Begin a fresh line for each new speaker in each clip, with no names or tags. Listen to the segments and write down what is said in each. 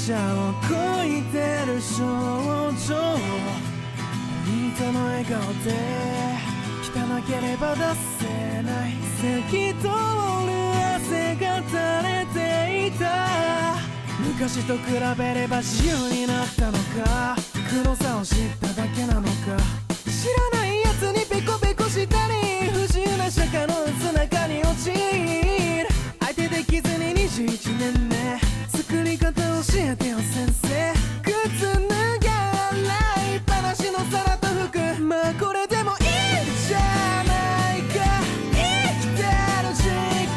車をこいてる少女、あんたの笑顔で汚ければ出せない透き通る汗が垂れていた。昔と比べれば自由になったのか、黒さを知っただけなのか。知らないやつにペコペコしたり、不自由な社会の渦中に陥る。相手できずに21年目、作り方教えてよ先生。靴脱がないっぱなしの皿と服、まあこれでもいいじゃないか。生きてる時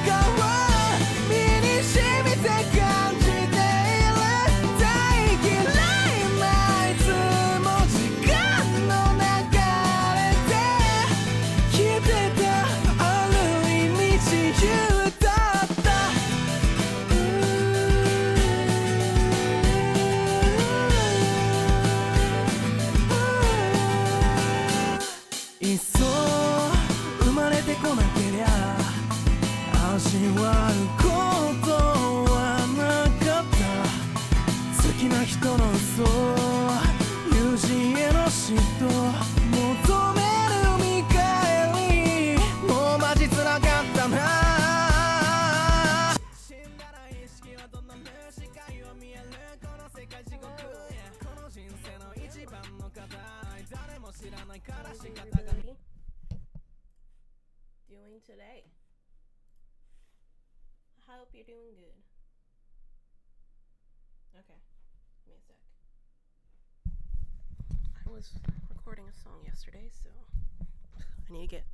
間を身に染みて感じている。大嫌いないつも時間の流れで消えてた、ある意味自由だった。いっそ生まれてこなけりゃ味わうことはなかった。好きな人の嘘、友人への嫉妬、求める見返り、もうマジつらかったな。死んだら意識はどんな視界を見える。この世界地獄や、この人生の一番の課題、誰も知らないから仕方がない。
Doing today? I hope you're doing good. Okay, give me a sec. I was recording a song yesterday, so I need to get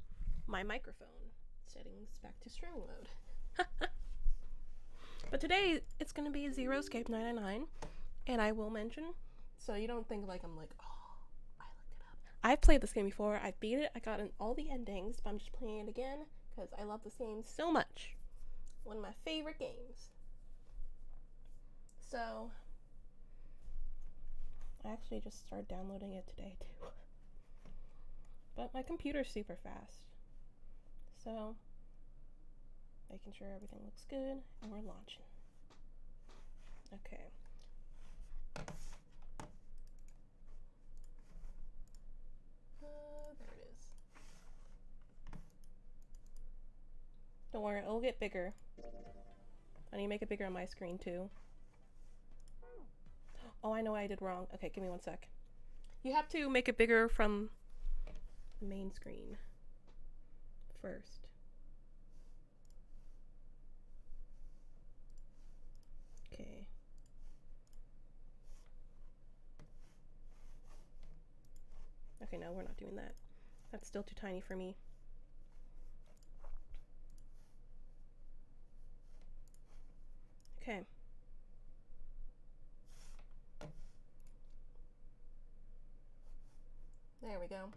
my microphone settings back to stream mode. But today it's gonna be Zero Escape 999, and I will mention, so you don't think like I'm like, oh, I looked it up. I've played this game before. I beat it. I got in all the endings, but I'm just playing it again because I love this game so much. One of my favorite games. So I actually just started downloading it today too. But my computer's super fast. So making sure everything looks good, and we're launching. Okay. There it is. Don't worry, it'll get bigger. I need to make it bigger on my screen too. Oh, I know what I did wrong. Okay, give me one sec. You have to make it bigger from the main screen first. Okay. Okay, no, we're not doing that. That's still too tiny for me. Okay. There we go.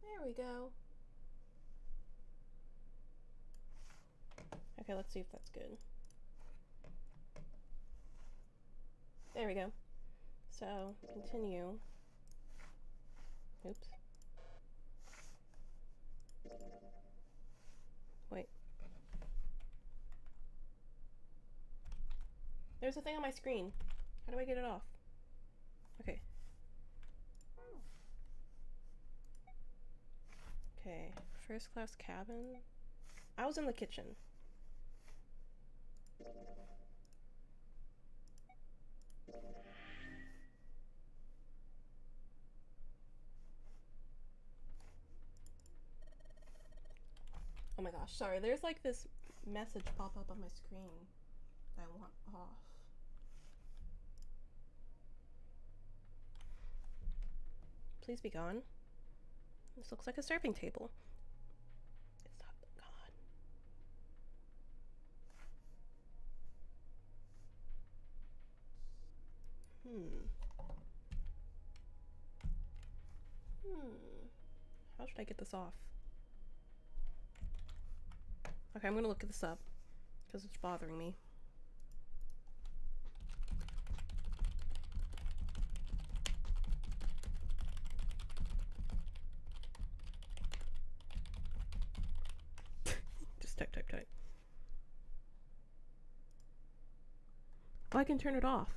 There we go. Okay, let's see if that's good. There we go. So, continue. Oops. Wait. There's a thing on my screen. How do I get it off? Okay. Okay, first class cabin. I was in the kitchen. Oh my gosh, sorry, there's like this message pop up on my screen that I want off. Please be gone. This looks like a serving table. It's not gone. How should I get this off? Okay, I'm gonna look this up because it's bothering me. Type. Oh, I can turn it off.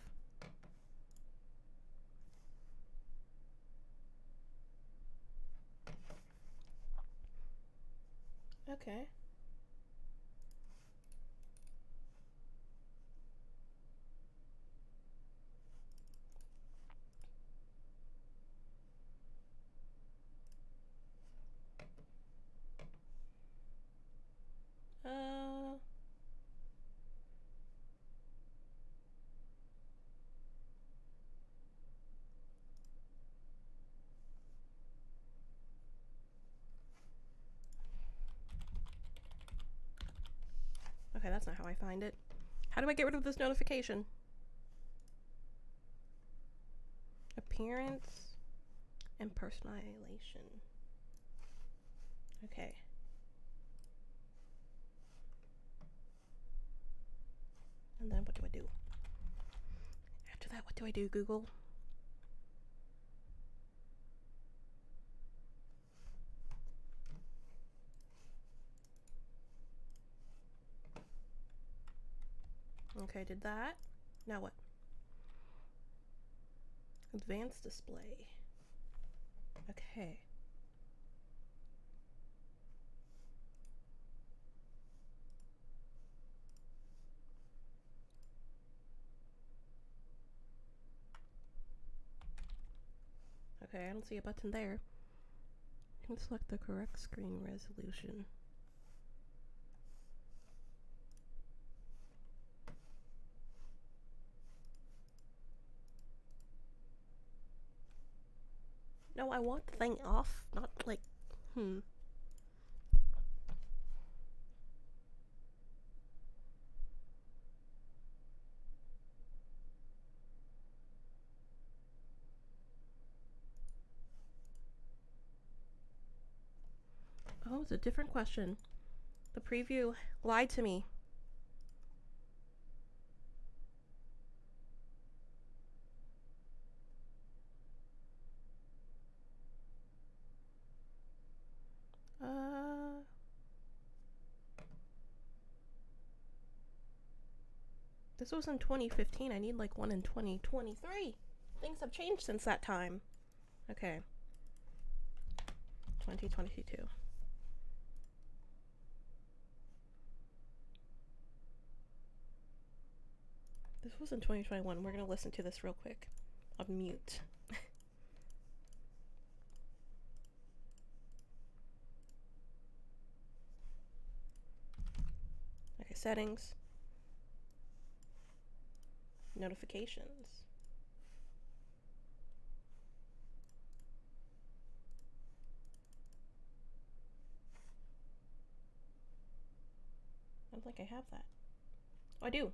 Okay. Okay, that's not how I find it. How do I get rid of this notification? Appearance and personalization. Okay. And then what do I do? After that, what do I do, Google? Okay, did that. Now what? Advanced display. Okay. Okay, I don't see a button there. You can select the correct screen resolution. No, I want the thing off, not like, Oh, it's a different question. The preview lied to me. This was in 2015. I need like one in 2023. Things have changed since that time. Okay. 2022. This was in 2021. We're gonna listen to this real quick. On mute. Okay, settings. Notifications. I don't think I have that. Oh, I do.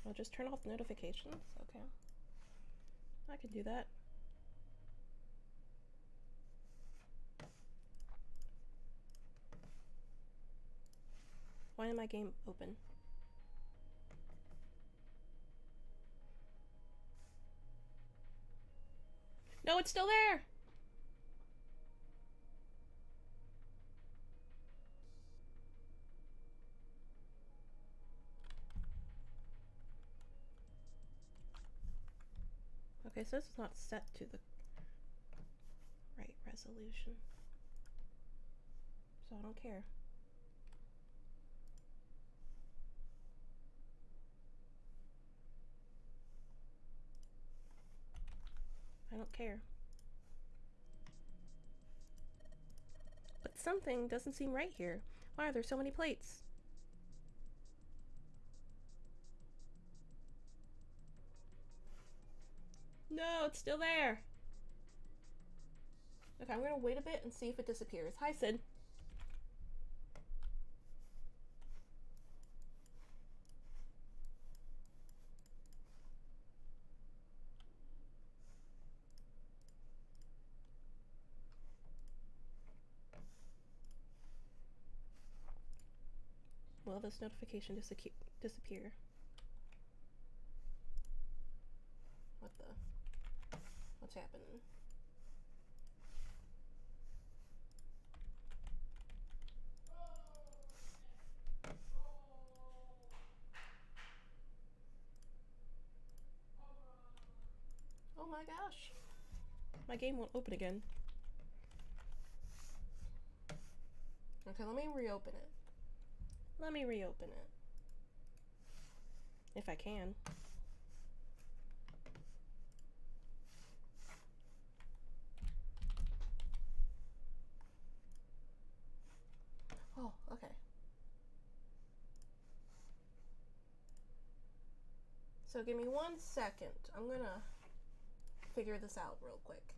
I'll just turn off notifications. Okay. I can do that. Why is my game open? No, it's still there! Okay, so this is not set to the right resolution. So I don't care. I don't care. But something doesn't seem right here. Why are there so many plates? No, it's still there. Okay, I'm gonna wait a bit and see if it disappears. Hi, Sid. Will this notification disappear? What's happening? my gosh. My game won't open again. Okay, let me reopen it. Let me reopen it. If I can. Oh, okay. So give me 1 second. I'm gonna figure this out real quick.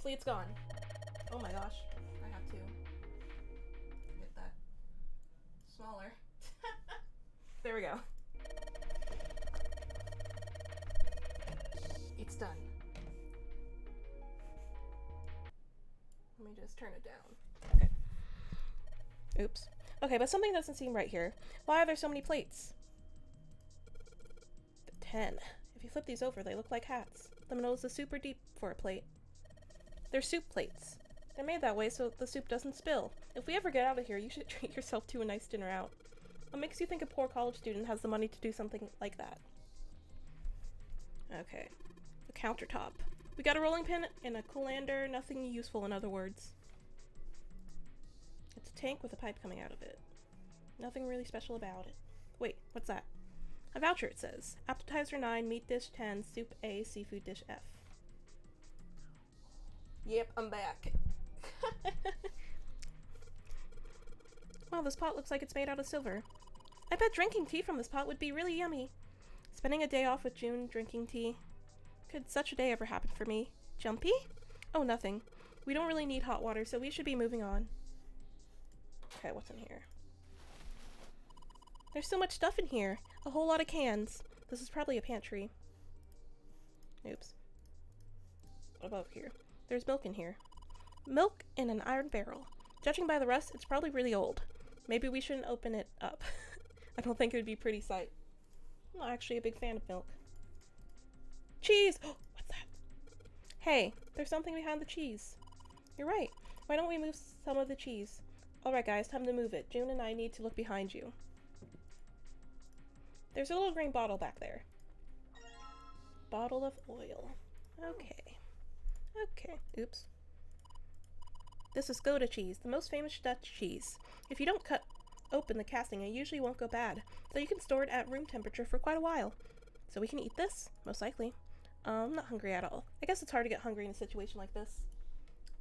Hopefully it's gone. Oh my gosh. I have to get that smaller. There we go. It's done. Let me just turn it down. Okay. Oops. Okay, but something doesn't seem right here. Why are there so many plates? 10. If you flip these over, they look like hats. The middle is super deep for a plate. They're soup plates. They're made that way so the soup doesn't spill. If we ever get out of here, you should treat yourself to a nice dinner out. What makes you think a poor college student has the money to do something like that? Okay. A countertop. We got a rolling pin and a colander, nothing useful in other words. It's a tank with a pipe coming out of it. Nothing really special about it. Wait, what's that? A voucher, it says. Appetizer 9, meat dish 10, soup A, seafood dish F. Yep, I'm back. Wow, this pot looks like it's made out of silver. I bet drinking tea from this pot would be really yummy. Spending a day off with June drinking tea. Could such a day ever happen for me? Jumpy? Oh, nothing. We don't really need hot water, so we should be moving on. Okay, what's in here? There's so much stuff in here. A whole lot of cans. This is probably a pantry. Oops. What about here? There's milk in here. Milk in an iron barrel. Judging by the rest, it's probably really old. Maybe we shouldn't open it up. I don't think it would be a pretty sight. I'm not actually a big fan of milk. Cheese! Oh, what's that? Hey, there's something behind the cheese. You're right. Why don't we move some of the cheese? Alright guys, time to move it. June and I need to look behind you. There's a little green bottle back there. Bottle of oil. Okay. Okay. Oops. This is Gouda cheese, the most famous Dutch cheese. If you don't cut open the casting, it usually won't go bad, so you can store it at room temperature for quite a while. So we can eat this? Most likely. I'm not hungry at all. I guess it's hard to get hungry in a situation like this.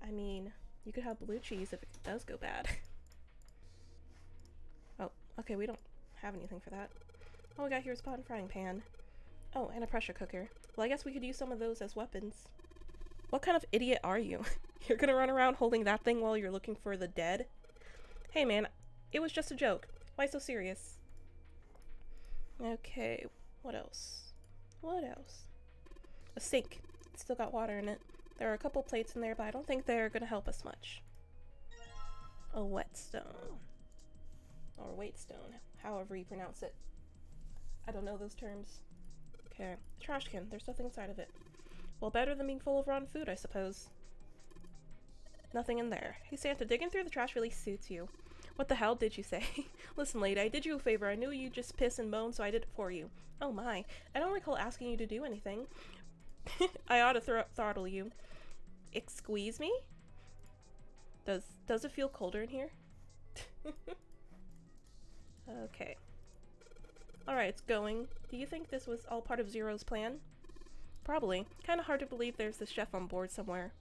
I mean, you could have blue cheese if it does go bad. Oh, okay, we don't have anything for that. All we got here is a pot and frying pan. Oh, and a pressure cooker. Well, I guess we could use some of those as weapons. What kind of idiot are you? You're gonna run around holding that thing while you're looking for the dead? Hey man, it was just a joke. Why so serious? Okay, what else? What else? A sink. It's still got water in it. There are a couple plates in there, but I don't think they're gonna help us much. A whetstone. Or waitstone, however you pronounce it. I don't know those terms. Okay, a trash can. There's nothing inside of it. Well, better than being full of rotten food, I suppose. Nothing in there. Hey Santa, digging through the trash really suits you. What the hell did you say? Listen, lady, I did you a favor. I knew you'd just piss and moan, so I did it for you. Oh my. I don't recall asking you to do anything. I ought to throttle you. Squeeze me? Does it feel colder in here? Okay. Alright, it's going. Do you think this was all part of Zero's plan? Probably. Kinda hard to believe there's the chef on board somewhere.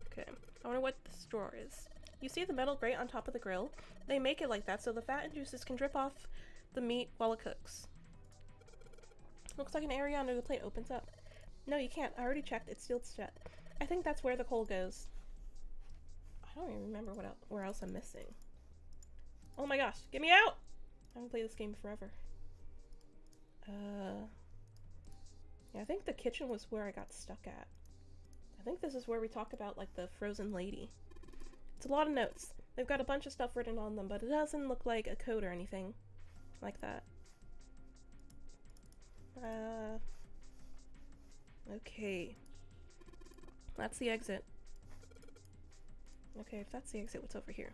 Okay. I wonder what this drawer is. You see the metal grate on top of the grill? They make it like that so the fat and juices can drip off the meat while it cooks. Looks like an area under the plate opens up. No, you can't. I already checked. It's sealed shut. I think that's where the coal goes. I don't even remember where else I'm missing. Oh my gosh. Get me out! I haven't played this game forever. Yeah, I think the kitchen was where I got stuck at. I think this is where we talk about, like, the frozen lady. It's a lot of notes. They've got a bunch of stuff written on them, but it doesn't look like a code or anything like that. Okay. That's the exit. Okay, if that's the exit, what's over here?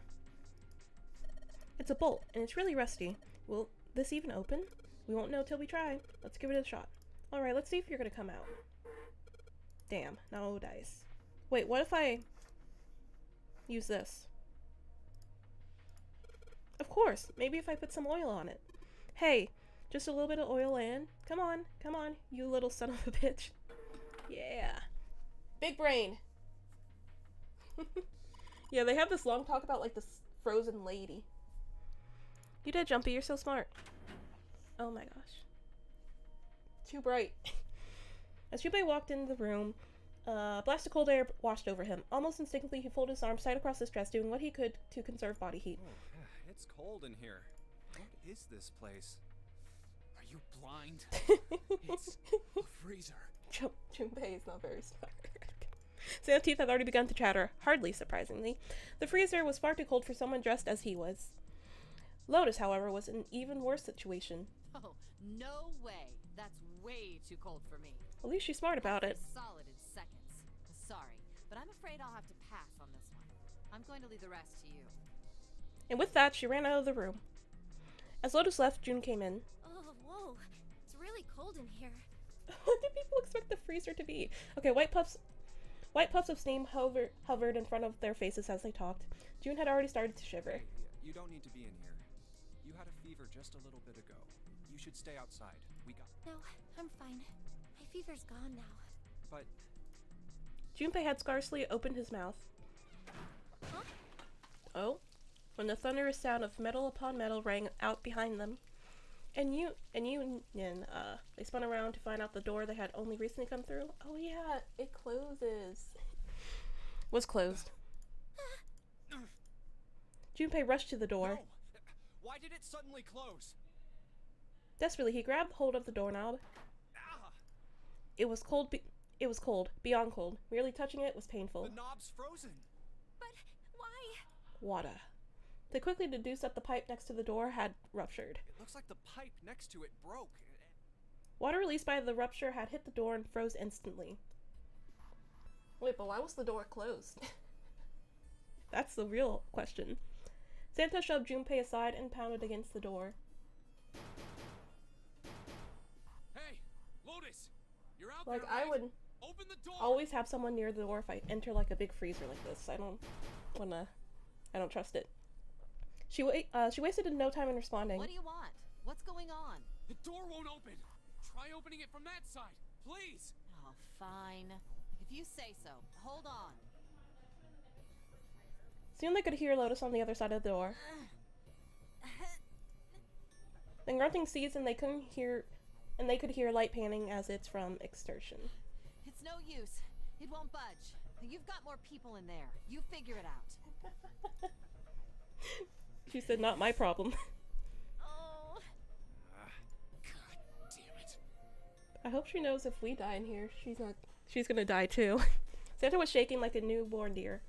It's a bolt, and it's really rusty. Will this even open? We won't know till we try. Let's give it a shot. Alright, let's see if you're gonna come out. Damn, no dice. Wait, what if I use this? Of course, maybe if I put some oil on it. Hey, just a little bit of oil and come on, you little son of a bitch. Yeah. Big brain. Yeah, they have this long talk about, like, this frozen lady. You did, Jumpy, you're so smart. Oh my gosh. Too bright. As Junpei walked into the room, A blast of cold air washed over him. Almost instinctively, he folded his arms tight across his chest, doing what he could to conserve body heat.
Oh, it's cold in here. What is this place?
Are you blind? It's a freezer.
Junpei is not very smart. Sam's teeth had already begun to chatter, hardly surprisingly. The freezer was far too cold for someone dressed as he was. Lotus, however, was in an even worse situation.
Oh, no way. That's way too cold for me.
At least she's smart about it.
Solid in seconds. Sorry, but I'm afraid I'll have to pass on this one. I'm going to leave the rest to you.
And with that, she ran out of the room. As Lotus left, June came in.
Oh, whoa. It's really cold in here.
What do people expect the freezer to be? Okay, white puffs of steam hovered in front of their faces as they talked. June had already started to shiver.
Hey, you don't need to be in here. You had a fever just a little bit ago. You should stay outside. We got...
No, I'm fine. My fever's gone now.
But...
Junpei had scarcely opened his mouth.
Huh?
Oh? When the thunderous sound of metal upon metal rang out behind them. And they spun around to find out the door they had only recently come through. Oh yeah, it closes. Was closed. Junpei rushed to the door.
No! Why did it suddenly close?
Desperately, he grabbed hold of the doorknob.
Ah!
It was cold, beyond cold. Merely touching it was painful.
The knob's frozen.
But why?
Water. They quickly deduced that the pipe next to the door had ruptured.
It looks like the pipe next to it broke.
Water released by the rupture had hit the door and froze instantly. Wait, but why was the door closed? That's the real question. Santa shoved Junpei aside and pounded against the door.
Hey, Lotus! You're out
Like,
there,
I
right?
would
Open the door!
always have someone near the door if I enter like a big freezer like this. I don't trust it. She wasted no time in responding.
What do you want? What's going on?
The door won't open! Try opening it from that side, please!
Oh, fine. If you say so. Hold on.
Soon they could hear Lotus on the other side of the door. The grunting ceased and they could hear light panning as it's from extortion.
It's no use. It won't budge. You've got more people in there. You figure it out.
She said, not my problem.
Oh.
God damn it.
I hope she knows if we die in here, she's gonna die too. Santa was shaking like a newborn deer.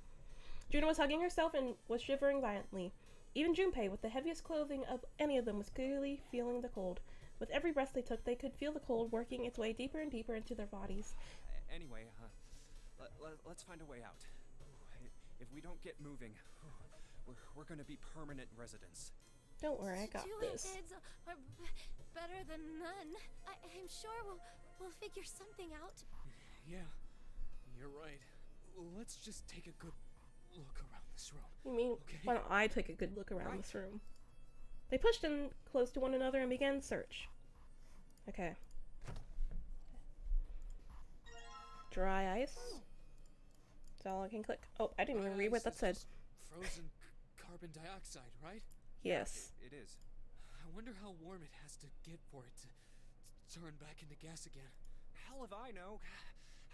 Juna was hugging herself and was shivering violently. Even Junpei, with the heaviest clothing of any of them, was clearly feeling the cold. With every breath they took, they could feel the cold working its way deeper and deeper into their bodies.
Anyway, let's find a way out. If we don't get moving, we're gonna be permanent residents.
Don't worry, I got
Two-way
this.
beds are better than none. I'm sure we'll figure something out.
Yeah, you're right. Let's just take a good look around this room.
You mean,
Okay.
why don't I take a good look around this room? They pushed in close to one another and began the search. Okay. Dry ice. That's all I can click. Oh, I didn't even read what that said.
Frozen carbon dioxide, right?
Yes.
It is.
I wonder how warm it has to get for it to turn back into gas again.
Hell if I know.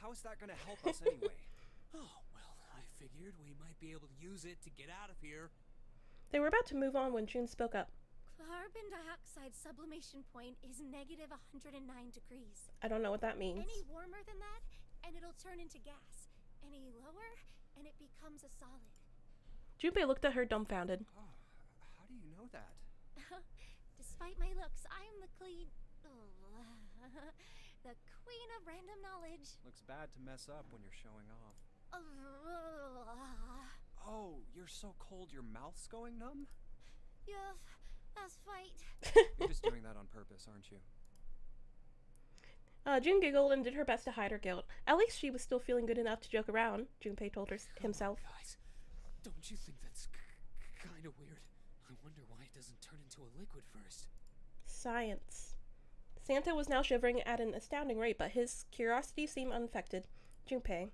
How is that gonna help us anyway?
Oh, well, I figured we might be able to use it to get out of here.
They were about to move on when June spoke up.
Carbon dioxide sublimation point is negative 109 degrees.
I don't know what that means.
Any warmer than that, and it'll turn into gas. Any lower, and it becomes a solid.
Junpei looked at her dumbfounded.
Oh, how do you know that?
Despite my looks, I'm the the queen of random knowledge.
Looks bad to mess up when you're showing off. Oh, you're so cold your mouth's going numb?
Yes, that's right.
You're just doing that on purpose, aren't you?
June giggled and did her best to hide her guilt. At least she was still feeling good enough to joke around, Junpei told himself.
Guys, don't you think that's kind of weird? I wonder why it doesn't turn into a liquid first.
Science. Santa was now shivering at an astounding rate, but his curiosity seemed unaffected. Junpei.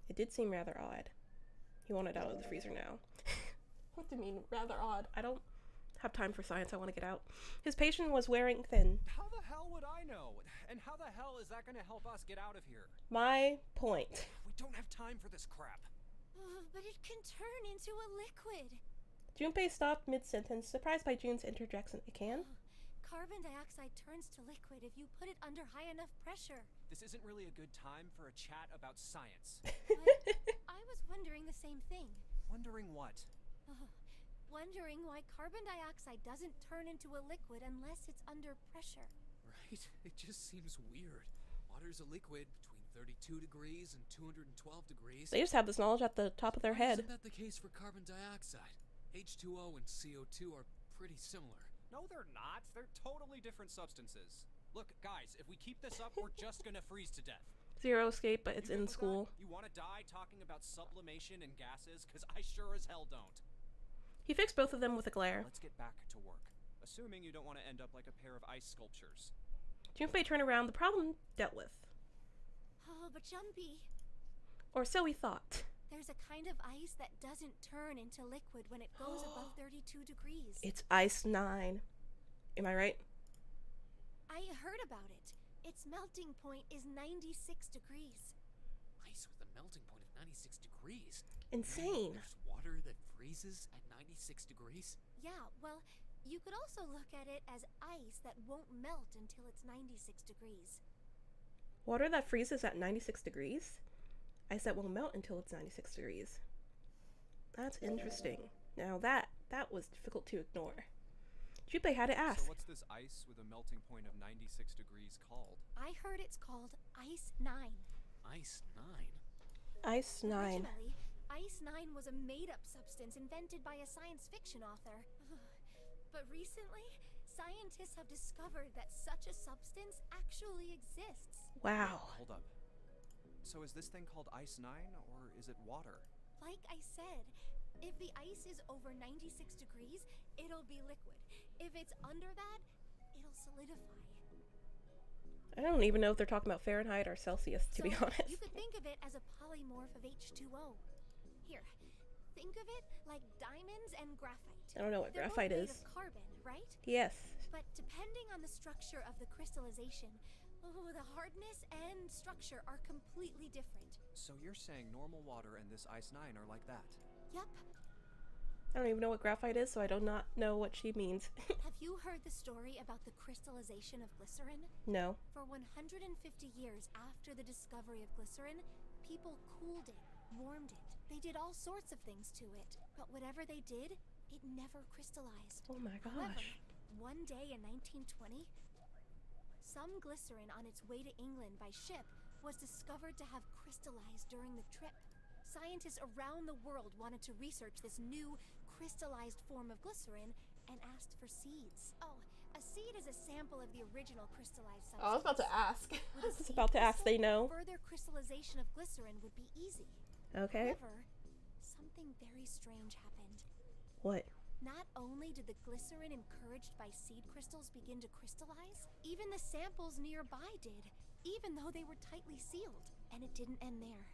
It did seem rather odd. He wanted out of the freezer now. What do you mean, rather odd? I have time for science. I want to get out. His patient was wearing thin.
How the hell would I know? And how the hell is that gonna help us get out of here?
My point.
We don't have time for this crap.
But it can turn into a liquid.
Junpei stopped mid-sentence, surprised by June's interjection. It can?
Carbon dioxide turns to liquid if you put it under high enough pressure.
This isn't really a good time for a chat about science.
I was wondering the same thing.
Wondering what?
Wondering why carbon dioxide doesn't turn into a liquid unless it's under pressure.
Right? It just seems weird. Water's a liquid between 32 degrees and 212 degrees.
They just have this knowledge at the top of their
Why
head.
Isn't that the case for carbon dioxide? H2O and CO2 are pretty similar.
No, they're not. They're totally different substances. Look, guys, if we keep this up, we're just gonna freeze to death.
Zero escape, but it's
You
in
good with
school.
that? You wanna die talking about sublimation and gases? Cause I sure as hell don't.
He fixed both of them with a glare.
Let's get back to work. Assuming you don't want to end up like a pair of ice sculptures.
Junpei turned around, the problem dealt with.
Oh, but Jumpy,
Or so he thought.
there's a kind of ice that doesn't turn into liquid when it goes above 32 degrees.
It's Ice 9. Am I right?
I heard about it. Its melting point is 96 degrees.
Ice with a melting point of 96 degrees.
Insane.
There's water that freezes at 96 degrees?
Yeah, well, you could also look at it as ice that won't melt until it's 96 degrees.
Water that freezes at 96 degrees? Ice that won't melt until it's 96 degrees. That's interesting. Now that was difficult to ignore. Junpei had to ask.
So what's this ice with a melting point of 96 degrees called?
I heard it's called Ice 9.
Ice 9?
Ice 9.
Originally, Ice 9 was a made-up substance invented by a science fiction author. But recently, scientists have discovered that such a substance actually exists.
Wow.
Hold up. So is this thing called Ice 9, or is it water?
Like I said, if the ice is over 96 degrees, it'll be liquid. If it's under that, it'll solidify.
I don't even know if they're talking about Fahrenheit or Celsius, to be
So,
honest.
you could think of it as a polymorph of H2O. Here, think of it like diamonds and graphite.
I don't know what
They're
graphite
both made
is.
of carbon, right?
Yes.
But depending on the structure of the crystallization, the hardness and structure are completely different.
So you're saying normal water and this Ice 9 are like that?
Yup.
I don't even know what graphite is, so I do not know what she means.
Have you heard the story about the crystallization of glycerin?
No.
For 150 years after the discovery of glycerin, people cooled it, warmed it. They did all sorts of things to it, but whatever they did, it never crystallized.
Oh my
However,
gosh.
one day in 1920, some glycerin on its way to England by ship was discovered to have crystallized during the trip. Scientists around the world wanted to research this new crystallized form of glycerin and asked for seeds. Oh, a seed is a sample of the original crystallized substance.
ask.
With a
I was
seed
about to ask,
crystal,
they know.
Further crystallization of glycerin would be easy.
Okay.
However, something very strange happened.
What?
Not only did the glycerin encouraged by seed crystals begin to crystallize, even the samples nearby did, even though they were tightly sealed. And it didn't end there.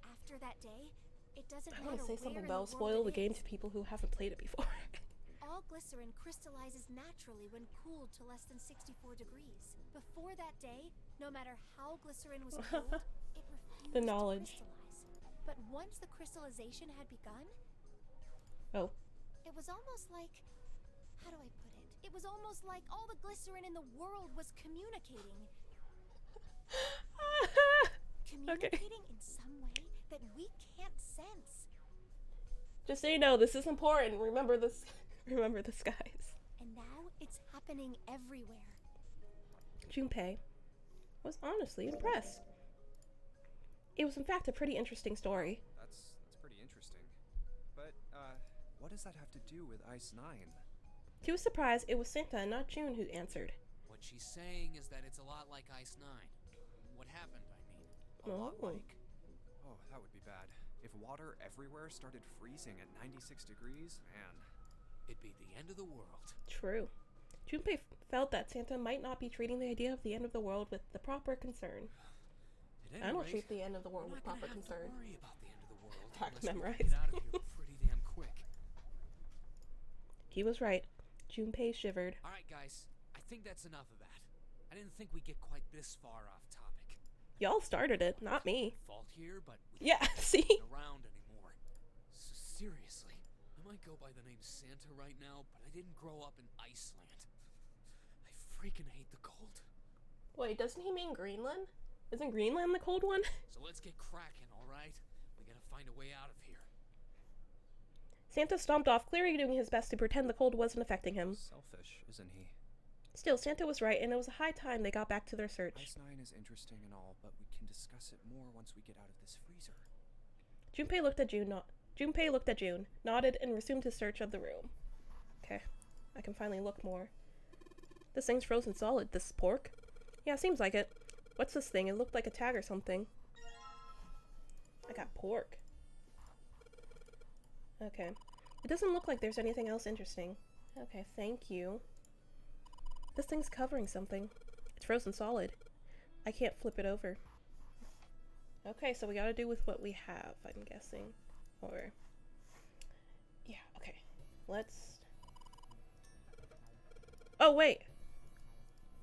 After that day, it doesn't
I
matter
want to say
where
something
in
that'll
the
spoil
world
the
it
game
is.
to people who haven't played it before.
All glycerin crystallizes naturally when cooled to less than 64 degrees. Before that day, no matter how glycerin was cooled, it refused
The knowledge.
to crystallize. But once the crystallization had begun,
Oh.
it was almost like, how do I put it? It was almost like all the glycerin in the world was communicating. Communicating in some way that we can't sense.
Just so you know, this is important. Remember this. Remember this, guys.
And now it's happening everywhere.
Junpei was honestly impressed. It was in fact a pretty interesting story.
That's pretty interesting. But, what does that have to do with Ice 9?
To his surprise, it was Santa and not June who answered.
What she's saying is that it's a lot like Ice 9. What happened, I mean.
A lot
Oh.
like... Oh, that would be bad. If water everywhere started freezing at 96 degrees, man.
It'd be the end of the world.
True. Junpei felt that Santa might not be treating the idea of the end of the world with the proper concern.
At any
I don't
rate,
treat the end of the
we're
world with
not
proper
gonna have
concern.
to worry about the end of the world
Fact
unless we can
memorized.
get out of here pretty damn quick.
He was right. Junpei shivered.
Alright, guys. I think that's enough of that. I didn't think we'd get quite this far off topic.
Y'all started it, not me.
Fault here, but we
Yeah, see?
can't be around anymore. So seriously, I might go by the name Santa right now, but I didn't grow up in Iceland. I freaking hate the cold.
Wait, doesn't he mean Greenland? Isn't Greenland the cold one?
So let's get cracking, alright? We gotta find a way out of here.
Santa stomped off, clearly doing his best to pretend the cold wasn't affecting him.
Selfish, isn't he?
Still, Santa was right, and it was a high time they got back to their search.
Ice 9 is interesting and all, but we can discuss it more once we get out of this freezer.
Junpei looked at June, nodded, and resumed his search of the room. Okay, I can finally look more. This thing's frozen solid. This pork? Yeah, seems like it. What's this thing? It looked like a tag or something. I got pork. Okay. It doesn't look like there's anything else interesting. Okay, thank you. This thing's covering something. It's frozen solid. I can't flip it over. Okay, so we gotta do with what we have, I'm guessing. Or... yeah, okay. Let's... oh, wait!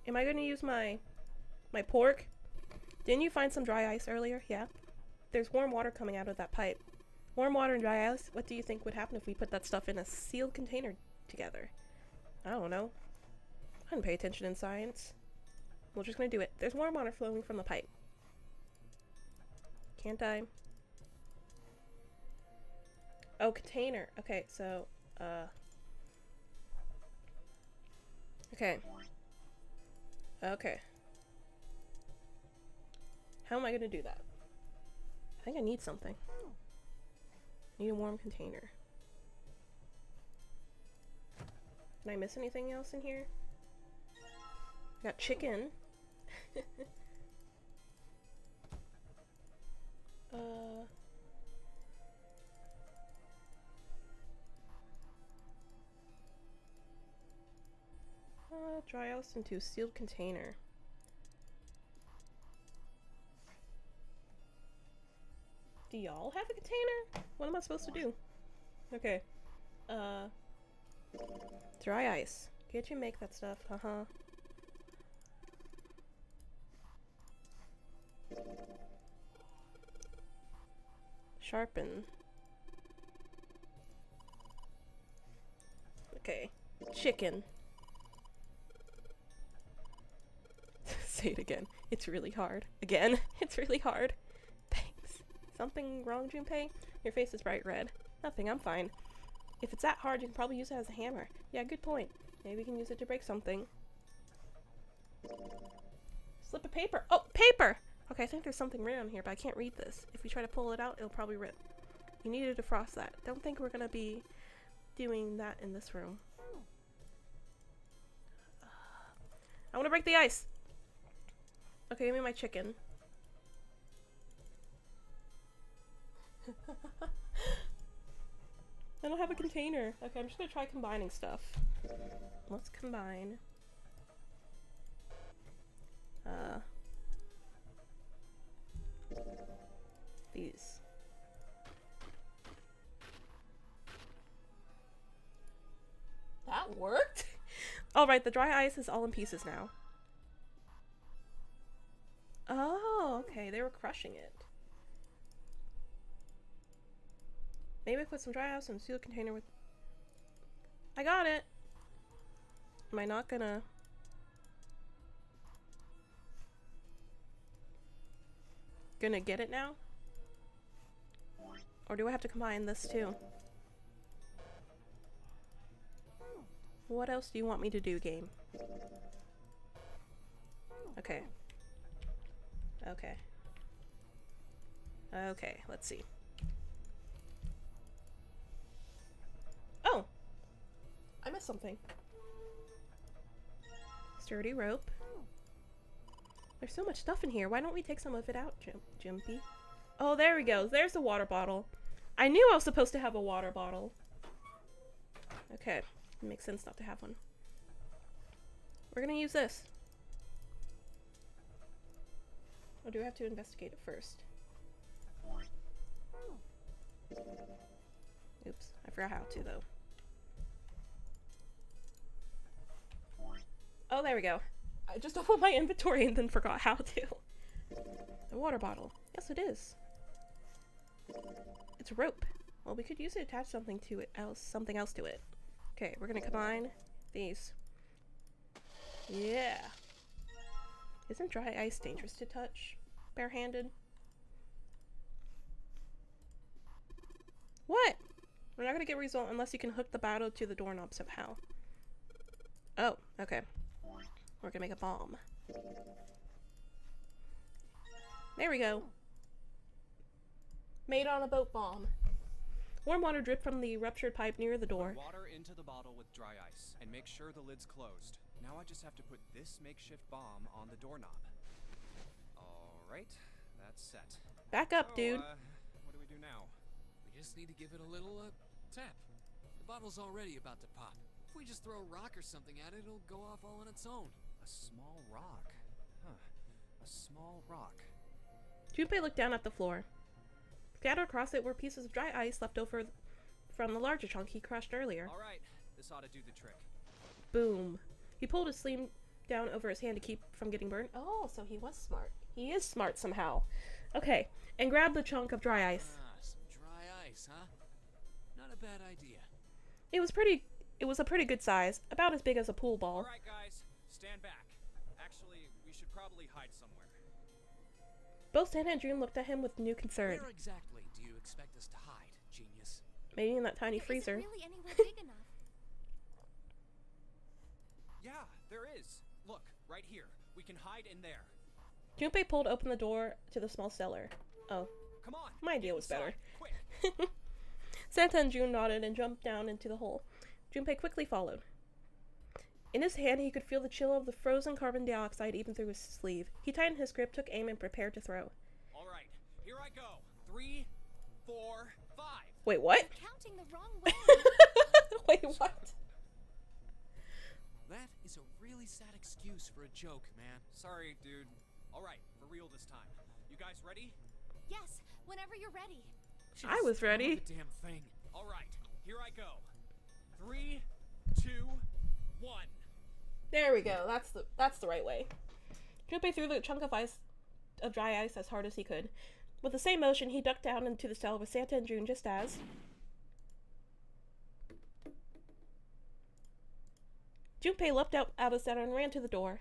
Am I gonna use my pork? Didn't you find some dry ice earlier? Yeah? There's warm water coming out of that pipe. Warm water and dry ice? What do you think would happen if we put that stuff in a sealed container together? I don't know. I didn't pay attention in science. We're just gonna do it. There's warm water flowing from the pipe. Can't I? Oh, container. Okay, so, okay. Okay. How am I gonna do that? I think I need something. I need a warm container. Can I miss anything else in here? I got chicken. Dry ice into a sealed container. Do y'all have a container? What am I supposed to do? Okay. Dry ice. Can't you make that stuff? Uh-huh. Sharpen. Okay. Chicken. Say it again. It's really hard. Again, it's really hard. Thanks. Something wrong, Junpei? Your face is bright red. Nothing, I'm fine. If it's that hard, you can probably use it as a hammer. Yeah, good point. Maybe we can use it to break something. Slip of paper. Oh, paper! Okay, I think there's something written on here, but I can't read this. If we try to pull it out, it'll probably rip. You need to defrost that. Don't think we're gonna be doing that in this room. I wanna break the ice! Okay, give me my chicken. I don't have a container. Okay, I'm just gonna try combining stuff. Let's combine. These. That worked? Alright, the dry ice is all in pieces now. Oh, okay, they were crushing it. Maybe I put some dry ice in a sealed container with... I got it! Am I not gonna... get it now? Or do I have to combine this too? What else do you want me to do, game? Okay. Okay. Okay, let's see. Oh! I missed something. Sturdy rope. There's so much stuff in here. Why don't we take some of it out, Jumpy? Oh, there we go. There's the water bottle. I knew I was supposed to have a water bottle. Okay. It makes sense not to have one. We're gonna use this. Or do I have to investigate it first? Oops. I forgot how to, though. Oh, there we go. I just opened my inventory and then forgot how to. The water bottle. Yes, it is. It's a rope. Well, we could use it to attach something to it, something else to it. Okay, we're gonna combine these. Yeah. Isn't dry ice dangerous to touch barehanded? What? We're not gonna get a result unless you can hook the bottle to the doorknob somehow. Oh, okay. We're gonna make a bomb. There we go. Made on a boat bomb. Warm water dripped from the ruptured pipe near the door.
Put water into the bottle with dry ice and make sure the lid's closed. Now I just have to put this makeshift bomb on the doorknob. All right, that's set.
Back up, dude.
What do we do now?
We just need to give it a little, tap. The bottle's already about to pop. If we just throw a rock or something at it, it'll go off all on its own.
A small rock. Huh. A small rock.
Junpei looked down at the floor. Scattered across it were pieces of dry ice left over from the larger chunk he crushed earlier.
All right, this ought to do the trick.
Boom. He pulled his sleeve down over his hand to keep from getting burned. Oh, so he was smart. He is smart somehow. Okay, and grabbed the chunk of dry ice.
Ah, some dry ice, huh? Not a bad idea.
It was a pretty good size, about as big as a pool ball.
All right, guys, stand back. Actually, we should probably hide somewhere.
Both Santa and June looked at him with new concern.
Where exactly do you expect us to hide, genius?
Maybe in that tiny
There
freezer.
isn't really anywhere big enough.
Yeah, there is. Look, right here. We can hide in there.
Junpei pulled open the door to the small cellar. Oh,
Come on.
my idea
get
was better.
inside, Quick.
Santa and June nodded and jumped down into the hole. Junpei quickly followed. In his hand, he could feel the chill of the frozen carbon dioxide even through his sleeve. He tightened his grip, took aim, and prepared to throw.
All right, here I go. 3, 4, 5.
Wait, what?
Counting the wrong way.
Wait, what?
That is a really sad excuse for a joke, man.
Sorry, dude. All right, for real this time. You guys ready?
Yes, whenever you're ready.
I was ready.
The damn thing.
All right, here I go. 3, 2, 1.
There we go. That's the right way. Junpei threw the chunk of dry ice as hard as he could. With the same motion, he ducked down into the cell with Santa and June just as Junpei leapt out of the center and ran to the door.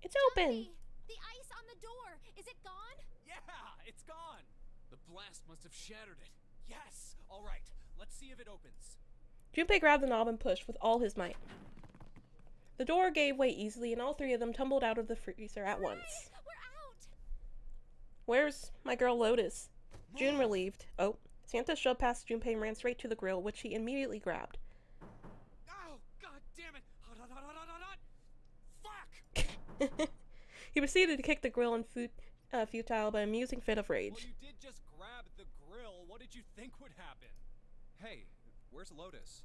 It's open.
Johnny, the ice on the door. Is it gone?
Yeah, it's gone.
The blast must have shattered it.
Yes. All right, let's see if it opens.
Junpei grabbed the knob and pushed with all his might. The door gave way easily, and all three of them tumbled out of the freezer at once.
We're out.
Where's my girl Lotus? June relieved. Oh, Santa shoved past Junpei and ran straight to the grill, which he immediately grabbed.
Oh, god damn it. Hot, hot, hot, hot, hot, hot. Fuck.
He proceeded to kick the grill in futile but amusing fit of
Well,
rage.
you did just grab the grill. What did you think would happen? Hey, where's Lotus?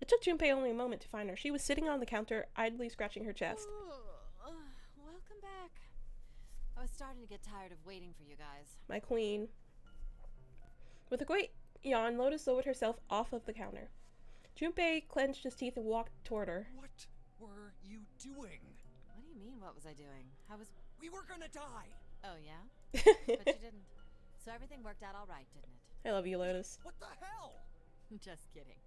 It took Junpei only a moment to find her. She was sitting on the counter, idly scratching her chest.
Welcome back. I was starting to get tired of waiting for you guys.
My queen. With a great yawn, Lotus lowered herself off of the counter. Junpei clenched his teeth and walked toward her.
What were you doing?
What do you mean, what was I doing?
We were gonna die.
Oh, yeah? But you didn't. So everything worked out all right, didn't it?
I love you, Lotus.
What the hell?
Just kidding.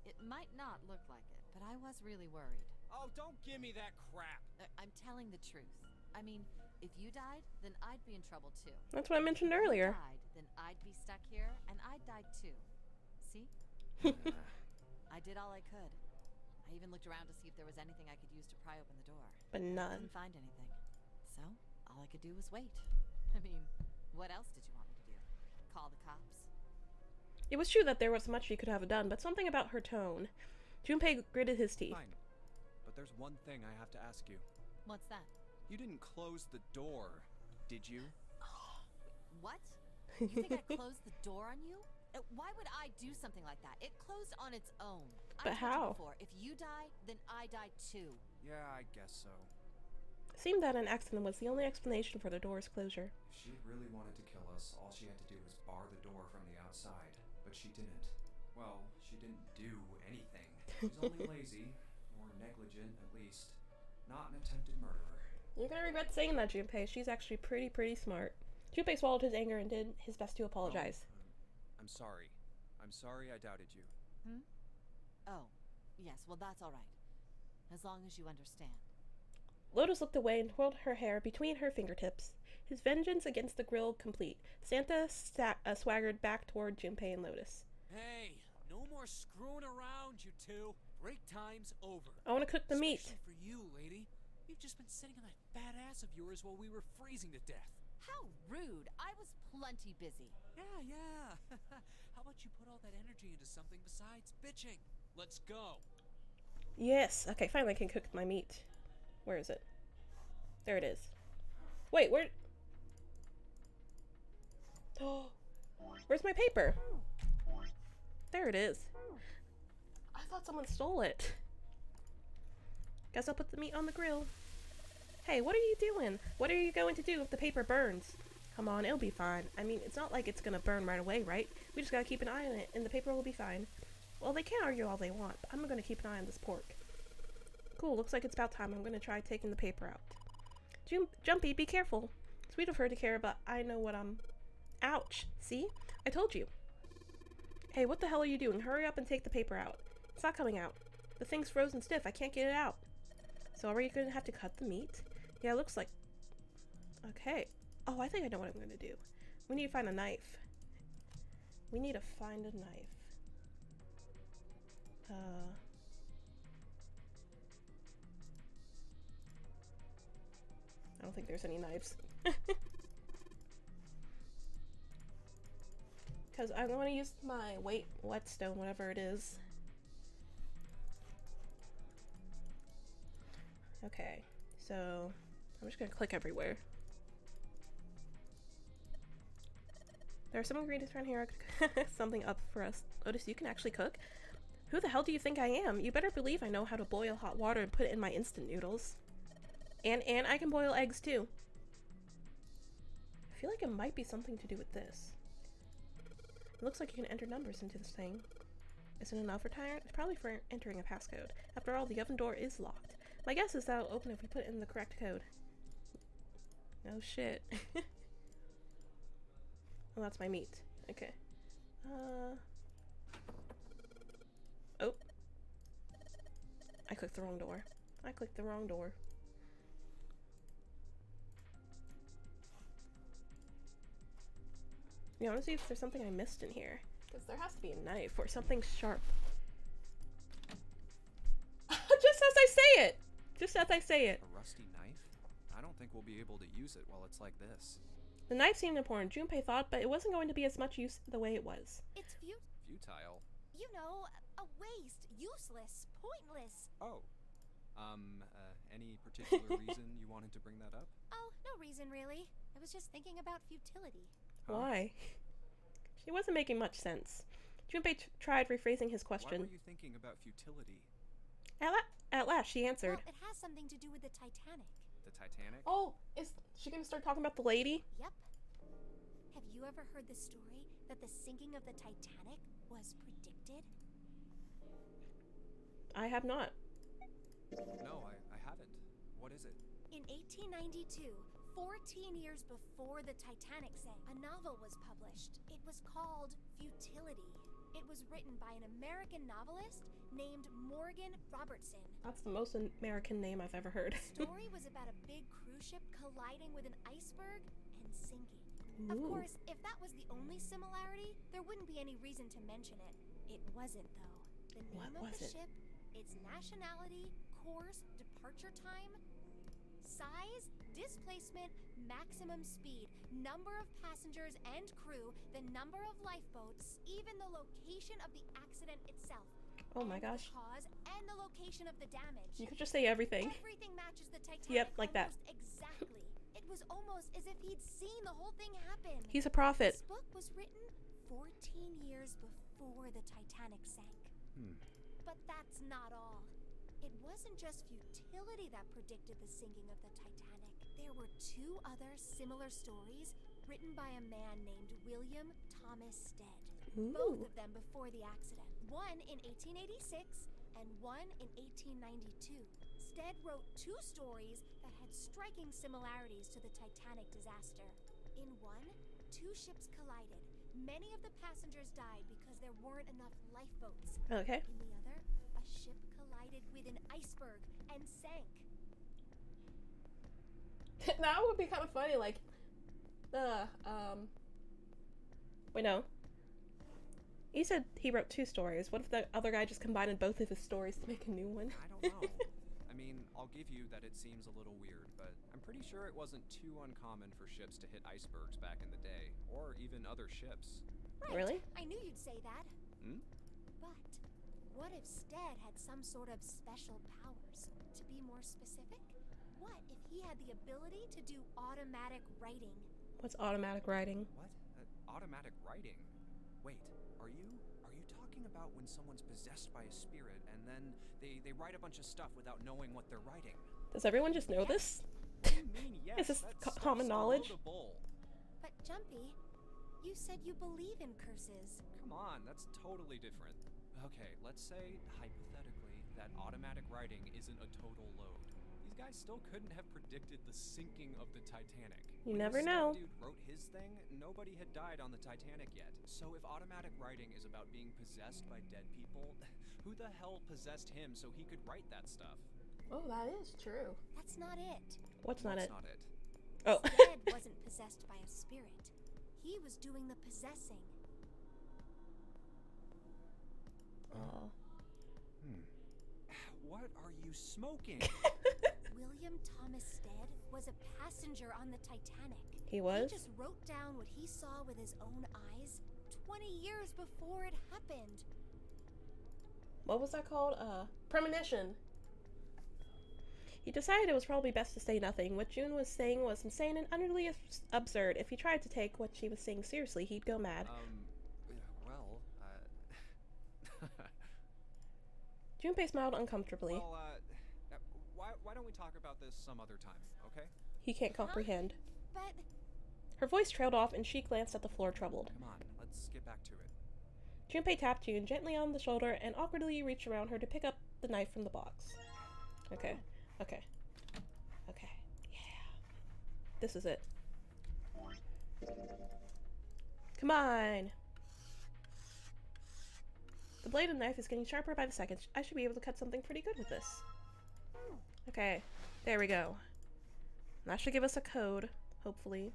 It might not look like it, but I was really worried.
Oh, don't give me that crap.
I'm telling the truth. I mean, if you died, then I'd be in trouble too.
That's what I mentioned
If
earlier.
you died, then I'd be stuck here, and I'd die too. See? I did all I could. I even looked around to see if there was anything I could use to pry open the door.
But none.
Didn't find anything. So, all I could do was wait. I mean, what else did you want me to do? Call the cops?
It was true that there was much she could have done, but something about her tone. Junpei gritted his teeth.
Fine. But there's one thing I have to ask you.
What's that?
You didn't close the door, did you?
What? You think I closed the door on you? Why would I do something like that? It closed on its own.
But
I told
how?
you before, if you die, then I die too.
Yeah, I guess so.
It seemed that an accident was the only explanation for the door's closure.
If she really wanted to kill us, all she had to do was bar the door from the outside. But she didn't. Well, she didn't do anything. She's only lazy, or negligent, at least. Not an attempted murderer.
You're gonna regret saying that, Junpei. She's actually pretty smart. Junpei swallowed his anger and did his best to apologize.
I'm sorry. I'm sorry I doubted you.
Oh, yes, well, that's all right. As long as you understand.
Lotus looked away and twirled her hair between her fingertips. His vengeance against the grill complete, Santa swaggered back toward Junpei and Lotus.
Hey, no more screwing around, you two. Break time's over.
I want to cook the meat.
Especially for you, lady. You've just been sitting on that fat ass of yours while we were freezing to death.
How rude! I was plenty busy.
Yeah. How about you put all that energy into something besides bitching? Let's go.
Yes. Okay, finally I can cook my meat. Where is it? There it is. Wait, where? Oh, where's my paper? There it is. I thought someone stole it. Guess I'll put the meat on the grill. Hey, what are you doing? What are you going to do if the paper burns? Come on, it'll be fine. I mean, it's not like it's gonna burn right away, right? We just gotta keep an eye on it, and the paper will be fine. Well, they can argue all they want, but I'm gonna keep an eye on this pork. Cool, looks like it's about time. I'm gonna try taking the paper out. Jumpy, be careful. Sweet of her to care, but I know what I'm... Ouch. See? I told you. Hey, what the hell are you doing? Hurry up and take the paper out. It's not coming out. The thing's frozen stiff. I can't get it out. So are we gonna have to cut the meat? Yeah, it looks like... Okay. Oh, I think I know what I'm gonna do. We need to find a knife. We need to find a knife. I don't think there's any knives. Because I'm going to use my whetstone, whatever it is. Okay, so I'm just going to click everywhere. There are some ingredients around here. Something up for us. Lotus, you can actually cook? Who the hell do you think I am? You better believe I know how to boil hot water and put it in my instant noodles. And I can boil eggs too. I feel like it might be something to do with this. It looks like you can enter numbers into this thing. Is it enough for tiring? It's probably for entering a passcode. After all, the oven door is locked. My guess is that'll open if we put in the correct code. No shit. Oh, that's my meat. Okay. Oh. I clicked the wrong door. I clicked the wrong door. Yeah, I want to see if there's something I missed in here. Because there has to be a knife or something sharp. Just as I say it! Just as I say it.
A rusty knife? I don't think we'll be able to use it while it's like this.
The knife seemed important, Junpei thought, but it wasn't going to be as much use the way it was.
It's
Futile?
you know, a waste, useless, pointless.
Oh. Any particular reason you wanted to bring that up?
Oh, no reason really. I was just thinking about futility.
Huh?
Why? She wasn't making much sense. Junpei tried rephrasing his
Why
question.
were you thinking about futility?
At last, she answered.
Well, it has something to do with the Titanic.
The Titanic?
Oh, is she gonna start talking about the lady?
Yep. Have you ever heard the story that the sinking of the Titanic was predicted?
I have not.
No, I haven't. What is it?
In 1892, 14 years before the Titanic sank, a novel was published. It was called Futility. It was written by an American novelist named Morgan Robertson.
That's the most American name I've ever heard.
The story was about a big cruise ship colliding with an iceberg and sinking. Of
Ooh.
course, if that was the only similarity, there wouldn't be any reason to mention it. It wasn't, though. The name
What
of
was
the
it?
ship, its nationality, course, departure time, size, displacement, maximum speed, number of passengers and crew, the number of lifeboats, even the location of the accident itself.
Oh my
and
gosh.
The cause and the location of the damage.
You could just say everything.
Everything matches the Titanic.
Yep, like that.
almost exactly. It was almost as if he'd seen the whole thing happen.
He's a prophet.
This book was written 14 years before the Titanic sank. But that's not all. It wasn't just futility that predicted the sinking of the Titanic. There were two other similar stories written by a man named William Thomas Stead.
Ooh.
Both of them before the accident. One in 1886, and one in 1892. Stead wrote 2 stories that had striking similarities to the Titanic disaster. In one, 2 ships collided. Many of the passengers died because there weren't enough lifeboats.
Okay.
In the other, a ship collided with an iceberg and sank.
That would be kind of funny, like, wait, no. He said he wrote 2 stories. What if the other guy just combined both of his stories to make a new one?
I don't know. I mean, I'll give you that it seems a little weird, but I'm pretty sure it wasn't too uncommon for ships to hit icebergs back in the day, or even other ships.
Right.
Really?
I knew you'd say that.
Hmm?
But what if Stead had some sort of special powers? To be more specific, what if he had the ability to do automatic writing?
What's automatic writing?
What? Automatic writing? Wait, are you talking about when someone's possessed by a spirit and then they write a bunch of stuff without knowing what they're writing?
Does everyone just know this?
What do you mean, yes?
Is this
that
common
stuff's
knowledge?
below the bowl.
But Jumpy, you said you believe in curses.
Come on, that's totally different. Okay, let's say, hypothetically, that automatic writing isn't a total load. These guys still couldn't have predicted the sinking of the Titanic.
You
When
never
this
know.
Dude wrote his thing, nobody had died on the Titanic yet. So if automatic writing is about being possessed by dead people, who the hell possessed him so he could write that stuff?
Oh, that is true.
That's not it.
What's not it?
Not it.
Oh.
Stead wasn't possessed by a spirit. He was doing the possessing.
Oh.
What are you smoking?
William Thomas Stead was a passenger on the Titanic.
He was?
He just wrote down what he saw with his own eyes 20 years before it happened.
What was that called? Premonition. He decided it was probably best to say nothing. What June was saying was insane and utterly absurd. If he tried to take what she was saying seriously, he'd go mad. Junpei smiled uncomfortably.
Well, why don't we talk about this some other time, okay?
He can't comprehend.
But
Her voice trailed off and she glanced at the floor, troubled.
Come on, let's get back to it.
Junpei tapped June gently on the shoulder and awkwardly reached around her to pick up the knife from the box. Okay. Okay. Okay. Yeah. This is it. Come on! The blade of the knife is getting sharper by the second. I should be able to cut something pretty good with this. Okay. There we go. That should give us a code, hopefully.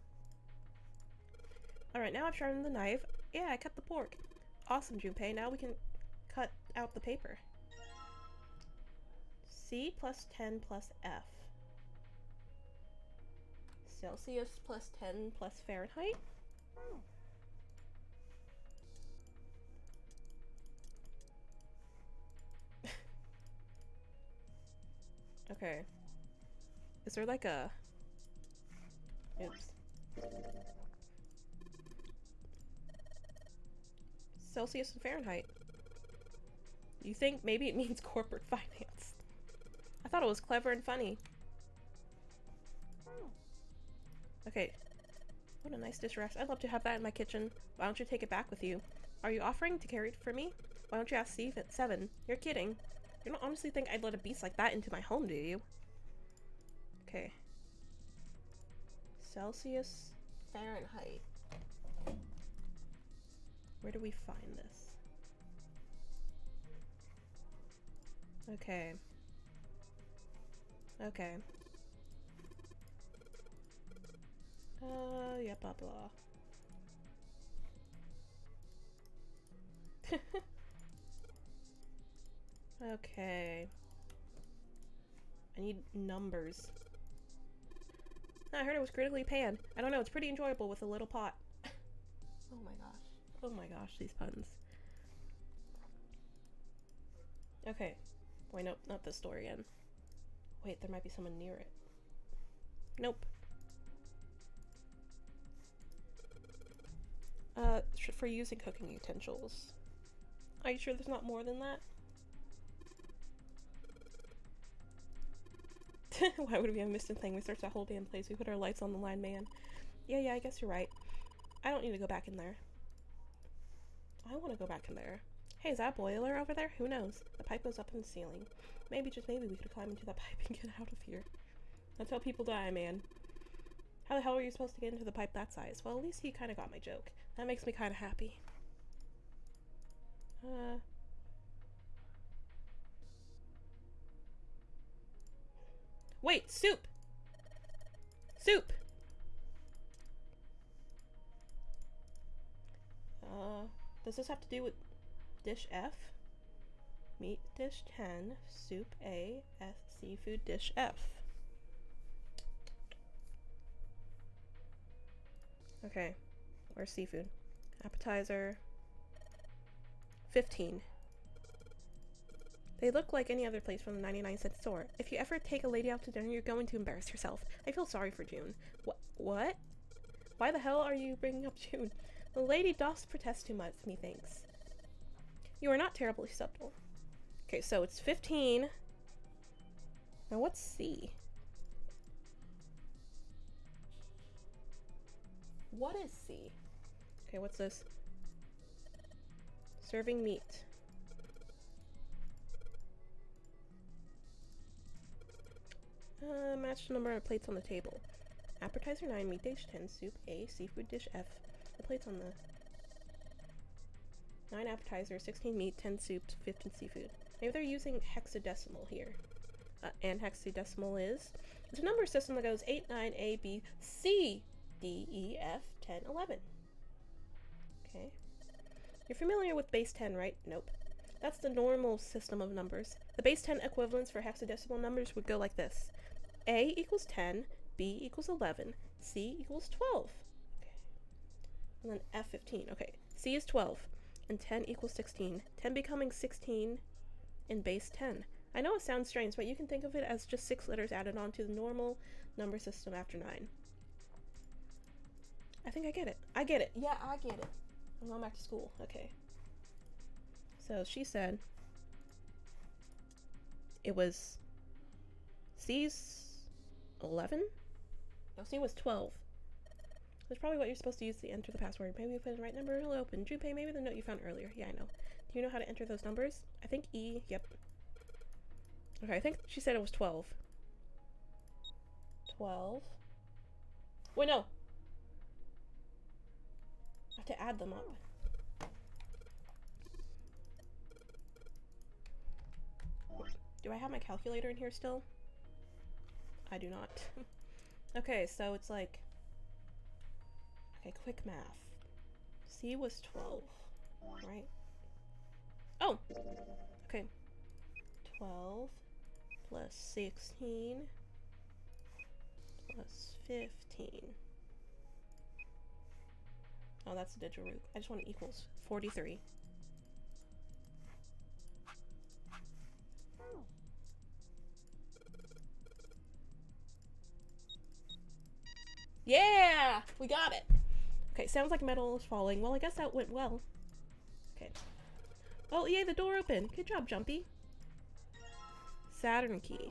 Alright, now I've sharpened the knife. Yeah, I cut the pork. Awesome, Junpei. Now we can cut out the paper. C plus 10 plus F. Celsius plus 10 plus Fahrenheit? Okay. Is there like a... Oops. Celsius and Fahrenheit. You think maybe it means corporate finance? I thought it was clever and funny. Okay. What a nice dish rack. I'd love to have that in my kitchen. Why don't you take it back with you? Are you offering to carry it for me? Why don't you ask Steve at 7? You're kidding. You don't honestly think I'd let a beast like that into my home, do you? Okay. Celsius, Fahrenheit. Where do we find this? Okay. Okay. Yeah, blah blah. Okay. I need numbers. I heard it was critically panned. I don't know, it's pretty enjoyable with a little pot. Oh my gosh. Oh my gosh, these puns. Okay. Wait, nope, not this door again. Wait, there might be someone near it. Nope. For using cooking utensils. Are you sure there's not more than that? Why would we have missed a thing? We searched that whole damn place. We put our lights on the line, man. Yeah, I guess you're right. I don't need to go back in there. I want to go back in there. Hey, is that a boiler over there? Who knows? The pipe goes up in the ceiling. Maybe, just maybe, we could climb into that pipe and get out of here. That's how people die, man. How the hell are you supposed to get into the pipe that size? Well, at least he kind of got my joke. That makes me kind of happy. Wait, soup! Soup! Does this have to do with dish F? Meat dish 10, soup A, seafood dish F. Okay, where's seafood? Appetizer 15. They look like any other place from the 99-cent store. If you ever take a lady out to dinner, you're going to embarrass yourself. I feel sorry for June. What? Why the hell are you bringing up June? The lady doth protest too much, methinks. You are not terribly subtle. Okay, so it's 15. Now what's C? What is C? Okay, what's this? Serving meat. Match the number of plates on the table. Appetizer 9, meat dish 10, soup A, seafood dish F. The plates on the 9 appetizer, 16 meat, 10 soup, 15 seafood. Maybe they're using hexadecimal here. And hexadecimal is it's a number system that goes 8, 9, A, B, C, D, E, F, 10, 11. Okay. You're familiar with base 10, right? Nope. That's the normal system of numbers. The base 10 equivalents for hexadecimal numbers would go like this. A equals 10, B equals 11, C equals 12. Okay. And then F 15. Okay. C is 12, and 10 equals 16. 10 becoming 16 in base 10. I know it sounds strange, but you can think of it as just 6 letters added on to the normal number system after 9. I think I get it. I get it. Yeah, I get it. I'm going back to school. Okay. So she said it was C's 11? No, C was 12. That's probably what you're supposed to use to enter the password. Maybe you put in the right number, it'll open. Junpei, maybe the note you found earlier. Yeah, I know. Do you know how to enter those numbers? I think E, yep. Okay, I think she said it was 12. 12. Wait, no. I have to add them up. Do I have my calculator in here still? I do not. Okay, so it's like... Okay, quick math. C was 12, right? Oh! Okay. 12 plus 16 plus 15. Oh, that's the digital root. I just want equals 43. Yeah! We got it! Okay, sounds like metal is falling. Well, I guess that went well. Okay. Oh, yay, the door opened. Good job, Jumpy. Saturn key.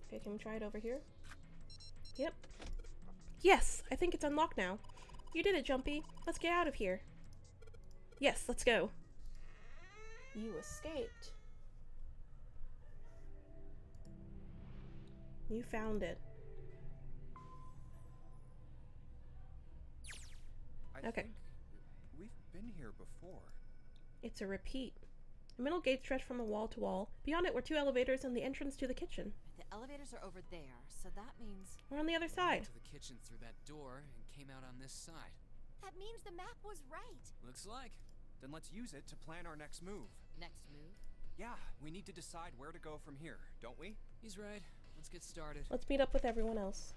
Okay, can we try it over here? Yep. Yes! I think it's unlocked now. You did it, Jumpy. Let's get out of here. Yes, let's go. You escaped. You found it. Okay.
think we've been here before.
It's a repeat. The middle gate stretched from a wall to wall. Beyond it were 2 elevators and the entrance to the kitchen.
The elevators are over there, so that means...
We're on the other
We
side.
went to the kitchen through that door and came out on this side.
That means the map was right.
Looks like.
Then let's use it to plan our next move.
Next move?
Yeah, we need to decide where to go from here, don't we?
He's right. Let's get started.
Let's meet up with everyone else.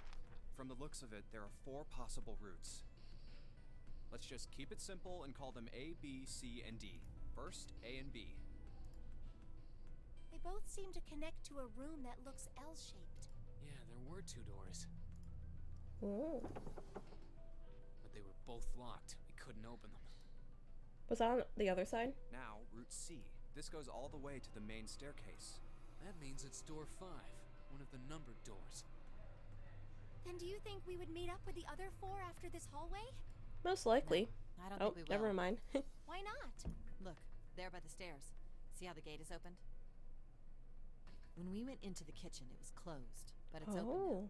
From the looks of it, there are 4 possible routes. Let's just keep it simple and call them A, B, C, and D. First, A and B.
They both seem to connect to a room that looks L-shaped.
Yeah, there were 2 doors,
Oh.
but they were both locked. We couldn't open them.
Was that on the other side?
Now, route C. This goes all the way to the main staircase.
That means it's door 5, one of the numbered doors.
Then do you think we would meet up with the other 4 after this hallway?
Most likely.
I don't
Oh,
think we will.
never mind.
Why not?
Look, there by the stairs. See how the gate is opened? When we went into the kitchen, it was closed, but it's open now.
Oh.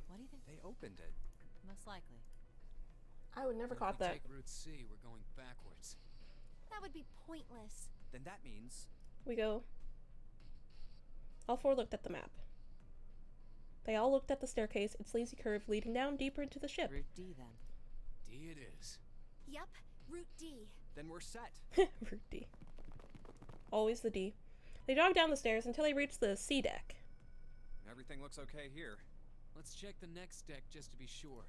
What do you think?
They opened it.
Most likely.
I would never
If
caught
we
that.
take Route C, we're going backwards.
That would be pointless.
Then that means
We go. All four looked at the map. They all looked at the staircase, its lazy curve leading down deeper into the ship.
Route D, then.
D it is.
Yup, Route D.
then we're set.
Route D. Always the D. They jogged down the stairs until they reached the C deck.
Everything looks okay here.
Let's check the next deck just to be sure.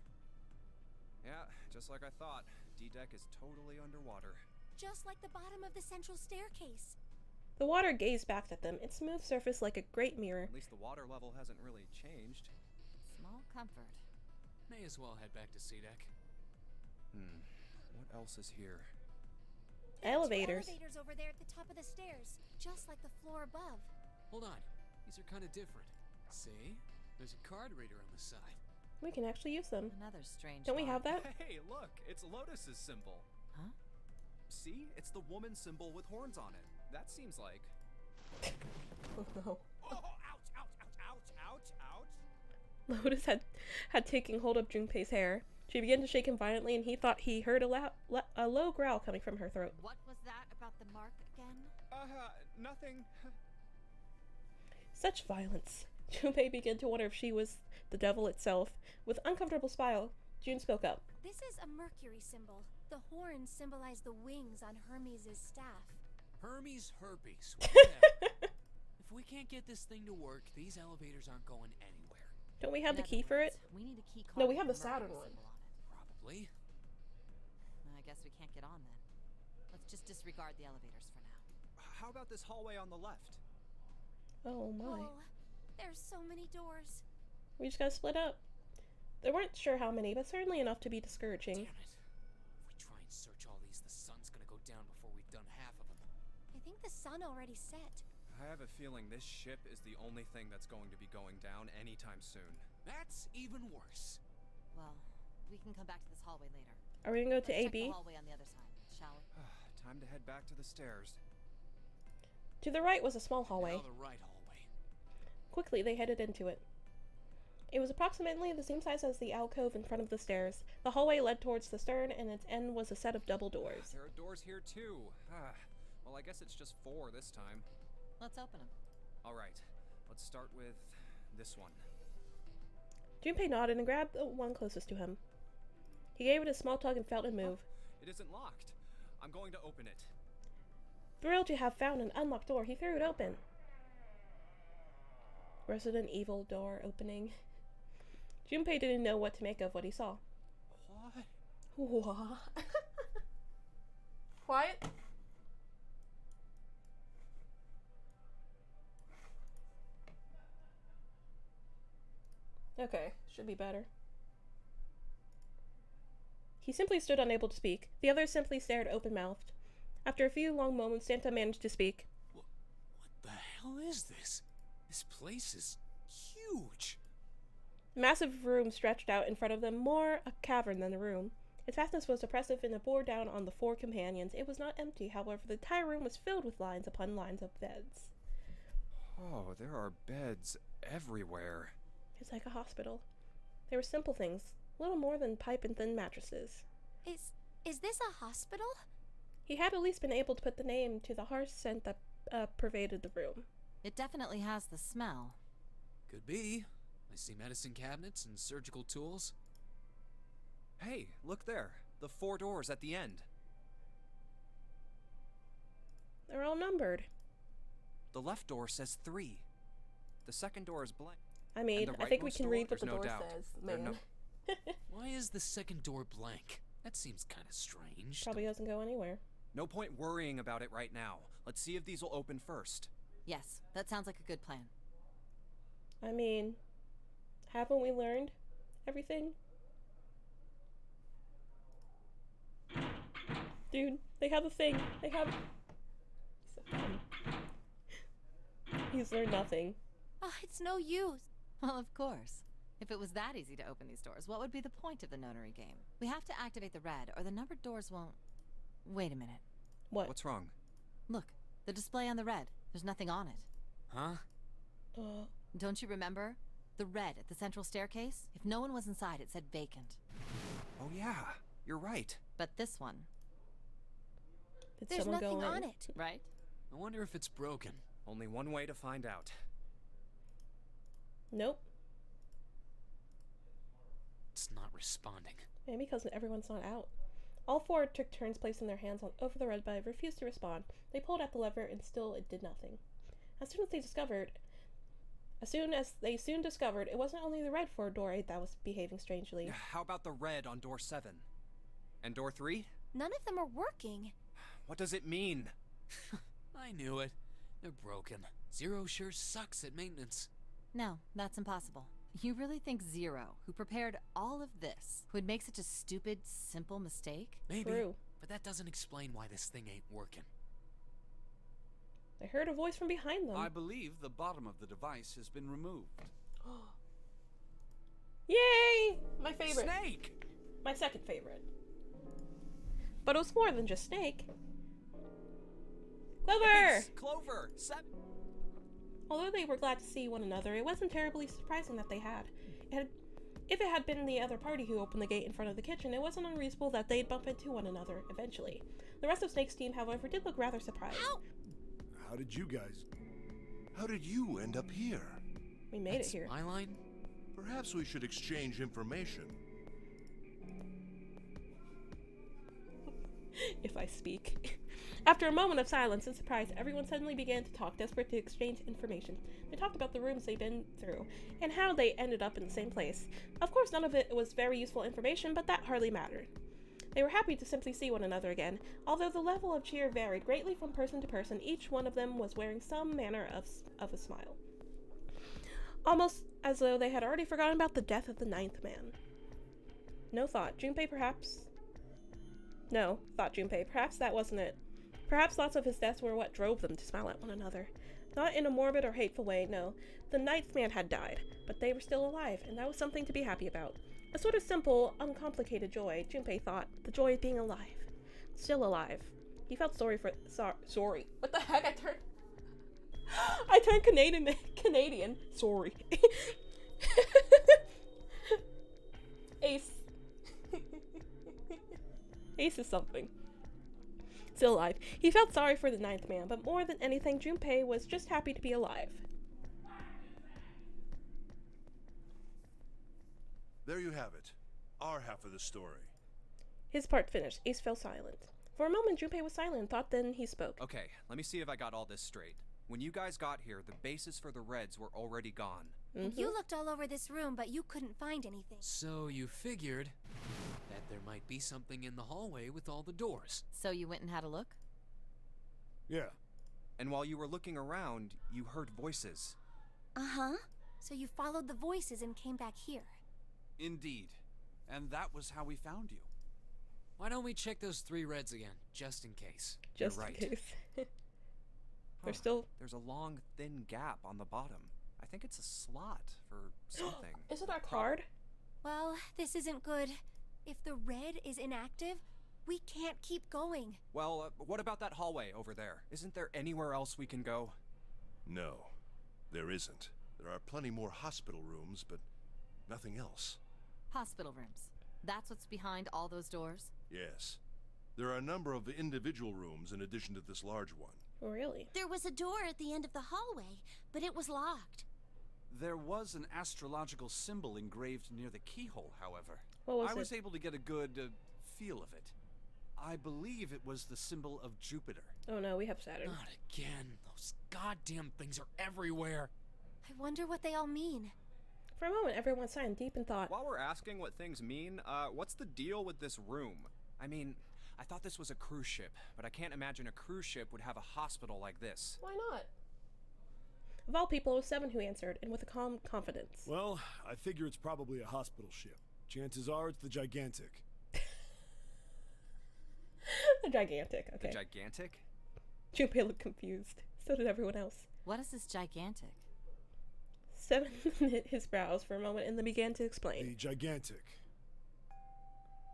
Yeah, just like I thought. D deck is totally underwater.
Just like the bottom of the central staircase.
The water gazed back at them, its smooth surface like a great mirror.
At least the water level hasn't really changed.
Small comfort.
May as well head back to C deck.
What else is here?
Elevators.
Two elevators over there at the top of the stairs, just like the floor above.
Hold on. These are kind of different. See? There's a card reader on the side.
We can actually use them.
Another strange
Don't we have
mark.
that?
Hey, look! It's Lotus's symbol.
Huh?
See? It's the woman symbol with horns on it. That seems like...
Oh no.
Oh, ouch, ouch, ouch, ouch, ouch, ouch!
Lotus had taken hold of Junpei's hair. She began to shake him violently, and he thought he heard a low growl coming from her throat.
What was that about the mark again?
Nothing.
Such violence. Junpei began to wonder if she was the devil itself. With uncomfortable smile, June spoke up.
This is a Mercury symbol. The horns symbolize the wings on Hermes' staff.
Hermes herpes. Whatever. If we can't get this thing to work, these elevators aren't going anywhere.
Don't we have the
In
key
other
for it?
words, We need a key card.
No, we have
with
the
Mercury
Saturn one.
symbol on it.
Probably.
I guess we can't get on then. Let's just disregard the elevators for now.
How about this hallway on the left?
Oh my.
Oh, there's so many doors.
We just gotta split up. They weren't sure how many, but certainly enough to be discouraging.
Damn it. If we try and search all these, the sun's gonna go down before we've done half of them.
I think the sun already set.
I have a feeling this ship is the only thing that's going to be going down anytime soon.
That's even worse.
Well, we can come back to this hallway later.
Are we gonna go to
Let's check
AB?
the hallway on the other side, shall we?
Time to head back to the stairs.
To the right was a small hallway.
Now the right hallway.
Quickly, they headed into it. It was approximately the same size as the alcove in front of the stairs. The hallway led towards the stern, and its end was a set of double doors.
There are doors here too. Well, I guess it's just 4 this time.
Let's open them.
All right, let's start with this one.
Junpei nodded and grabbed the one closest to him. He gave it a small tug and felt it move.
It isn't locked. I'm going to open it.
Thrilled to have found an unlocked door, he threw it open. Resident Evil door opening. Junpei didn't know what to make of what he saw.
What?
What? Quiet. Okay, should be better. He simply stood unable to speak. The others simply stared open-mouthed. After a few long moments, Santa managed to speak.
What the hell is this? This place is huge.
The massive room stretched out in front of them, more a cavern than a room. Its vastness was oppressive, and it bore down on the 4 companions. It was not empty, however. The entire room was filled with lines upon lines of beds.
Oh, there are beds everywhere.
It's like a hospital. They were simple things, little more than pipe and thin mattresses.
Is this a hospital?
He had at least been able to put the name to the harsh scent that pervaded the room.
It definitely has the smell.
Could be. I see medicine cabinets and surgical tools.
Hey, look there. The 4 doors at the end.
They're all numbered.
The left door says 3. The second door is blank.
I mean,
the
I think we
rightmost
can
door,
read what the
there's no
door
doubt.
says,
There
man.
no-
Why is the second door blank? That seems kind of strange.
Probably doesn't go anywhere.
No point worrying about it right now. Let's see if these will open first.
Yes, that sounds like a good plan.
I mean, haven't we learned everything? Dude, they have a thing. They have... So dumb. He's learned nothing.
Oh, it's no use.
Well, of course. If it was that easy to open these doors, what would be the point of the notary game? We have to activate the red, or the numbered doors won't... Wait a minute.
What?
What's wrong?
Look, the display on the red. There's nothing on it.
Huh?
Don't you remember? The red at the central staircase? If no one was inside, it said vacant.
Oh yeah, you're right.
But this one,
Did
There's
someone
nothing
go in?
on it.
right?
I wonder if it's broken.
Only one way to find out.
Nope.
It's not responding.
Maybe because everyone's not out. All four took turns placing their hands over the red, but refused to respond. They pulled at the lever, and still it did nothing. As soon as they soon discovered, it wasn't only the red for a door 8 that was behaving strangely.
How about the red on door 7? And door 3?
None of them are working.
What does it mean?
I knew it. They're broken. Zero sure sucks at maintenance.
No, that's impossible. You really think Zero, who prepared all of this, would make such a stupid, simple mistake?
Maybe.
True.
But that doesn't explain why this thing ain't working.
They heard a voice from behind them.
I believe the bottom of the device has been removed.
Yay! My favorite.
Snake!
My second favorite. But it was more than just Snake. Clover!
Ace, Clover! 7!
Although they were glad to see one another, it wasn't terribly surprising that they had. If it had been the other party who opened the gate in front of the kitchen, it wasn't unreasonable that they'd bump into one another eventually. The rest of Snake's team, however, did look rather surprised.
How did you end up here?
We made
That's
it here.
my line?
Perhaps we should exchange information.
If I speak. After a moment of silence and surprise, everyone suddenly began to talk, desperate to exchange information. They talked about the rooms they'd been through, and how they ended up in the same place. Of course, none of it was very useful information, but that hardly mattered. They were happy to simply see one another again. Although the level of cheer varied greatly from person to person, each one of them was wearing some manner of a smile. Almost as though they had already forgotten about the death of the 9th man. No thought. Junpei, perhaps... No, thought Junpei. Perhaps that wasn't it. Perhaps thoughts of his death were what drove them to smile at one another. Not in a morbid or hateful way, no. The 9th man had died, but they were still alive, and that was something to be happy about. A sort of simple, uncomplicated joy, Junpei thought. The joy of being alive. Still alive. He felt sorry for... sorry. What the heck? I turned Canadian. Sorry. Ace. Ace is something. Still alive. He felt sorry for the 9th man, but more than anything, Junpei was just happy to be alive.
There you have it. Our half of the story.
His part finished. Ace fell silent. For a moment, Junpei was silent, thought then he spoke.
Okay, let me see if I got all this straight. When you guys got here, the bases for the Reds were already gone.
You looked all over this room, but you couldn't find anything.
So you figured that there might be something in the hallway with all the doors.
So you went and had a look?
Yeah.
And while you were looking around, you heard voices.
Uh-huh. So you followed the voices and came back here.
Indeed. And that was how we found you.
Why don't we check those 3 Reds again, just in case?
Just
You're
in
right.
case.
Huh,
still...
There's a long, thin gap on the bottom. I think it's a slot for something.
Is it our card?
Well, this isn't good. If the red is inactive, we can't keep going.
Well, what about that hallway over there? Isn't there anywhere else we can go?
No, there isn't. There are plenty more hospital rooms, but nothing else.
Hospital rooms. That's what's behind all those doors?
Yes. There are a number of individual rooms in addition to this large one.
Oh, really?
There was a door at the end of the hallway, but it was locked.
There was an astrological symbol engraved near the keyhole, however.
What was
I was
it?
able to get a good feel of it. I believe it was the symbol of Jupiter.
Oh no, we have Saturn.
Not again. Those goddamn things are everywhere.
I wonder what they all mean.
For a moment, everyone sighed deep in thought.
While we're asking what things mean, what's the deal with this room? I mean, I thought this was a cruise ship, but I can't imagine a cruise ship would have a hospital like this.
Why not? Of all people, it was Seven who answered, and with a calm confidence.
Well, I figure it's probably a hospital ship. Chances are it's the Gigantic.
The Gigantic, okay.
The Gigantic?
Junpei looked confused. So did everyone else.
What is this Gigantic?
Seven knit his brows for a moment and then began to
The
explain.
Gigantic.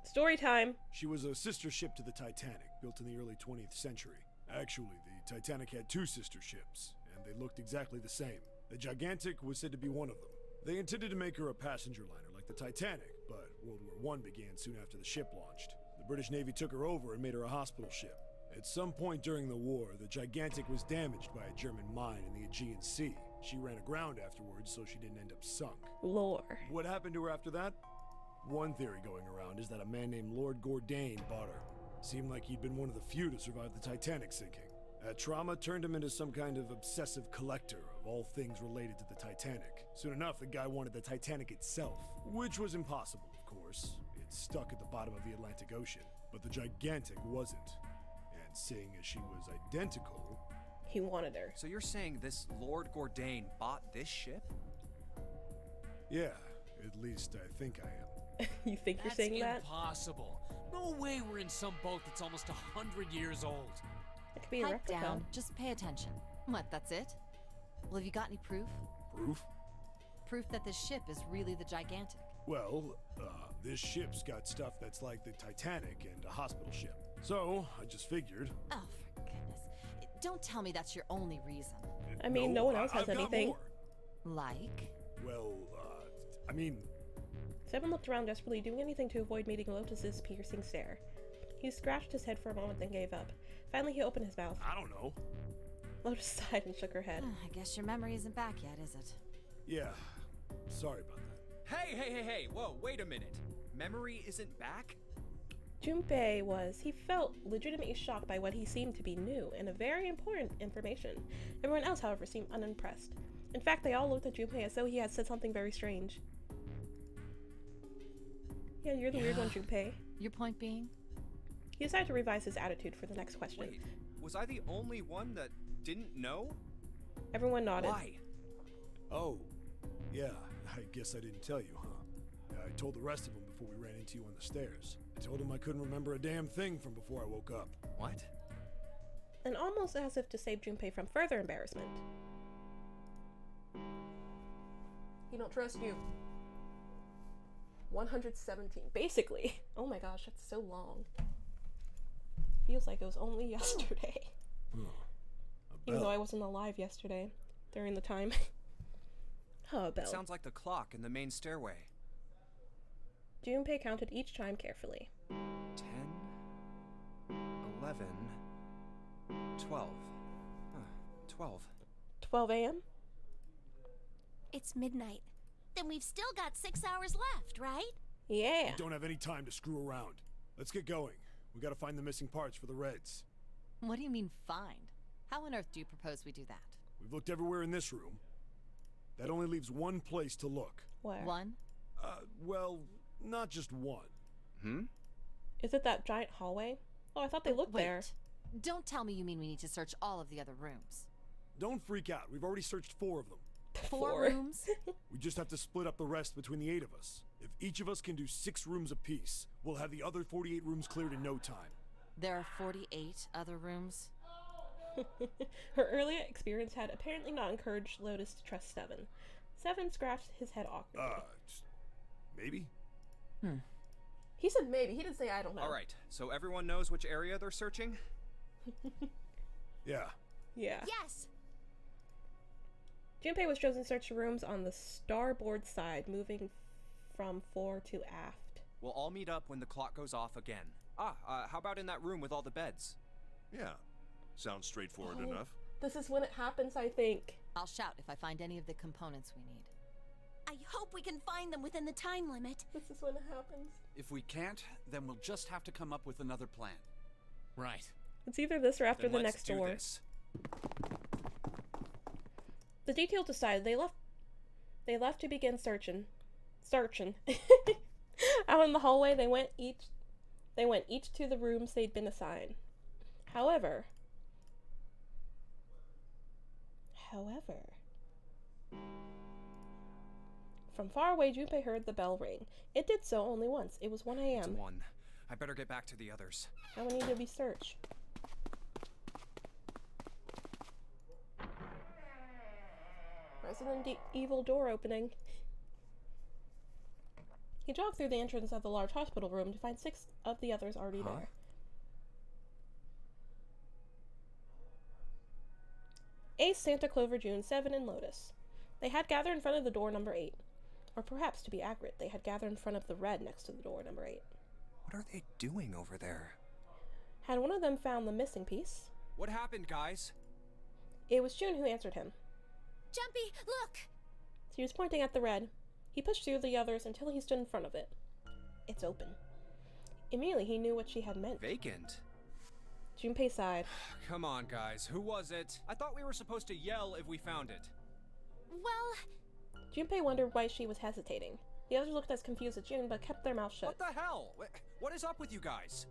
Story time.
She was a sister ship to the Titanic, built in the early 20th century. Actually, the Titanic had 2 sister ships, and they looked exactly the same. The Gigantic was said to be one of them. They intended to make her a passenger liner like the Titanic, but World War I began soon after the ship launched. The British Navy took her over and made her a hospital ship. At some point during the war, the Gigantic was damaged by a German mine in the Aegean Sea. She ran aground afterwards, so she didn't end up sunk.
Lore.
What happened to her after that? One theory going around is that a man named Lord Gordain bought her. Seemed like he'd been one of the few to survive the Titanic sinking. That trauma turned him into some kind of obsessive collector of all things related to the Titanic. Soon enough, the guy wanted the Titanic itself, which was impossible, of course. It's stuck at the bottom of the Atlantic Ocean, but the Gigantic wasn't. And seeing as she was identical...
He wanted her.
So you're saying this Lord Gordain bought this ship?
Yeah, at least I think I am.
You think you're saying that?
That's impossible. No way we're in some boat that's almost 100 years old.
It could be a
Pipe
replica.
down. Just pay attention. What, that's it? Well, have you got any proof?
Proof?
Proof that this ship is really the Gigantic.
Well, this ship's got stuff that's like the Titanic and a hospital ship. So, I just figured...
Oh, for goodness. Don't tell me that's your only reason.
I mean, no one else has
I've got
anything.
more.
Like?
Well, I mean...
Seven looked around desperately, doing anything to avoid meeting Lotus's piercing stare. He scratched his head for a moment, then gave up. Finally, he opened his mouth.
I don't know.
Lotus sighed and shook her head.
I guess your memory isn't back yet, is it?
Yeah. Sorry about that.
Hey, whoa, wait a minute. Memory isn't back?
Junpei was, he felt, legitimately shocked by what he seemed to be new and a very important information. Everyone else, however, seemed unimpressed. In fact, they all looked at Junpei as though he had said something very strange. Yeah, you're the weird one, Junpei.
Your point being?
He decided to revise his attitude for the next question.
Wait, was I the only one that didn't know?
Everyone nodded.
Why?
Oh, yeah, I guess I didn't tell you, huh? I told the rest of them before we ran into you on the stairs. I told them I couldn't remember a damn thing from before I woke up.
What?
And almost as if to save Junpei from further embarrassment. He don't trust you. 117. Basically. Oh my gosh, that's so long. Feels like it was only yesterday. Even though I wasn't alive yesterday. During the time. Oh, a bell.
It sounds like the clock in the main stairway.
Junpei counted each chime carefully.
10, 11, 12. 12.
12 a.m.?
It's midnight.
Then we've still got 6 hours left, right?
Yeah.
We don't have any time to screw around. Let's get going. We gotta find the missing parts for the Reds.
What do you mean, find? How on earth do you propose we do that?
We've looked everywhere in this room. That only leaves one place to look.
Where?
One?
Well, not just one.
Is it that giant hallway? Oh, I thought they looked
Wait.
there.
Don't tell me you mean we need to search all of the other rooms.
Don't freak out. We've already searched 4 of them.
Four rooms?
We just have to split up the rest between the 8 of us. If each of us can do 6 rooms apiece, we'll have the other 48 rooms cleared in no time.
There are 48 other rooms?
Her earlier experience had apparently not encouraged Lotus to trust Seven. Seven scratched his head awkwardly.
Maybe?
He said maybe. He didn't say I don't know.
Alright, so everyone knows which area they're searching?
Yeah.
Yeah.
Yes!
Junpei was chosen to search the rooms on the starboard side, moving from fore to aft.
We'll all meet up when the clock goes off again. How about in that room with all the beds?
Yeah. Sounds straightforward enough.
This is when it happens, I think.
I'll shout if I find any of the components we need.
I hope we can find them within the time limit.
This is when it happens.
If we can't, then we'll just have to come up with another plan.
Right.
It's either this or after
Then
the
let's
next
do
door.
this.
The detail decided they left to begin searching. Out in the hallway, they went each to the rooms they'd been assigned. However, from far away, Junpei heard the bell ring. It did so only once. It was 1
It's
a.m.
1. I better get back to the others.
How many did we search? Resident Evil door opening. He jogged through the entrance of the large hospital room to find 6 of the others already there. Ace, Santa, Clover, June, Seven, and Lotus. They had gathered in front of the door number 8. Or perhaps, to be accurate, they had gathered in front of the red next to the door number 8.
What are they doing over there?
Had one of them found the missing piece?
What happened, guys?
It was June who answered him.
Jumpy, look!
She was pointing at the red. He pushed through the others until he stood in front of it. It's open. Immediately he knew what she had meant.
Vacant?
Junpei sighed.
Come on, guys. Who was it? I thought we were supposed to yell if we found it.
Well...
Junpei wondered why she was hesitating. The others looked as confused as June, but kept their mouths shut.
What the hell? What is up with you guys?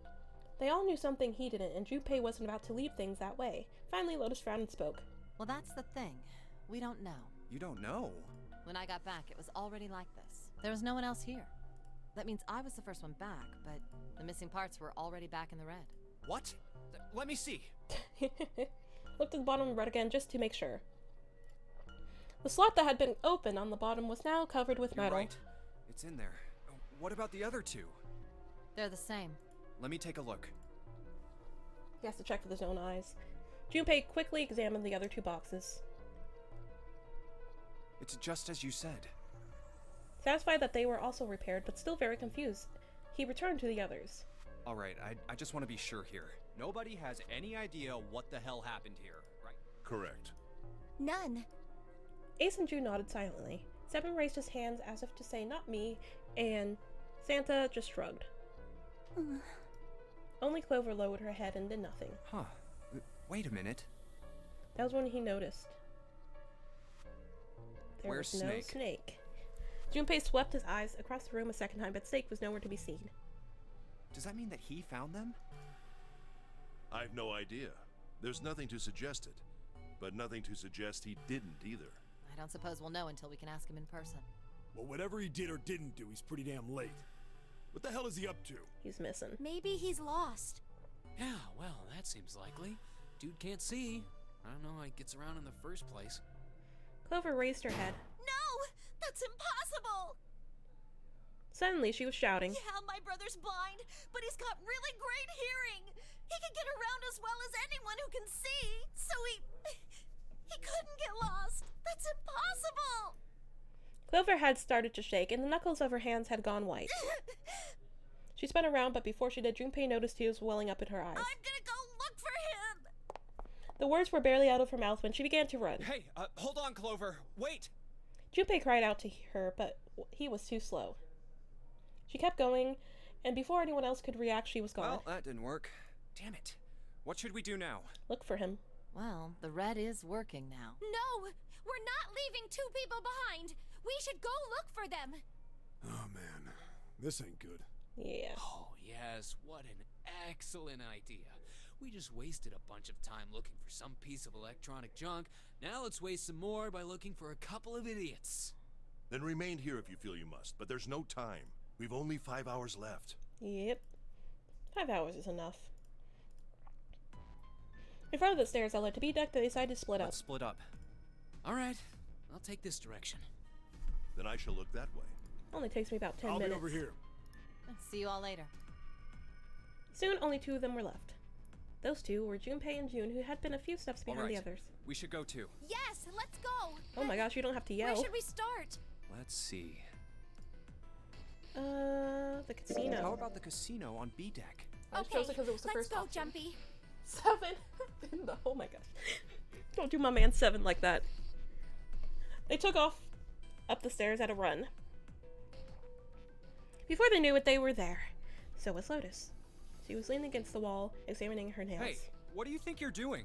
They all knew something he didn't, and Junpei wasn't about to leave things that way. Finally, Lotus frowned and spoke.
Well, that's the thing. We don't know.
You don't know?
When I got back, it was already like this. There was no one else here. That means I was the first one back, but the missing parts were already back in the red.
What? Let me see.
Looked at the bottom of the red again just to make sure. The slot that had been open on the bottom was now covered with metal.
Right. It's in there. What about the other 2?
They're the same.
Let me take a look.
He has to check with his own eyes. Junpei quickly examined the other 2 boxes.
It's just as you said.
Satisfied that they were also repaired, but still very confused, he returned to the others.
Alright, I just want to be sure here. Nobody has any idea what the hell happened here, right?
Correct.
None.
Ace and June nodded silently. Seven raised his hands as if to say, not me, and Santa just shrugged. Only Clover lowered her head and did nothing.
Huh. Wait a minute.
That was when he noticed. There
Where's
was no
Snake?
Snake. Junpei swept his eyes across the room a second time, but Snake was nowhere to be seen.
Does that mean that he found them?
I've no idea. There's nothing to suggest it, but nothing to suggest he didn't either.
I don't suppose we'll know until we can ask him in person.
Well, whatever he did or didn't do, he's pretty damn late. What the hell is he up to?
He's missing.
Maybe he's lost.
Yeah, well, that seems likely. Dude can't see. I don't know how he gets around in the first place.
Clover raised her head.
No! That's impossible!
Suddenly, she was shouting.
Yeah, my brother's blind, but he's got really great hearing. He can get around as well as anyone who can see, so he couldn't get lost. That's impossible!
Clover had started to shake, and the knuckles of her hands had gone white. She spun around, but before she did, Junpei noticed tears welling up in her eyes.
I'm gonna go look for him!
The words were barely out of her mouth when she began to run.
Hey, hold on, Clover. Wait!
Junpei cried out to her, but he was too slow. She kept going, and before anyone else could react, she was gone.
Well, that didn't work. Damn it. What should we do now?
Look for him.
Well, the red is working now.
No! We're not leaving 2 people behind! We should go look for them!
Oh man, this ain't good.
Yeah.
Oh, yes, what an excellent idea. We just wasted a bunch of time looking for some piece of electronic junk. Now let's waste some more by looking for a couple of idiots.
Then remain here if you feel you must, but there's no time. We've only 5 hours left.
Yep. 5 hours is enough. In front of the stairs that led to B-deck, they decided to split up.
Let's split up.
All right, I'll take this direction.
Then I shall look that way.
Only takes me about 10
I'll
minutes.
be over here.
See you all later.
Soon, only 2 of them were left. Those 2 were Junpei and June, who had been a few steps behind
All right.
the others.
We should go too.
Yes, let's go!
Oh my gosh, you don't have to yell.
Where should we start?
Let's see.
The casino.
How about the casino on B deck?
I just chose it because it was the
let's
first
go,
option.
Jumpy.
7! Oh my gosh. Don't do my man 7 like that. They took off up the stairs at a run. Before they knew it, they were there. So was Lotus. She was leaning against the wall, examining her nails.
Hey, what do you think you're doing?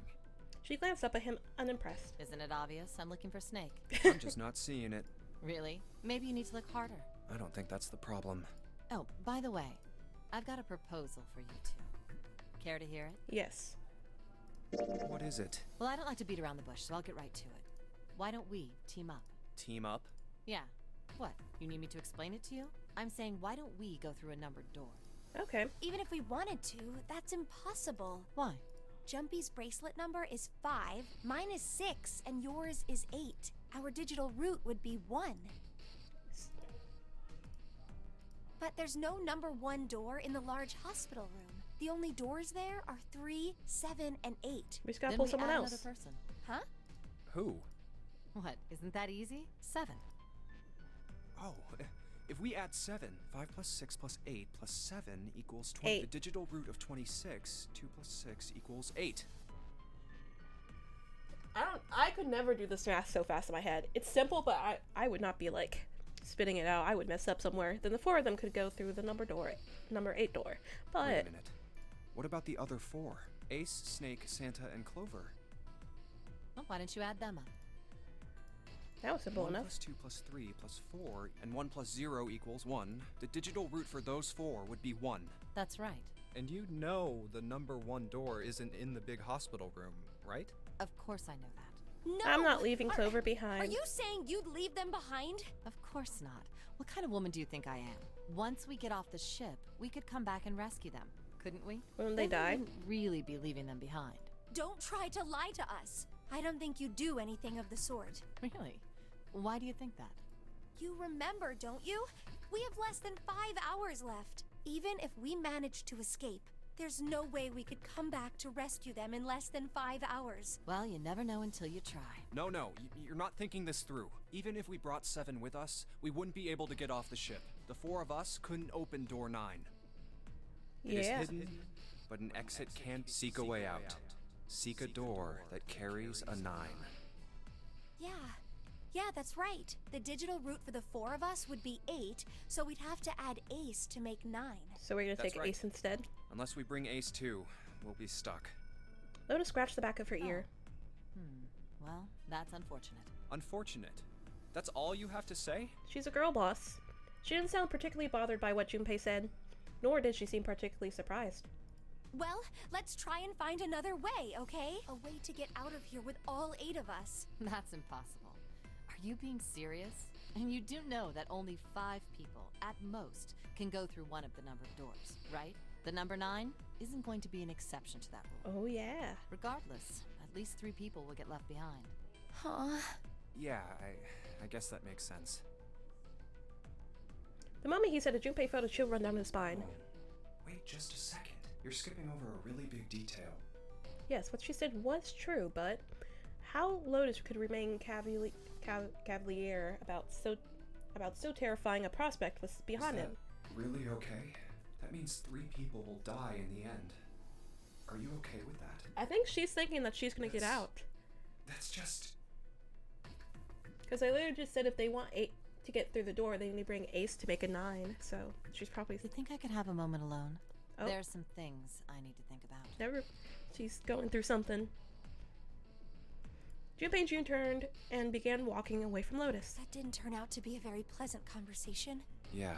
She glanced up at him, unimpressed.
Isn't it obvious? I'm looking for Snake.
I'm just not seeing it.
Really? Maybe you need to look harder.
I don't think that's the problem.
Oh, by the way, I've got a proposal for you two. Care to hear it?
Yes.
What is it?
Well, I don't like to beat around the bush, so I'll get right to it. Why don't we team up?
Team up?
Yeah. What? You need me to explain it to you? I'm saying, why don't we go through a numbered door?
Okay.
Even if we wanted to, that's impossible.
Why?
Jumpy's bracelet number is 5, mine is 6, and yours is 8. Our digital root would be 1. But there's no number 1 door in the large hospital room. The only doors there are 3, 7, and 8.
We just gotta
Then
pull
we
someone
add
else.
another person.
Huh?
Who?
What? Isn't that easy? 7.
Oh, if we add 7, 5 plus 6 plus 8 plus 7 equals 20.
8.
The digital root of 26, 2 plus 6 equals 8.
I could never do this math so fast in my head. It's simple, but I would not be like spitting it out. I would mess up somewhere. Then the 4 of them could go through the number 8 door. But
Wait a minute. What about the other 4? Ace, Snake, Santa, and Clover.
Well, why don't you add them up?
that was simple
1
enough.
plus 2 plus 3 plus 4, and 1 plus 0 equals 1. The digital root for those 4 would be 1.
That's right.
And you know the number 1 door isn't in the big hospital room, right?
Of course I know that.
No!
I'm not leaving
Are-
Clover
Are
behind.
you saying you'd leave them behind?
Of course not. What kind of woman do you think I am? Once we get off the ship, we could come back and rescue them, couldn't we?
When they
Then we
die?
wouldn't really be leaving them behind.
Don't try to lie to us. I don't think you do anything of the sort.
Really? Why do you think that?
You remember, don't you? We have less than 5 hours left. Even if we manage to escape, there's no way we could come back to rescue them in less than 5 hours.
Well, you never know until you try.
No, you're not thinking this through. Even if we brought 7 with us, we wouldn't be able to get off the ship. The 4 of us couldn't open door 9. It is
Yeah.
hidden, but an exit can't seek a way out. Seek a door that carries a 9.
Yeah, that's right. The digital root for the 4 of us would be 8, so we'd have to add Ace to make 9.
So we're gonna
That's
take
right.
Ace instead.
Unless we bring Ace too, we'll be stuck.
Lotus scratched the back of her ear.
Well, that's unfortunate.
Unfortunate. That's all you have to say?
She's a girl boss. She didn't sound particularly bothered by what Junpei said, nor did she seem particularly surprised.
Well, let's try and find another way, okay? A way to get out of here with all 8 of us.
That's impossible. Are you being serious? And you do know that only 5 people, at most, can go through one of the number of doors, right? The number 9 isn't going to be an exception to that rule.
Oh yeah.
Regardless, at least 3 people will get left behind.
Huh.
Yeah, I guess that makes sense.
The moment he said it, Junpei felt a chill run down his spine.
Wait just a second. You're skipping over a really big detail.
Yes, what she said was true, but how Lotus could remain cavalier about so terrifying a prospect was beyond him.
Really okay? That means 3 people will die in the end. Are you okay with that?
I think she's thinking that she's gonna get out.
That's just...
Because I literally just said if they want 8 to get through the door, they need to bring Ace to make a 9. So she's probably
You think I could have a moment alone?
Oh.
There's some things I need to think about.
never. She's going through something. Junpei and June turned and began walking away from Lotus.
That didn't turn out to be a very pleasant conversation.
Yeah.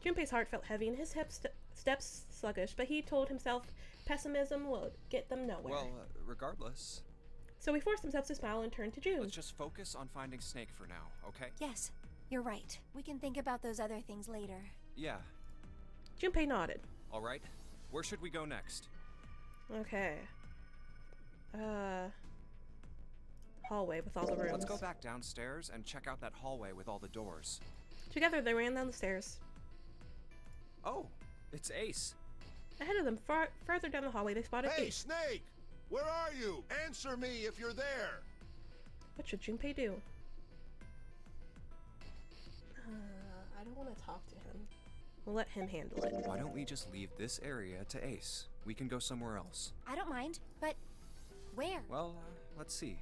Junpei's heart felt heavy and his steps sluggish, but he told himself pessimism would get them nowhere.
Well, regardless,
So he forced himself to smile and turned to June.
let's just focus on finding Snake for now, okay?
Yes, you're right. We can think about those other things later.
Yeah.
Junpei nodded.
All right. Where should we go next?
Okay. Hallway with all the rooms.
Let's go back downstairs and check out that hallway with all the doors.
Together they ran down the stairs.
Oh, it's Ace.
Ahead of them, further down the hallway, they spotted
Hey,
Ace.
Snake! Where are you? Answer me if you're there!
What should Junpei do? I don't want to talk to him. We'll let him handle it.
Why don't we just leave this area to Ace? We can go somewhere else.
I don't mind, but where?
Well, let's see.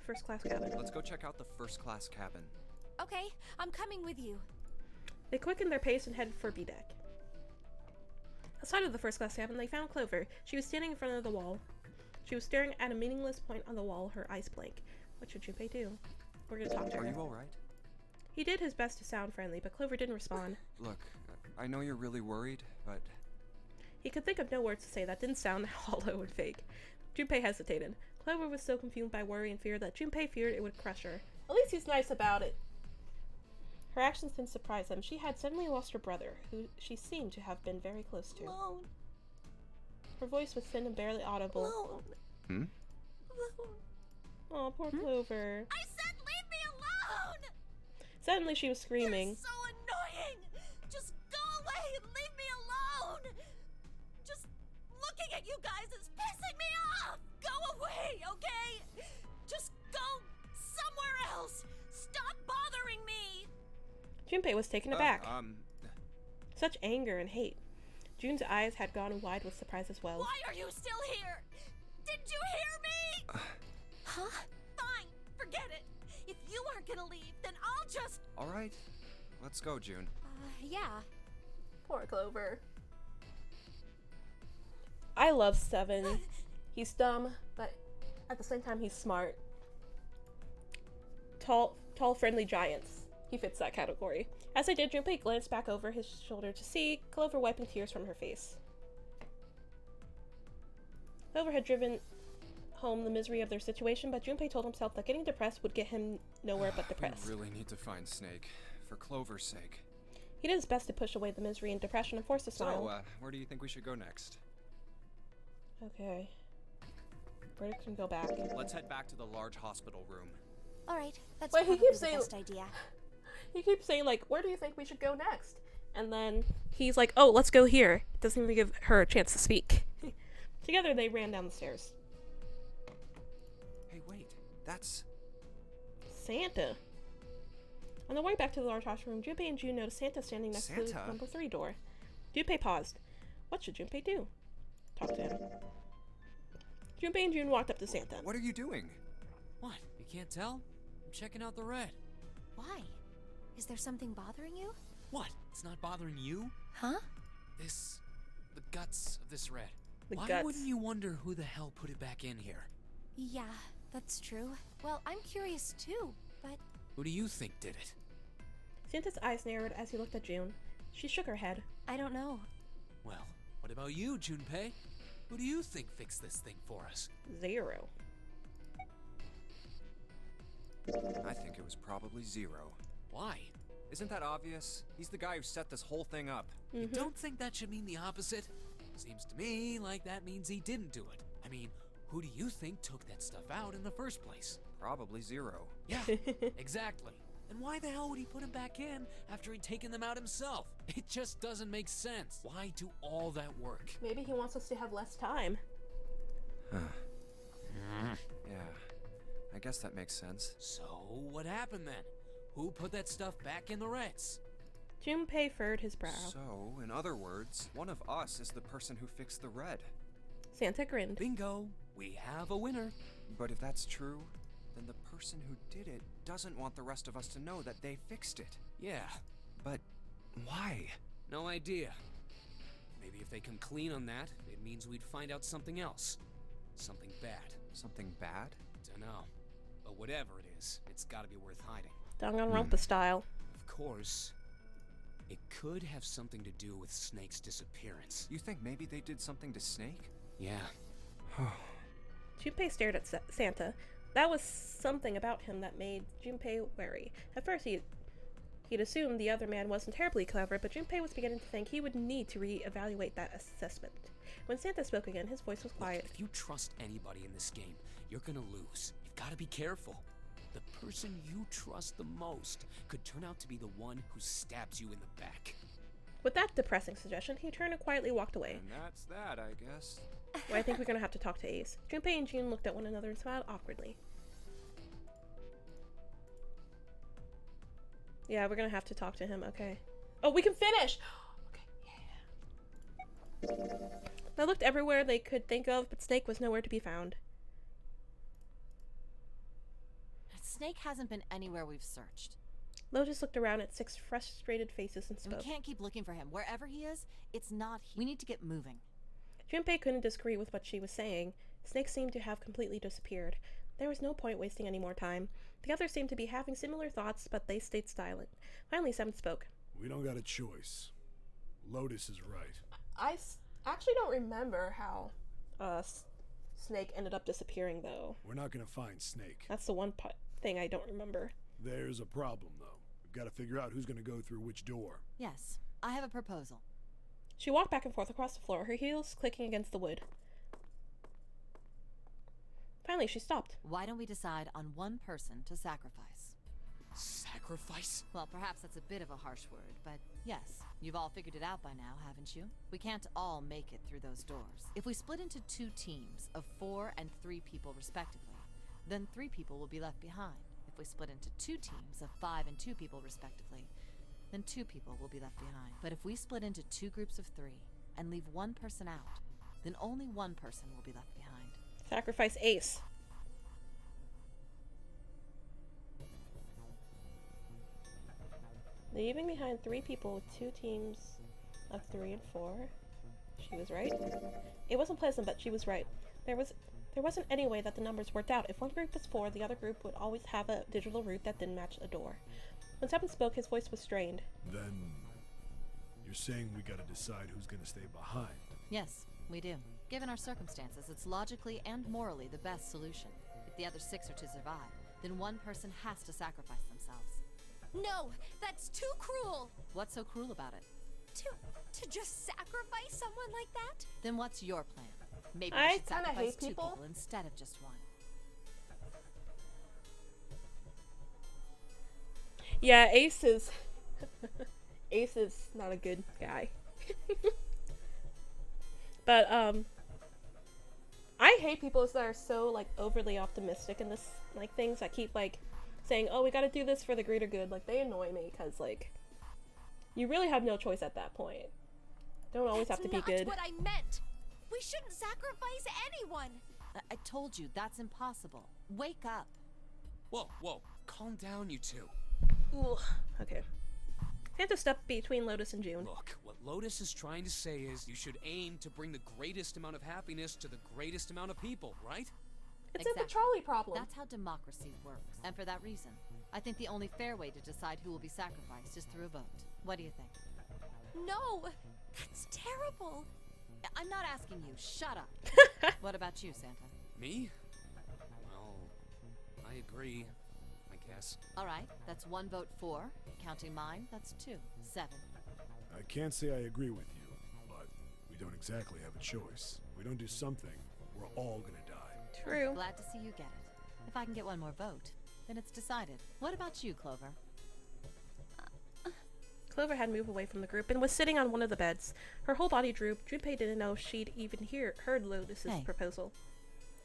First class cabin.
Let's go check out the first class cabin.
Okay, I'm coming with you.
They quickened their pace and headed for B deck. Outside of the first class cabin, they found Clover. She was standing in front of the wall. She was staring at a meaningless point on the wall, her eyes blank. What should Junpei do? We're gonna talk to her.
Are you alright?
He did his best to sound friendly, but Clover didn't respond.
Look, I know you're really worried, but...
He could think of no words to say that didn't sound hollow and fake. Junpei hesitated. Clover was so consumed by worry and fear that Junpei feared it would crush her. At least he's nice about it. Her actions didn't surprise him. She had suddenly lost her brother, who she seemed to have been very close to.
Alone.
Her voice was thin and barely audible.
Alone.
Hmm?
Alone.
Oh, poor Clover.
I said leave me alone!
Suddenly she was screaming.
You're so annoying! looking at you guys is pissing me off! Go away, okay? Just go somewhere else! Stop bothering me!
Junpei was taken aback. Such anger and hate. June's eyes had gone wide with surprise as well.
Why are you still here? Didn't you hear me? Huh? Fine, forget it. If you aren't gonna leave, then I'll just...
Alright, let's go, June.
Yeah.
Poor Clover. I love Seven. He's dumb, but at the same time he's smart. Tall, friendly giants. He fits that category. As I did, Junpei glanced back over his shoulder to see Clover wiping tears from her face. Clover had driven home the misery of their situation, but Junpei told himself that getting depressed would get him nowhere but depressed.
We really need to find Snake, for Clover's sake.
He did his best to push away the misery and depression and force a smile.
So, where do you think we should go next?
Okay. Where can we go back?
Let's head back to the large hospital room.
Alright, that's
Wait,
probably the best idea.
He keeps saying, like, where do you think we should go next? And then he's like, oh, let's go here. Doesn't even give her a chance to speak. Together, they ran down the stairs.
Hey, wait. That's...
Santa. On the way back to the large hospital room, Junpei and June noticed Santa standing next to the number 3 door. Junpei paused. What should Junpei do? Talk to him. Junpei and June walked up to Santa.
What are you doing?
What? You can't tell? I'm checking out the red.
Why? Is there something bothering you?
What? It's not bothering you?
Huh?
The guts of this red. Why wouldn't you wonder who the hell put it back in here?
Yeah, that's true. Well, I'm curious too, but...
Who do you think did it?
Santa's eyes narrowed as he looked at June. She shook her head.
I don't know.
Well, what about you, Junpei? Who do you think fixed this thing for us?
0.
I think it was probably 0.
Why?
Isn't that obvious? He's the guy who set this whole thing up.
You don't think that should mean the opposite? Seems to me like that means he didn't do it. I mean, who do you think took that stuff out in the first place?
Probably 0.
Yeah, exactly. And why the hell would he put them back in after he'd taken them out himself? It just doesn't make sense. Why do all that work?
Maybe he wants us to have less time.
Yeah, I guess that makes sense.
So, what happened then? Who put that stuff back in the Reds?
Junpei furrowed his brow.
So, in other words, one of us is the person who fixed the red.
Santa grinned.
Bingo! We have a winner.
But if that's true, then the person who did it doesn't want the rest of us to know that they fixed it.
Yeah.
But why?
No idea. Maybe if they come clean on that, it means we'd find out something else. Something bad.
Something bad?
Dunno. But whatever it is, it's gotta be worth hiding.
Danganronpa style.
Of course. It could have something to do with Snake's disappearance.
You think maybe they did something to Snake?
Yeah.
Junpei stared at Santa. That was something about him that made Junpei wary. At first, he'd assumed the other man wasn't terribly clever, but Junpei was beginning to think he would need to re-evaluate that assessment. When Santa spoke again, his voice was quiet.
Look, if you trust anybody in this game, you're gonna lose. You've gotta be careful. The person you trust the most could turn out to be the one who stabs you in the back.
With that depressing suggestion, he turned and quietly walked away.
And that's that, I guess.
Well, I think we're gonna have to talk to Ace. Junpei and June looked at one another and smiled awkwardly. Yeah, we're gonna have to talk to him, okay. Oh, we can finish! Okay, yeah. They looked everywhere they could think of, but Snake was nowhere to be found.
Snake hasn't been anywhere we've searched.
Lotus looked around at 6 frustrated faces and spoke.
We can't keep looking for him. Wherever he is, it's not here. We need to get moving.
Junpei couldn't disagree with what she was saying. Snake seemed to have completely disappeared. There was no point wasting any more time. The others seemed to be having similar thoughts, but they stayed silent. Finally, Seven spoke.
We don't got a choice. Lotus is right.
I actually don't remember how Snake ended up disappearing, though.
We're not gonna find Snake.
That's the one thing I don't remember.
There's a problem, though. We've got to figure out who's gonna go through which door.
Yes, I have a proposal.
She walked back and forth across the floor, her heels clicking against the wood. Finally, she stopped.
Why don't we decide on one person to sacrifice?
Sacrifice?
Well, perhaps that's a bit of a harsh word, but yes, you've all figured it out by now, haven't you? We can't all make it through those doors. If we split into 2 teams of 4 and 3 people respectively, then 3 people will be left behind. If we split into 2 teams of 5 and 2 people respectively, then 2 people will be left behind. But if we split into 2 groups of 3 and leave 1 person out, then only 1 person will be left behind.
Sacrifice Ace. Leaving behind 3 people with 2 teams of 3 and 4. She was right. It wasn't pleasant, but she was right. There wasn't any way that the numbers worked out. If one group was 4, the other group would always have a digital route that didn't match a door. When Seven spoke, his voice was strained.
Then you're saying we gotta decide who's gonna stay behind?
Yes, we do. Given our circumstances, it's logically and morally the best solution. If the other 6 are to survive, then 1 person has to sacrifice themselves.
No, that's too cruel.
What's so cruel about it?
To just sacrifice someone like that?
Then what's your plan? Maybe
I
we should
kinda
sacrifice
hate
2
people.
people instead of just 1.
Yeah, Ace is... Ace is not a good guy. But, I hate people that are so, like, overly optimistic in this, like, things that keep, like, saying, oh, we gotta do this for the greater good. Like, they annoy me, because, like, you really have no choice at that point. Don't always have to be good.
That's not what I meant. We shouldn't sacrifice anyone.
I told you, that's impossible. Wake up.
Whoa, whoa. Calm down, you two.
Ooh, okay. I have to step between Lotus and June.
Look, what Lotus is trying to say is you should aim to bring the greatest amount of happiness to the greatest amount of people, right?
It's a trolley problem.
That's how democracy works. And for that reason, I think the only fair way to decide who will be sacrificed is through a vote. What do you think?
No, that's terrible.
I'm not asking you. Shut up. What about you, Santa?
Me? Well, I agree, I guess.
All right, that's 1 vote for. Counting mine, that's 2. 7.
I can't say I agree with you, but we don't exactly have a choice. If we don't do something, we're all gonna die.
True.
Glad to see you get it. If I can get 1 more vote, then it's decided. What about you, Clover?
Clover had moved away from the group and was sitting on one of the beds. Her whole body drooped. Junpei didn't know if she'd even heard Lotus's proposal.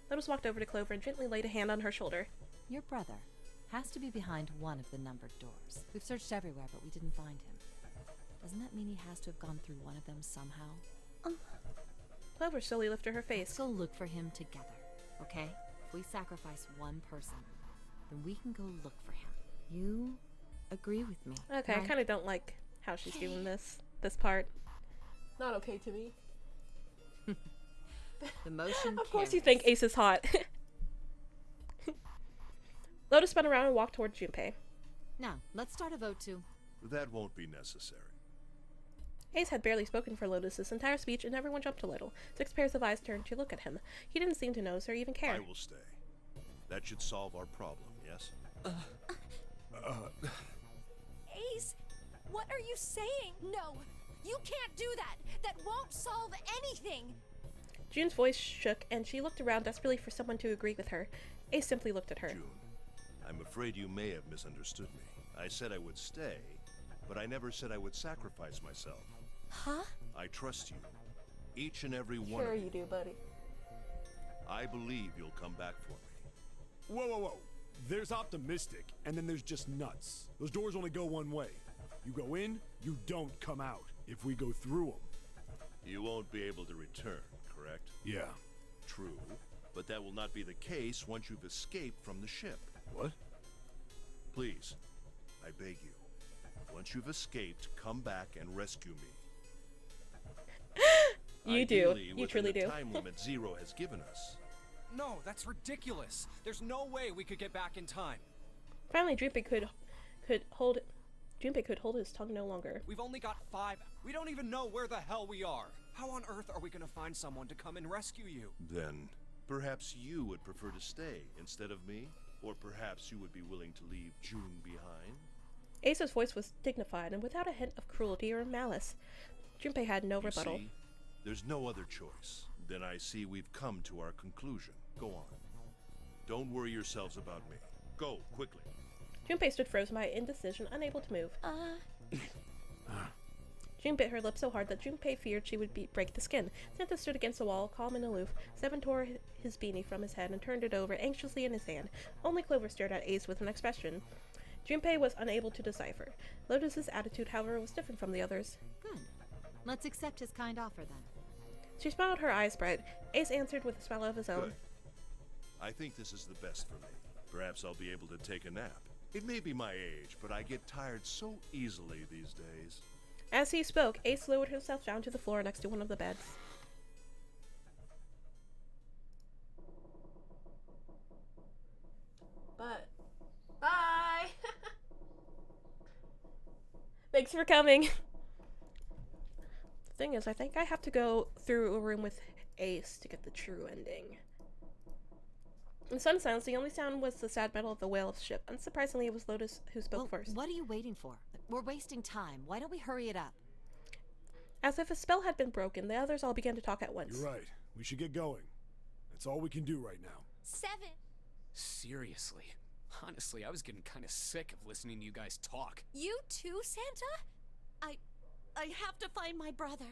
Lotus walked over to Clover and gently laid a hand on her shoulder.
Your brother has to be behind one of the numbered doors. We've searched everywhere, but we didn't find him. Doesn't that mean he has to have gone through one of them somehow?
Clover slowly lifted her face.
Let's go look for him together, okay? If we sacrifice 1 person, then we can go look for him. You agree with me?
Okay,
right?
I kind of don't like how she's doing this part. Not okay to me.
The motion
Of course you think Ace is hot. Lotus spun around and walked toward Junpei.
Now, let's start a vote too.
That won't be necessary.
Ace had barely spoken for Lotus's entire speech, and everyone jumped a little. 6 pairs of eyes turned to look at him. He didn't seem to notice or even care.
I will stay. That should solve our problem, yes?
Ace, what are you saying? No, you can't do that. That won't solve anything.
June's voice shook, and she looked around desperately for someone to agree with her. Ace simply looked at her.
June, I'm afraid you may have misunderstood me. I said I would stay, but I never said I would sacrifice myself.
Huh?
I trust you. Each and every one
Sure
of
you do, buddy.
I believe you'll come back for me.
Whoa, whoa, whoa. There's optimistic, and then there's just nuts. Those doors only go one way. You go in, you don't come out. If we go through them.
You won't be able to return, correct?
Yeah.
True, but that will not be the case once you've escaped from the ship.
What?
Please, I beg you. Once you've escaped, come back and rescue me.
You do.
Ideally,
You
within
truly
the
do.
time limit Zero has given us.
No, that's ridiculous. There's no way we could get back in time.
Finally, Junpei could hold his tongue no longer.
We've only got 5. We don't even know where the hell we are. How on earth are we gonna find someone to come and rescue you?
Then, perhaps you would prefer to stay instead of me? Or perhaps you would be willing to leave June behind?
Ace's voice was dignified and without a hint of cruelty or malice. Junpei had no rebuttal.
See, there's no other choice. Then I see we've come to our conclusion. Go on. Don't worry yourselves about me. Go, quickly.
Junpei stood frozen by indecision, unable to move. June bit her lip so hard that Junpei feared she would break the skin. Santa stood against the wall, calm and aloof. Seven tore his beanie from his head and turned it over anxiously in his hand. Only Clover stared at Ace with an expression Junpei was unable to decipher. Lotus's attitude, however, was different from the others.
Good. Let's accept his kind offer, then.
She smiled, her eyes bright. Ace answered with a smile of his own.
Good. I think this is the best for me. Perhaps I'll be able to take a nap. It may be my age, but I get tired so easily these days.
As he spoke, Ace lowered himself down to the floor next to one of the beds. But, bye! Thanks for coming. The thing is, I think I have to go through a room with Ace to get the true ending. In some sounds, the only sound was the sad metal of the whale's ship. Unsurprisingly, it was Lotus who spoke first.
What are you waiting for? We're wasting time. Why don't we hurry it up?
As if a spell had been broken, the others all began to talk at once.
You're right. We should get going. That's all we can do right now.
7.
Seriously. Honestly, I was getting kind of sick of listening to you guys talk.
You too, Santa? I have to find my brother.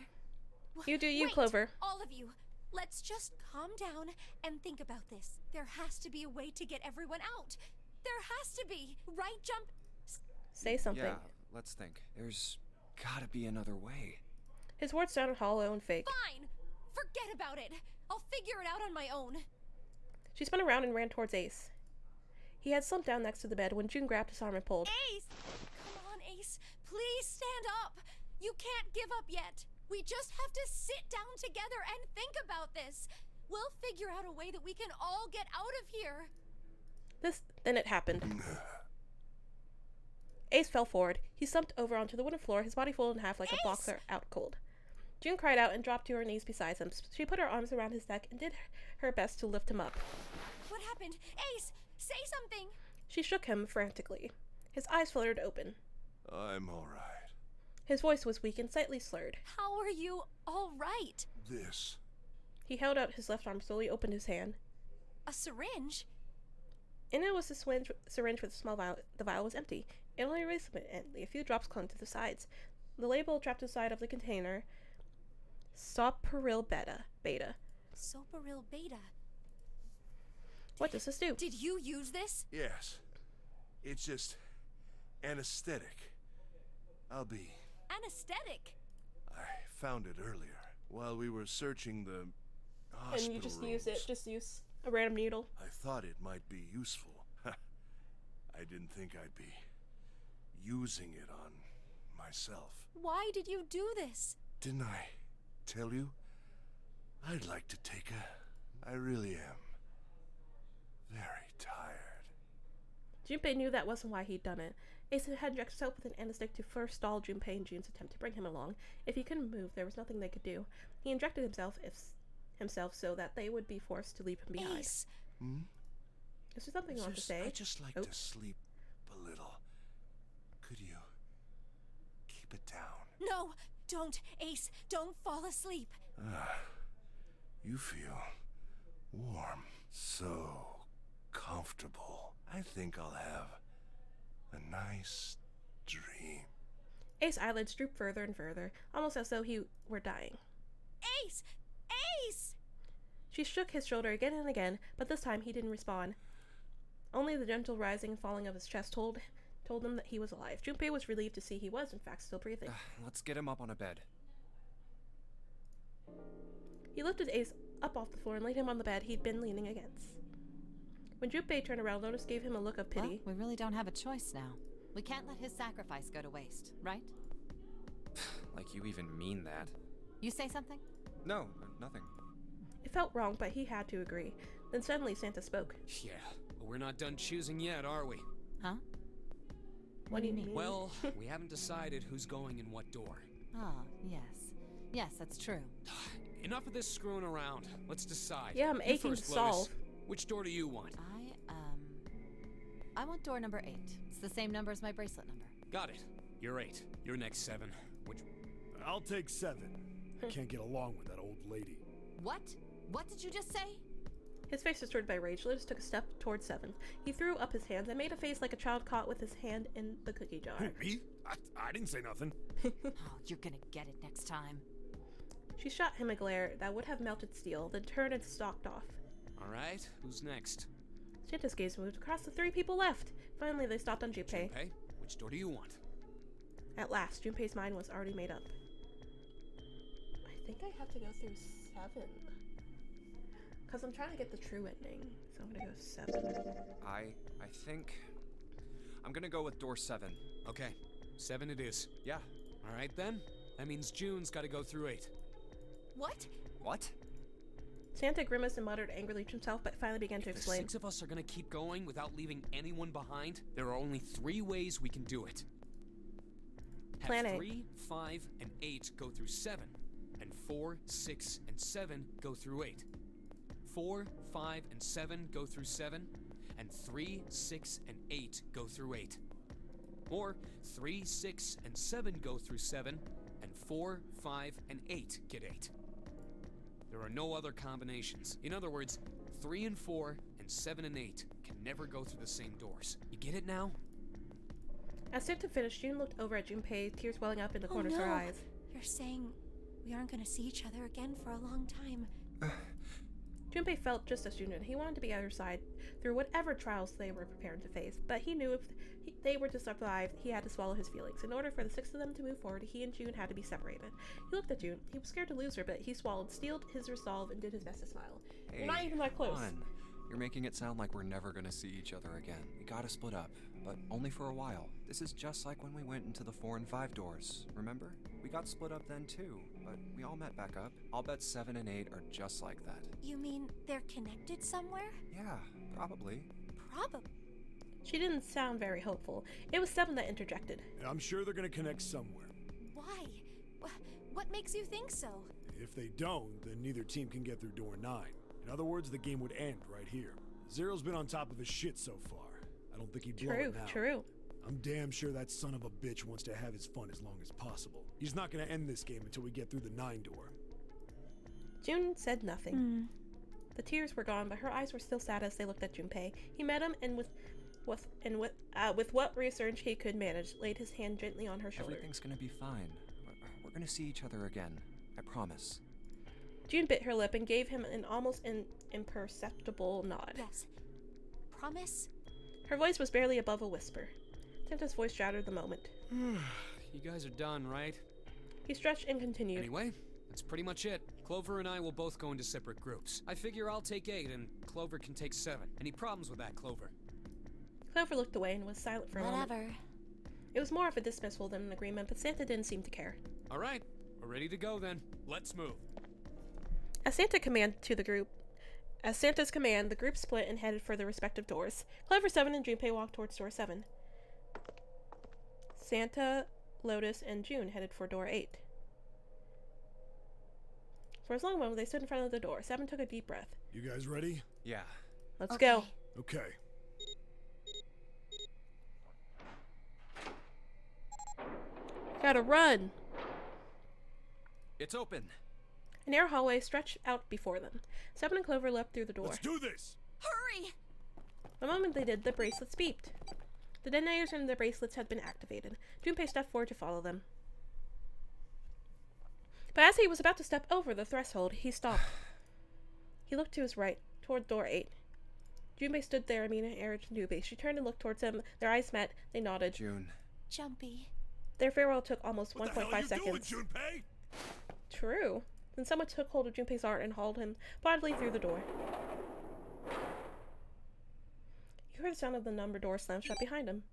You do you,
Wait,
Clover.
All of you, let's just calm down and think about this. There has to be a way to get everyone out. There has to be. Right, Jump?
Say something.
Yeah, let's think. There's gotta be another way.
His words sounded hollow and fake.
Fine. Forget about it. I'll figure it out on my own.
She spun around and ran towards Ace. He had slumped down next to the bed when June grabbed his arm and pulled.
Ace! Come on, Ace. Please stand up. You can't give up yet. We just have to sit down together and think about this. We'll figure out a way that we can all get out of here.
Then it happened. Ace fell forward. He slumped over onto the wooden floor, his body folded in half like a boxer out cold. June cried out and dropped to her knees beside him. She put her arms around his neck and did her best to lift him up.
What happened? Ace, say something.
She shook him frantically. His eyes fluttered open.
I'm all right.
His voice was weak and slightly slurred.
How are you all right?
This.
He held out his left arm, slowly opened his hand.
A syringe?
In it was a syringe with a small vial. The vial was empty. It only erased a few drops clung to the sides. The label trapped inside of the container. Soperil beta.
Soperil beta.
What does this do?
Did you use this?
Yes. It's just anesthetic. I'll be...
Anesthetic?
I found it earlier while we were searching the hospital
And you just
rooms.
use it. Just use a random needle.
I thought it might be useful. I didn't think I'd be using it on myself.
Why did you do this?
Didn't I tell you? I'd like to take a... I really am. Very tired.
Junpei knew that wasn't why he'd done it. Ace had injected himself with an anesthetic to first stall Junpei and June's attempt to bring him along. If he couldn't move, there was nothing they could do. He injected himself so that they would be forced to leave him behind.
Ace.
Is there something you want to say?
I just like to sleep a little. Could you keep it down?
No, don't, Ace. Don't fall asleep.
You feel warm. So comfortable. I think I'll have a nice dream.
Ace's eyelids drooped further and further, almost as though he were dying.
Ace! Ace!
She shook his shoulder again and again, but this time he didn't respond. Only the gentle rising and falling of his chest told him that he was alive. Junpei was relieved to see he was, in fact, still breathing.
Let's get him up on a bed.
He lifted Ace up off the floor and laid him on the bed he'd been leaning against. When Junpei turned around, Lotus gave him a look of pity.
Well, we really don't have a choice now. We can't let his sacrifice go to waste, right?
Like you even mean that.
You say something?
No, nothing.
It felt wrong, but he had to agree. Then suddenly Santa spoke.
Yeah, but we're not done choosing yet, are we?
Huh?
What do you mean?
Well, we haven't decided who's going in what door.
Ah, yes. Yes, that's true.
Enough of this screwing around. Let's decide.
Yeah, I'm
You
aching
first,
to solve.
Lotus. Which door do you want?
I want door number 8. It's the same number as my bracelet number.
Got it. You're 8. You're next 7. Which...
I'll take 7. I can't get along with that old lady.
What? What did you just say?
His face distorted by rage, Lotus took a step towards Seven. He threw up his hands and made a face like a child caught with his hand in the cookie jar.
Who, me? I didn't say nothing.
Oh, you're gonna get it next time.
She shot him a glare that would have melted steel, then turned and stalked off.
Alright, who's next?
Santa's gaze moved across the 3 people left. Finally, they stopped on Junpei.
Junpei, which door do you want?
At last, Junpei's mind was already made up. I think I have to go through 7. Because I'm trying to get the true ending. So I'm going to go 7.
I think I'm gonna go with door 7.
Okay, 7 it is.
Yeah.
Alright then. That means June's gotta go through 8.
What?
What?
Santa grimaced and muttered angrily to himself, but finally began to
If the
explain.
6 of us are gonna keep going without leaving anyone behind, there are only 3 ways we can do it. Have
Plan A.
3, 5, and 8 go through 7, and 4, 6, and 7 go through 8. 4, 5, and 7 go through 7, and 3, 6, and 8 go through 8. Or 3, 6, and 7 go through 7, and 4, 5, and 8 get 8. There are no other combinations. In other words, 3 and 4 and 7 and 8 can never go through the same doors. You get it now?
As Santa finished, June looked over at Junpei, tears welling up in the
Oh,
corners of her
no.
eyes.
You're saying we aren't gonna see each other again for a long time.
Junpei felt just as June did. He wanted to be at her side through whatever trials they were prepared to face, but he knew if they were to survive, he had to swallow his feelings. In order for the 6 of them to move forward, he and June had to be separated. He looked at June. He was scared to lose her, but he swallowed, steeled his resolve, and did his best to smile.
Hey,
You're not even that close.
come on. You're making it sound like we're never gonna see each other again. We gotta split up, but only for a while. This is just like when we went into the 4 and 5 doors, remember? We got split up then too, but we all met back up. I'll bet 7 and 8 are just like that.
You mean they're connected somewhere?
Yeah, probably.
Probably.
She didn't sound very hopeful. It was 7 that interjected.
I'm sure they're gonna connect somewhere.
Why? What makes you think so?
If they don't, then neither team can get through door 9. In other words, the game would end right here. Zero's been on top of his shit so far. I don't think he'd blow it now.
True.
I'm damn sure that son of a bitch wants to have his fun as long as possible. He's not gonna end this game until we get through the 9 door.
June said nothing. The tears were gone, but her eyes were still sad as they looked at Junpei. He met him and with what reassurance he could manage, laid his hand gently on her shoulder.
Everything's gonna be fine. We're gonna see each other again. I promise.
June bit her lip and gave him an almost imperceptible nod.
Yes. Promise?
Her voice was barely above a whisper. Santa's voice shattered the moment.
You guys are done, right?
He stretched and continued.
Anyway, that's pretty much it. Clover and I will both go into separate groups. I figure I'll take 8 and Clover can take 7. Any problems with that, Clover?
Clover looked away and was silent for a moment.
Whatever.
It was more of a dismissal than an agreement, but Santa didn't seem to care.
Alright, we're ready to go then. Let's move.
As Santa's command, the group split and headed for their respective doors. Clover 7 and Junpei walked towards door 7. Santa, Lotus, and June headed for door 8. For as long a moment, they stood in front of the door. 7 took a deep breath.
You guys ready?
Yeah.
Let's go.
Okay.
Gotta run.
It's open.
A narrow hallway stretched out before them. 7 and Clover leapt through the door.
Let's do this!
Hurry!
The moment they did, the bracelets beeped. The detonators in the bracelets had been activated. Junpei stepped forward to follow them. But as he was about to step over the threshold, he stopped. He looked to his right, toward door 8. Junpei stood there in an air to newbie. She turned and looked towards him. Their eyes met. They nodded.
June.
Jumpy.
Their farewell took almost
What
1.5
the hell are you
seconds.
doing, Junpei?
True. Then someone took hold of Junpei's arm and hauled him bodily through the door. He heard the sound of the number door slam shut behind him.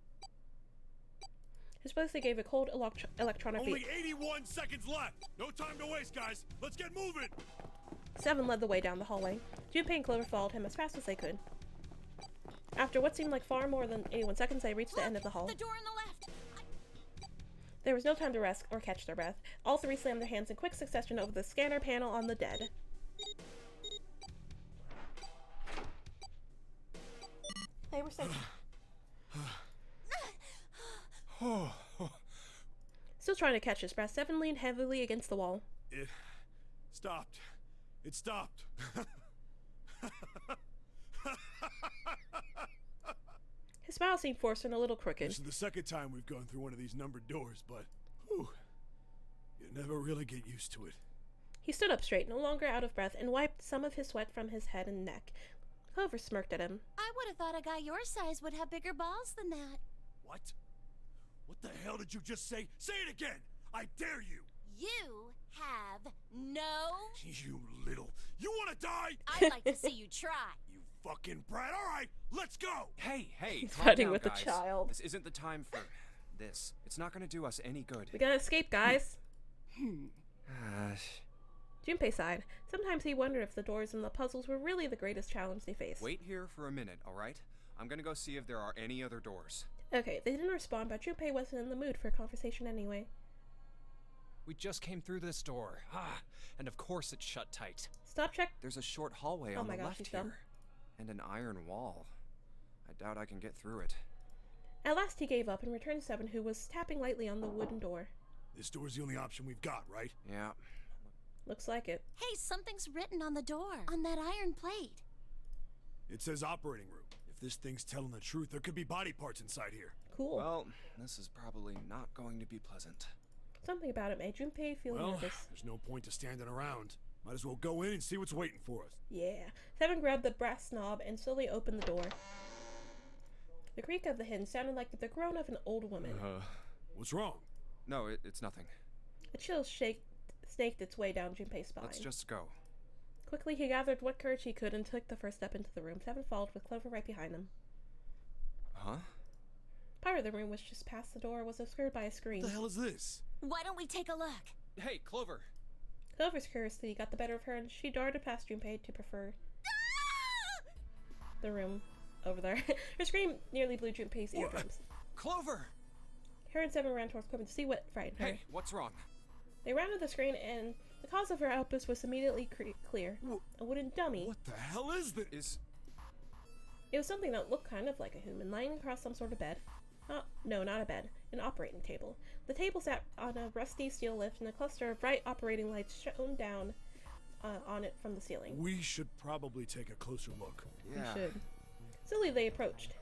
His bracelet gave a cold electronic
Only
beep.
81 seconds left! No time to waste, guys! Let's get moving!
7 led the way down the hallway. Junpei and Clover followed him as fast as they could. After what seemed like far more than 81 seconds, they reached the end of the hall.
The door on the left!
There was no time to rest or catch their breath. All 3 slammed their hands in quick succession over the scanner panel on the dead. They were safe. Still trying to catch his breath, 7 leaned heavily against the wall.
It stopped. It stopped.
His smile seemed forced and a little crooked.
This is the second time we've gone through one of these numbered doors, but whew, you never really get used to it.
He stood up straight, no longer out of breath, and wiped some of his sweat from his head and neck. Clover smirked at him.
I would have thought a guy your size would have bigger balls than that.
What? What the hell did you just say? Say it again! I dare you!
You have no...
You little... You wanna die?
I'd like to see you try.
You fucking brat! Alright, let's go!
Hey,
He's
calm
fighting
down,
with a
guys.
child.
This isn't the time for this. It's not gonna do us any good.
We gotta escape, guys.
Gosh.
Junpei sighed. Sometimes he wondered if the doors and the puzzles were really the greatest challenge they faced.
Wait here for a minute, alright? I'm gonna go see if there are any other doors.
Okay, they didn't respond, but Junpei wasn't in the mood for a conversation anyway.
We just came through this door. And of course it's shut tight.
Stop check.
There's a short hallway
Oh
on
my
the
gosh,
left
he's
here.
dumb.
And an iron wall. I doubt I can get through it.
At last he gave up and returned to Seven, who was tapping lightly on the wooden door.
This door's the only option we've got, right?
Yeah.
Looks like it.
Hey, something's written on the door. On that iron plate.
It says operating room. If this thing's telling the truth, there could be body parts inside here.
Cool.
Well, this is probably not going to be pleasant.
Something about it made Junpei feel
Well,
nervous.
there's no point to standing around. Might as well go in and see what's waiting for us.
Yeah. Seven grabbed the brass knob and slowly opened the door. The creak of the hinge sounded like the groan of an old woman.
What's wrong?
No, it's nothing.
A chill snaked its way down Junpei's spine.
Let's just go.
Quickly, he gathered what courage he could and took the first step into the room. Seven followed with Clover right behind him.
Huh?
Part of the room, which just past the door, was obscured by a screen.
What the hell is this?
Why don't we take a look?
Hey, Clover!
Clover's curiosity got the better of her, and she darted past Junpei to prefer the room over there. Her scream nearly blew Junpei's eardrums.
Clover!
Her and Seven ran towards Clover to see what frightened her.
Hey, what's wrong?
They rounded the screen, and the cause of her outburst was immediately clear. A wooden dummy.
What the hell is this?
It was something that looked kind of like a human, lying across some sort of bed. No, not a bed. An operating table. The table sat on a rusty steel lift, and a cluster of bright operating lights shone down on it from the ceiling.
We should probably take a closer look.
Yeah.
We should. Slowly they approached.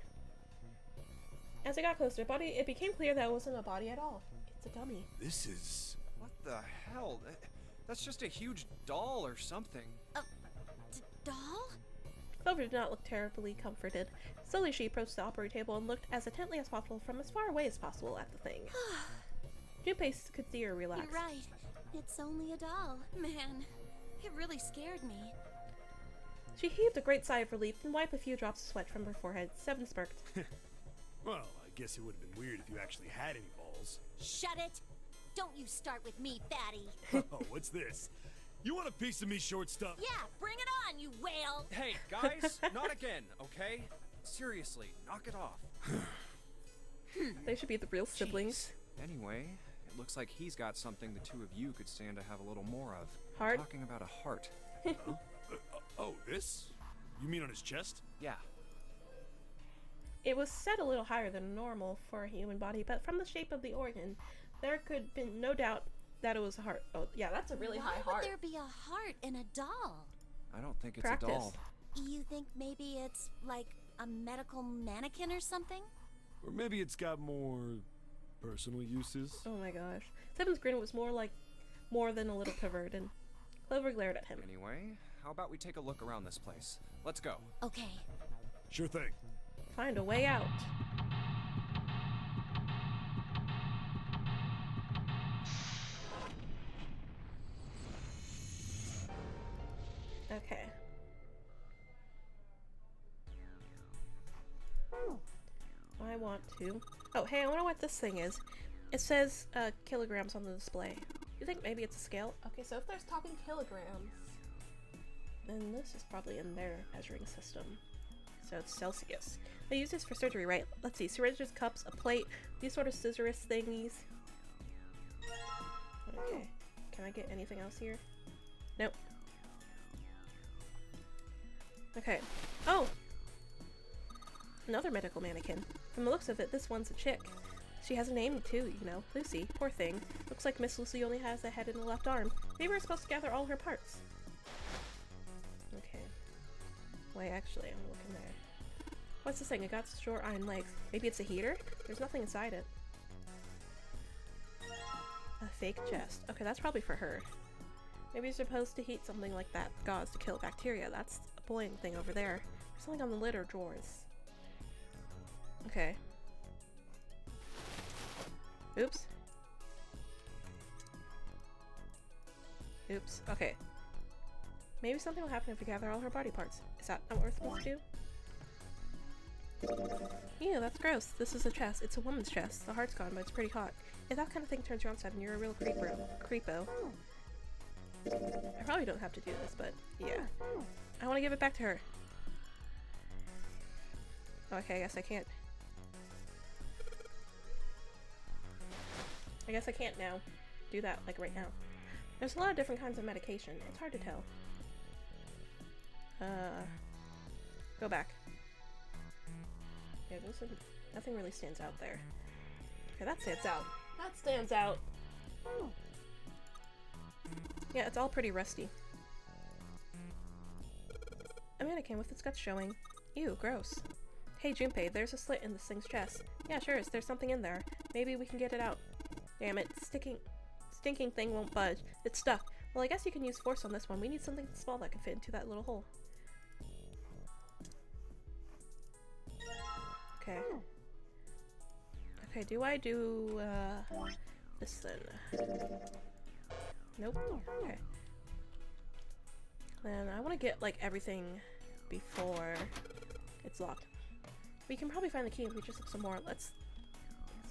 As they got closer, it became clear that it wasn't a body at all. It's a dummy.
This is...
What the hell? That's just a huge doll or something.
Doll?
Clover did not look terribly comforted. Slowly she approached the operating table and looked as intently as possible from as far away as possible at the thing. Junpei could see her relax.
You're right. It's only a doll. Man, it really scared me.
She heaved a great sigh of relief and wiped a few drops of sweat from her forehead. Seven smirked.
Well, I guess it would have been weird if you actually had any balls.
Shut it! Don't you start with me, fatty.
Oh, what's this? You want a piece of me, short stuff?
Yeah, bring it on, you whale!
Hey, guys, not again, okay? Seriously, knock it off.
They should be the real siblings.
Anyway, it looks like he's got something the two of you could stand to have a little more of.
Heart?
I'm talking about a heart.
Oh, this? You mean on his chest?
Yeah.
It was set a little higher than normal for a human body, but from the shape of the organ, there could be no doubt that it was a heart. Oh, yeah, that's a really high
Why
heart.
would there be a heart in a doll?
I don't think it's
Practice.
a doll.
You think maybe it's like a medical mannequin or something?
Or maybe it's got more personal uses?
Oh my gosh. Seven's grin was more than a little perverted. Clover glared at him.
Anyway, how about we take a look around this place? Let's go.
Okay.
Sure thing.
Find a way out. Okay. I want to... Oh, hey, I wonder what this thing is. It says kilograms on the display. You think maybe it's a scale? Okay, so if there's talking kilograms, then this is probably in their measuring system. So it's Celsius. They use this for surgery, right? Let's see, syringes, cups, a plate, these sort of scissors thingies. Okay, can I get anything else here? Nope. Okay. Oh! Another medical mannequin. From the looks of it, this one's a chick. She has a name too, you know. Lucy. Poor thing. Looks like Miss Lucy only has a head and a left arm. Maybe we're supposed to gather all her parts. Okay. Wait, actually, I'm looking there. What's this thing? It got short iron legs. Maybe it's a heater? There's nothing inside it. A fake chest. Okay, that's probably for her. Maybe you're supposed to heat something like that gauze to kill bacteria. That's a boiling thing over there. There's something on the lid or drawers. Okay. Oops. Oops. Okay. Maybe something will happen if we gather all her body parts. Is that not what we're supposed to do? Ew, that's gross. This is a chest. It's a woman's chest. The heart's gone, but it's pretty hot. If that kind of thing turns you on, Seven, you're a real creepo. I probably don't have to do this, but yeah. I want to give it back to her. Okay, I guess I can't. I guess I can't now do that, like right now. There's a lot of different kinds of medication. It's hard to tell. Go back. Yeah, nothing really stands out there. Okay, that stands out. That stands out. Yeah, it's all pretty rusty. A mannequin with its guts showing. Ew, gross. Hey, Junpei, there's a slit in this thing's chest. Yeah, sure is. There's something in there. Maybe we can get it out. Damn it, stinking thing won't budge. It's stuck. Well, I guess you can use force on this one. We need something small that can fit into that little hole. Okay. Okay, do I do, this then? Nope. Okay. Then I want to get, like, everything before it's locked. We can probably find the key if we just look some more. Let's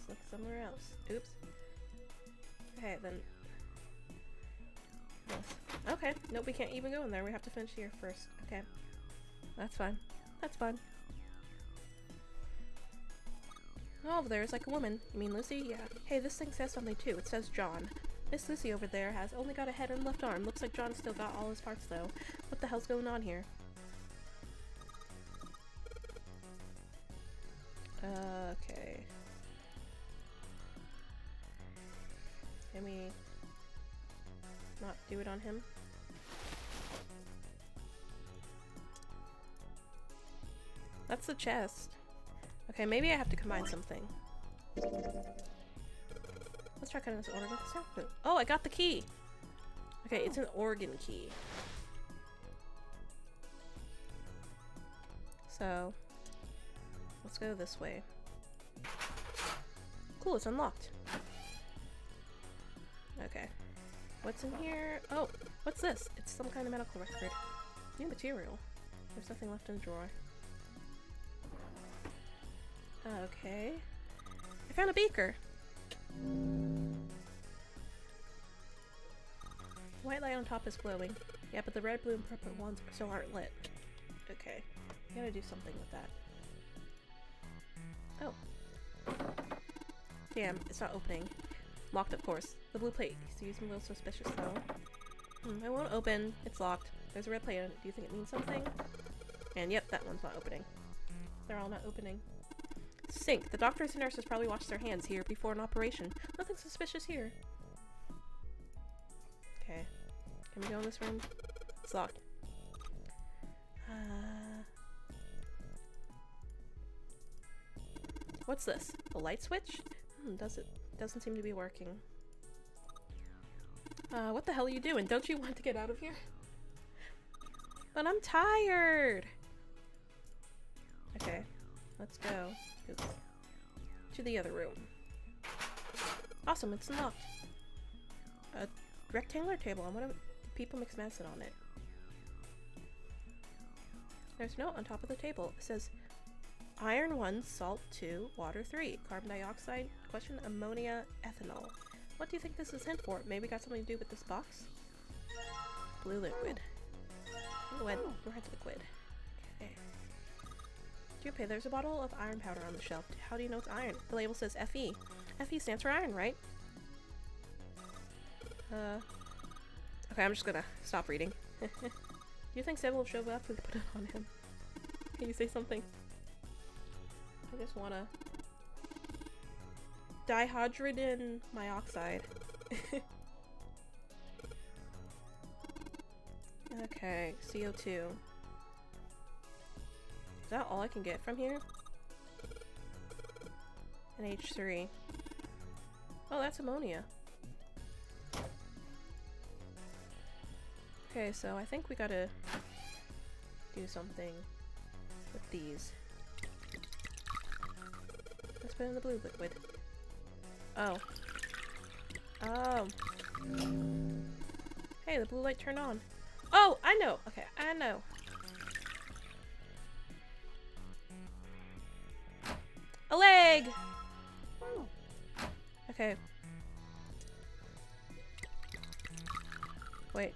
look somewhere else. Oops. Okay, then. Yes. Okay. Nope, we can't even go in there. We have to finish here first. Okay. That's fine. That's fine. Oh, there's like a woman. You mean Lucy? Yeah. Hey, this thing says something too. It says John. Miss Lucy over there has only got a head and left arm. Looks like John's still got all his parts though. What the hell's going on here? Okay. Can we not do it on him? That's the chest. Okay, maybe I have to combine something. Let's try cutting this organ. Oh, I got the key! Okay, it's an organ key. So, let's go this way. Cool, it's unlocked. Okay. What's in here? Oh, what's this? It's some kind of medical record. New material. There's nothing left in the drawer. Okay. I found a beaker! White light on top is glowing. Yeah, but the red, blue, and purple ones still aren't lit. Okay. I gotta do something with that. Oh. Damn, it's not opening. Locked, of course. The blue plate seems a little suspicious, though. It won't open. It's locked. There's a red plate on it. Do you think it means something? And yep, that one's not opening. They're all not opening. Sink. The doctors and nurses probably washed their hands here before an operation. Nothing suspicious here. Okay. Can we go in this room? It's locked. What's this? A light switch? Doesn't seem to be working. What the hell are you doing? Don't you want to get out of here? But I'm tired! Okay. Let's go to the other room. Awesome, it's unlocked. A rectangular table. I want to people mix medicine on it. There's a note on top of the table. It says iron 1, salt 2, water 3, carbon dioxide, question, ammonia, ethanol. What do you think this is hint for? Maybe got something to do with this box? Blue liquid. Red liquid. Okay. Junpei, there's a bottle of iron powder on the shelf. How do you know it's iron? The label says FE. FE stands for iron, right? Okay, I'm just gonna stop reading. Do you think Seb will show up if we put it on him? Can you say something? I just wanna... Dihydrogen monoxide. Okay, CO2. that all I can get from here? An H3. Oh, that's ammonia. Okay, so I think we gotta do something with these. Let's put in the blue liquid. Oh. Oh. Hey, the blue light turned on. Oh, I know. Okay, I know. A leg! Okay. Wait.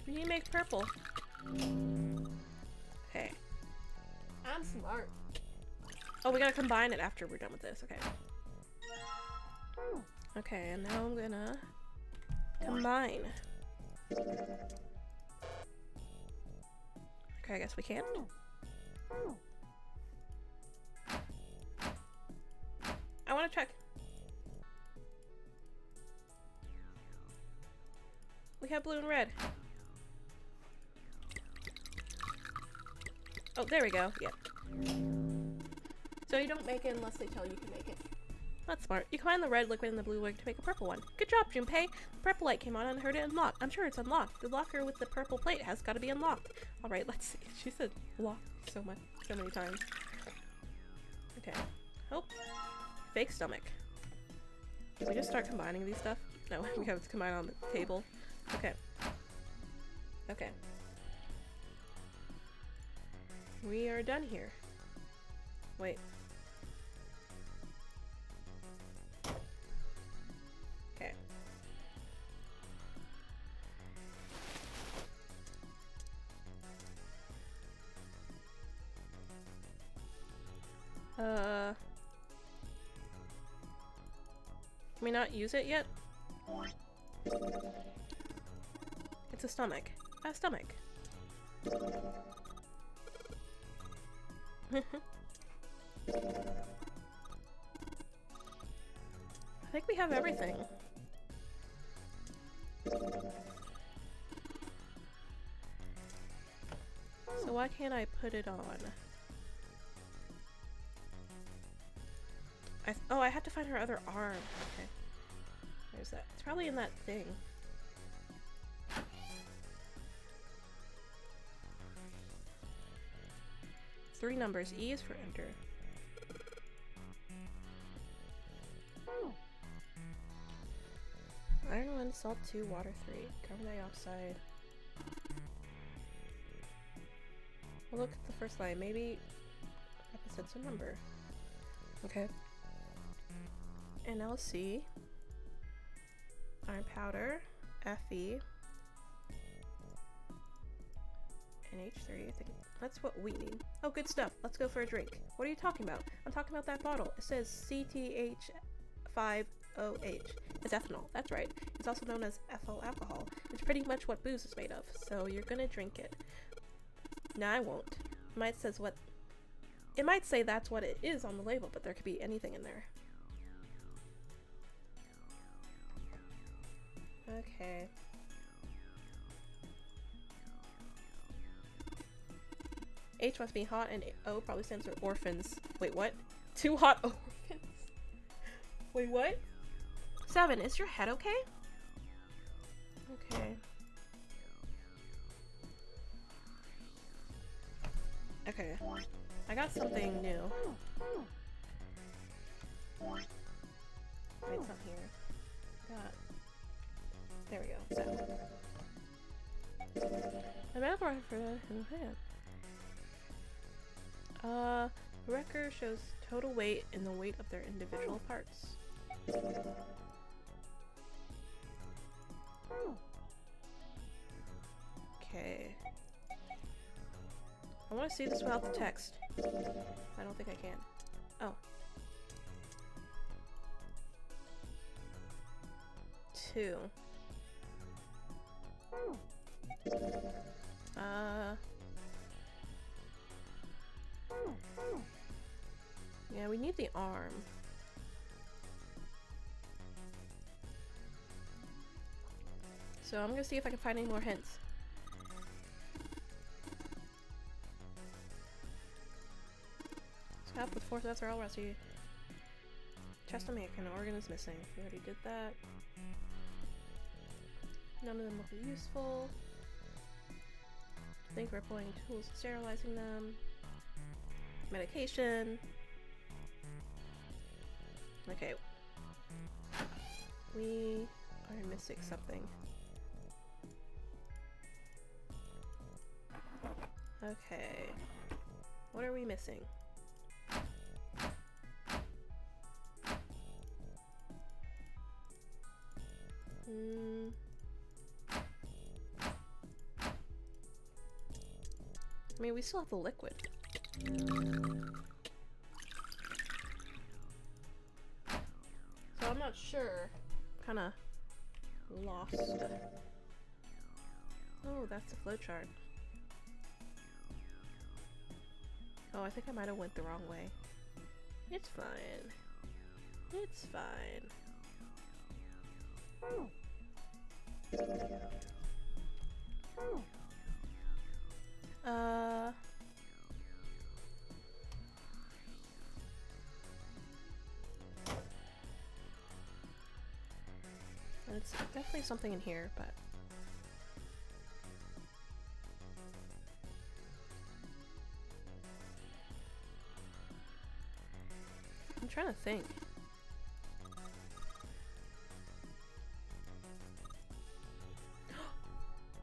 We need to make purple. Okay. I'm smart. Oh, we gotta combine it after we're done with this. Okay. Okay, and now I'm gonna combine. Okay, I guess we can't. I wanna check. We have blue and red. Oh, there we go. Yeah. So you don't make it unless they tell you to make it. That's smart. You combine the red liquid and the blue liquid to make a purple one. Good job, Junpei. The purple light came on and I heard it unlock. I'm sure it's unlocked. The locker with the purple plate has got to be unlocked. All right, let's see. She said lock so many times. Okay. Oh. Fake stomach. Can we just start combining these stuff? No, we have to combine on the table. Okay. Okay. We are done here. Wait. Okay. Can we not use it yet? It's a stomach. A stomach. I think we have everything. So why can't I put it on? Oh, I had to find her other arm. Okay. Where's that? It's probably in that thing. Three numbers. E is for enter. Iron 1, salt 2, water 3, carbon dioxide. We'll look at the first line. Maybe represents a number. Okay. And LC. Iron powder. Fe. And H3. I think that's what we need. Oh, good stuff. Let's go for a drink. What are you talking about? I'm talking about that bottle. It says CTH5OH. It's ethanol. That's right. It's also known as ethyl alcohol. It's pretty much what booze is made of. So you're gonna drink it. No, I won't. It might say that's what it is on the label, but there could be anything in there. Okay. H must be hot and O probably stands for orphans. Wait, what? 2 hot orphans? Wait, what? 7, is your head okay? Okay. Okay. I got something new. Wait, it's not here. There we go. So. I'm out for that. The record shows total weight and the weight of their individual parts. Okay. I want to see this without the text. I don't think I can. Oh. 2. Yeah, we need the arm. So I'm gonna see if I can find any more hints. 4 sets are all rusty. Chest stomach and organ is missing. We already did that. None of them will be useful. Think we're pulling tools and sterilizing them. Medication. Okay. We are missing something. Okay. What are we missing? I mean, we still have the liquid. So I'm not sure. Kinda lost. Oh, that's the flowchart. Oh, I think I might have went the wrong way. It's fine. It's fine. It's definitely something in here, but I'm trying to think.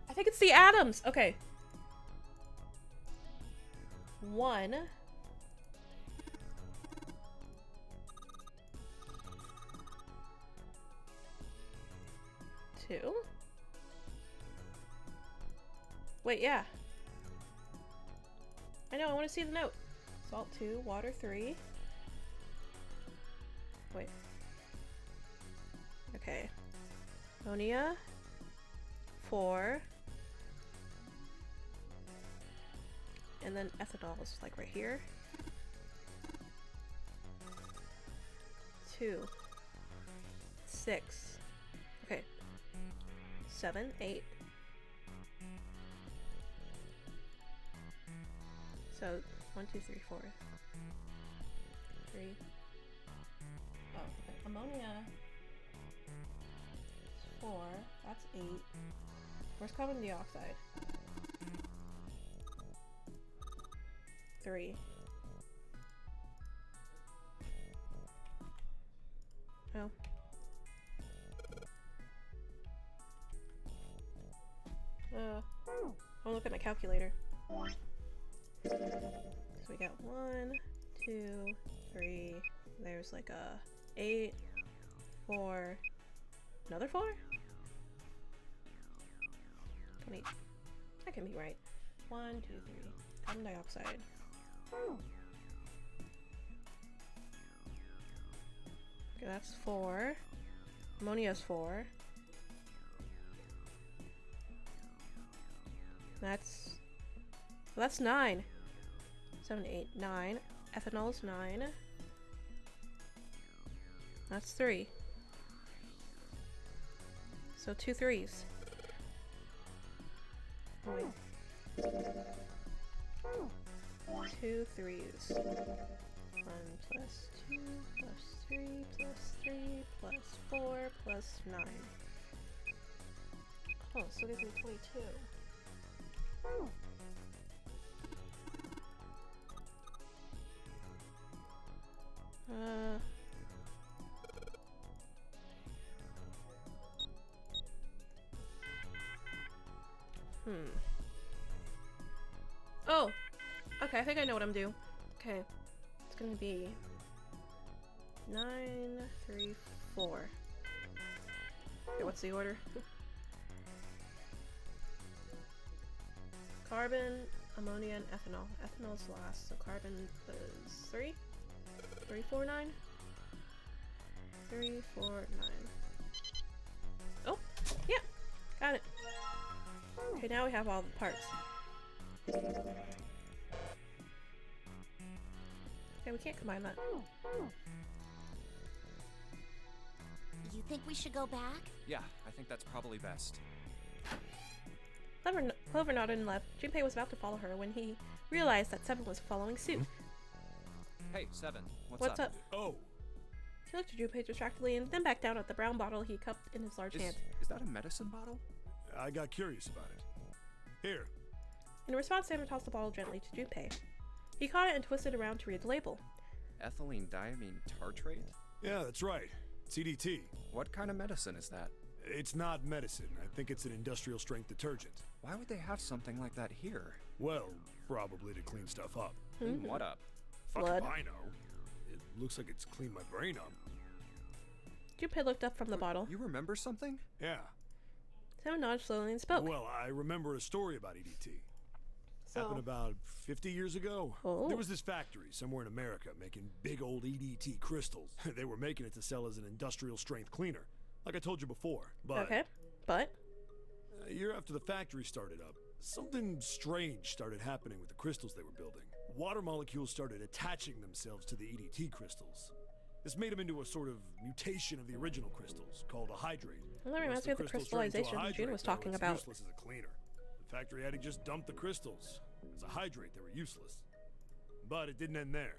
I think it's the atoms. Okay. 1. 2. Wait, yeah. I know, I want to see the note. Salt 2, water 3. Wait. Okay. Ammonia 4. And then ethanol is like right here. 2. 6. Okay. 7, 8. So 1, 2, 3, 4. 3. Oh, okay. Ammonia. 4. That's 8. Where's carbon dioxide? 3. Oh. I'll look at my calculator. So we got 1, 2, 3. There's like a 8, 4, another 4? 20. That can be right. 1, 2, 3. Carbon dioxide. Okay, that's 4. Ammonia's 4. That's 9. 7, 8, 9. Ethanol's 9. That's 3. So 2 3s. Oh, wait. 2 3s. 1 plus 2 plus 3 plus 3 plus 4 plus 9. Oh, so gives me 22. Oh! Okay, I think I know what I'm doing. Okay. It's gonna be 9, 3, 4. Okay, what's the order? Carbon, ammonia, and ethanol. Ethanol's last, so carbon is 3? 3, 4, 9? 3, 4, 9. Oh! Yeah! Got it! Okay, now we have all the parts. Okay, we can't combine that.
You think we should go back?
Yeah, I think that's probably best.
Clover nodded and left. Junpei was about to follow her when he realized that Seven was following suit.
Hey, Seven.
What's up?
Oh,
He looked at Junpei distractedly and then back down at the brown bottle he cupped in his large hand.
Is that a medicine bottle?
I got curious about it. Here.
In response, Seven tossed the bottle gently to Junpei. He caught it and twisted around to read the label.
Ethylene diamine tartrate?
Yeah, that's right. CDT.
What kind of medicine is that?
It's not medicine. I think it's an industrial strength detergent.
Why would they have something like that here?
Well, probably to clean stuff up.
Clean what up?
Fuck
Blood.
if I know. It looks like it's cleaned my brain up.
Junpei looked up from the bottle.
You remember something?
Yeah.
Seven nodded slowly and spoke.
Well, I remember a story about EDT.
So-
Happened about 50 years ago.
Oh.
There was this factory somewhere in America making big old EDT crystals. They were making it to sell as an industrial strength cleaner, like I told you before. But
Okay, but
a year after the factory started up, something strange started happening with the crystals they were building. Water molecules started attaching themselves to the EDT crystals. This made them into a sort of mutation of the original crystals, called a hydrate.
Well, that reminds me of the crystallization June was talking about.
Useless as a cleaner. The factory had to just dump the crystals. As a hydrate, they were useless. But it didn't end there.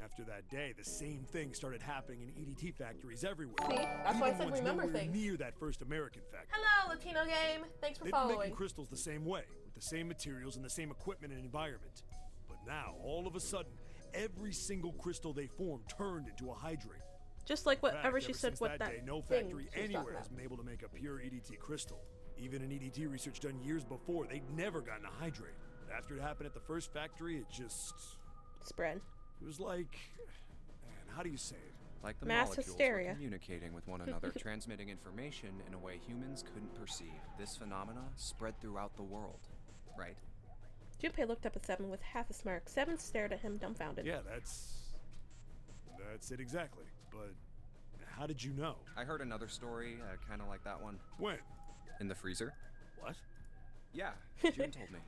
After that day, the same thing started happening in EDT factories everywhere.
See? That's why I
Even
said
ones
remember
nowhere
things.
near that first American factory.
Hello, Latino game. Thanks for
They've been
following.
making crystals the same way, with the same materials and the same equipment and environment. But now, all of a sudden, every single crystal they formed turned into a hydrate.
Just like
In fact,
whatever she
ever
said
since
what
that day, no
thing
factory
she was
anywhere
talking
has
about.
been able to make a pure EDT crystal. Even in EDT research done years before, they'd never gotten a hydrate. But after it happened at the first factory, it just...
Spread.
It was like... Man, how do you say it?
Like the
Mass
molecules
hysteria.
were communicating with one another, transmitting information in a way humans couldn't perceive. This phenomena spread throughout the world, right?
Junpei looked up at Seven with half a smirk. Seven stared at him dumbfounded.
Yeah, that's it exactly. But how did you know?
I heard another story, kind of like that one.
When?
In the freezer?
What?
Yeah, June told me.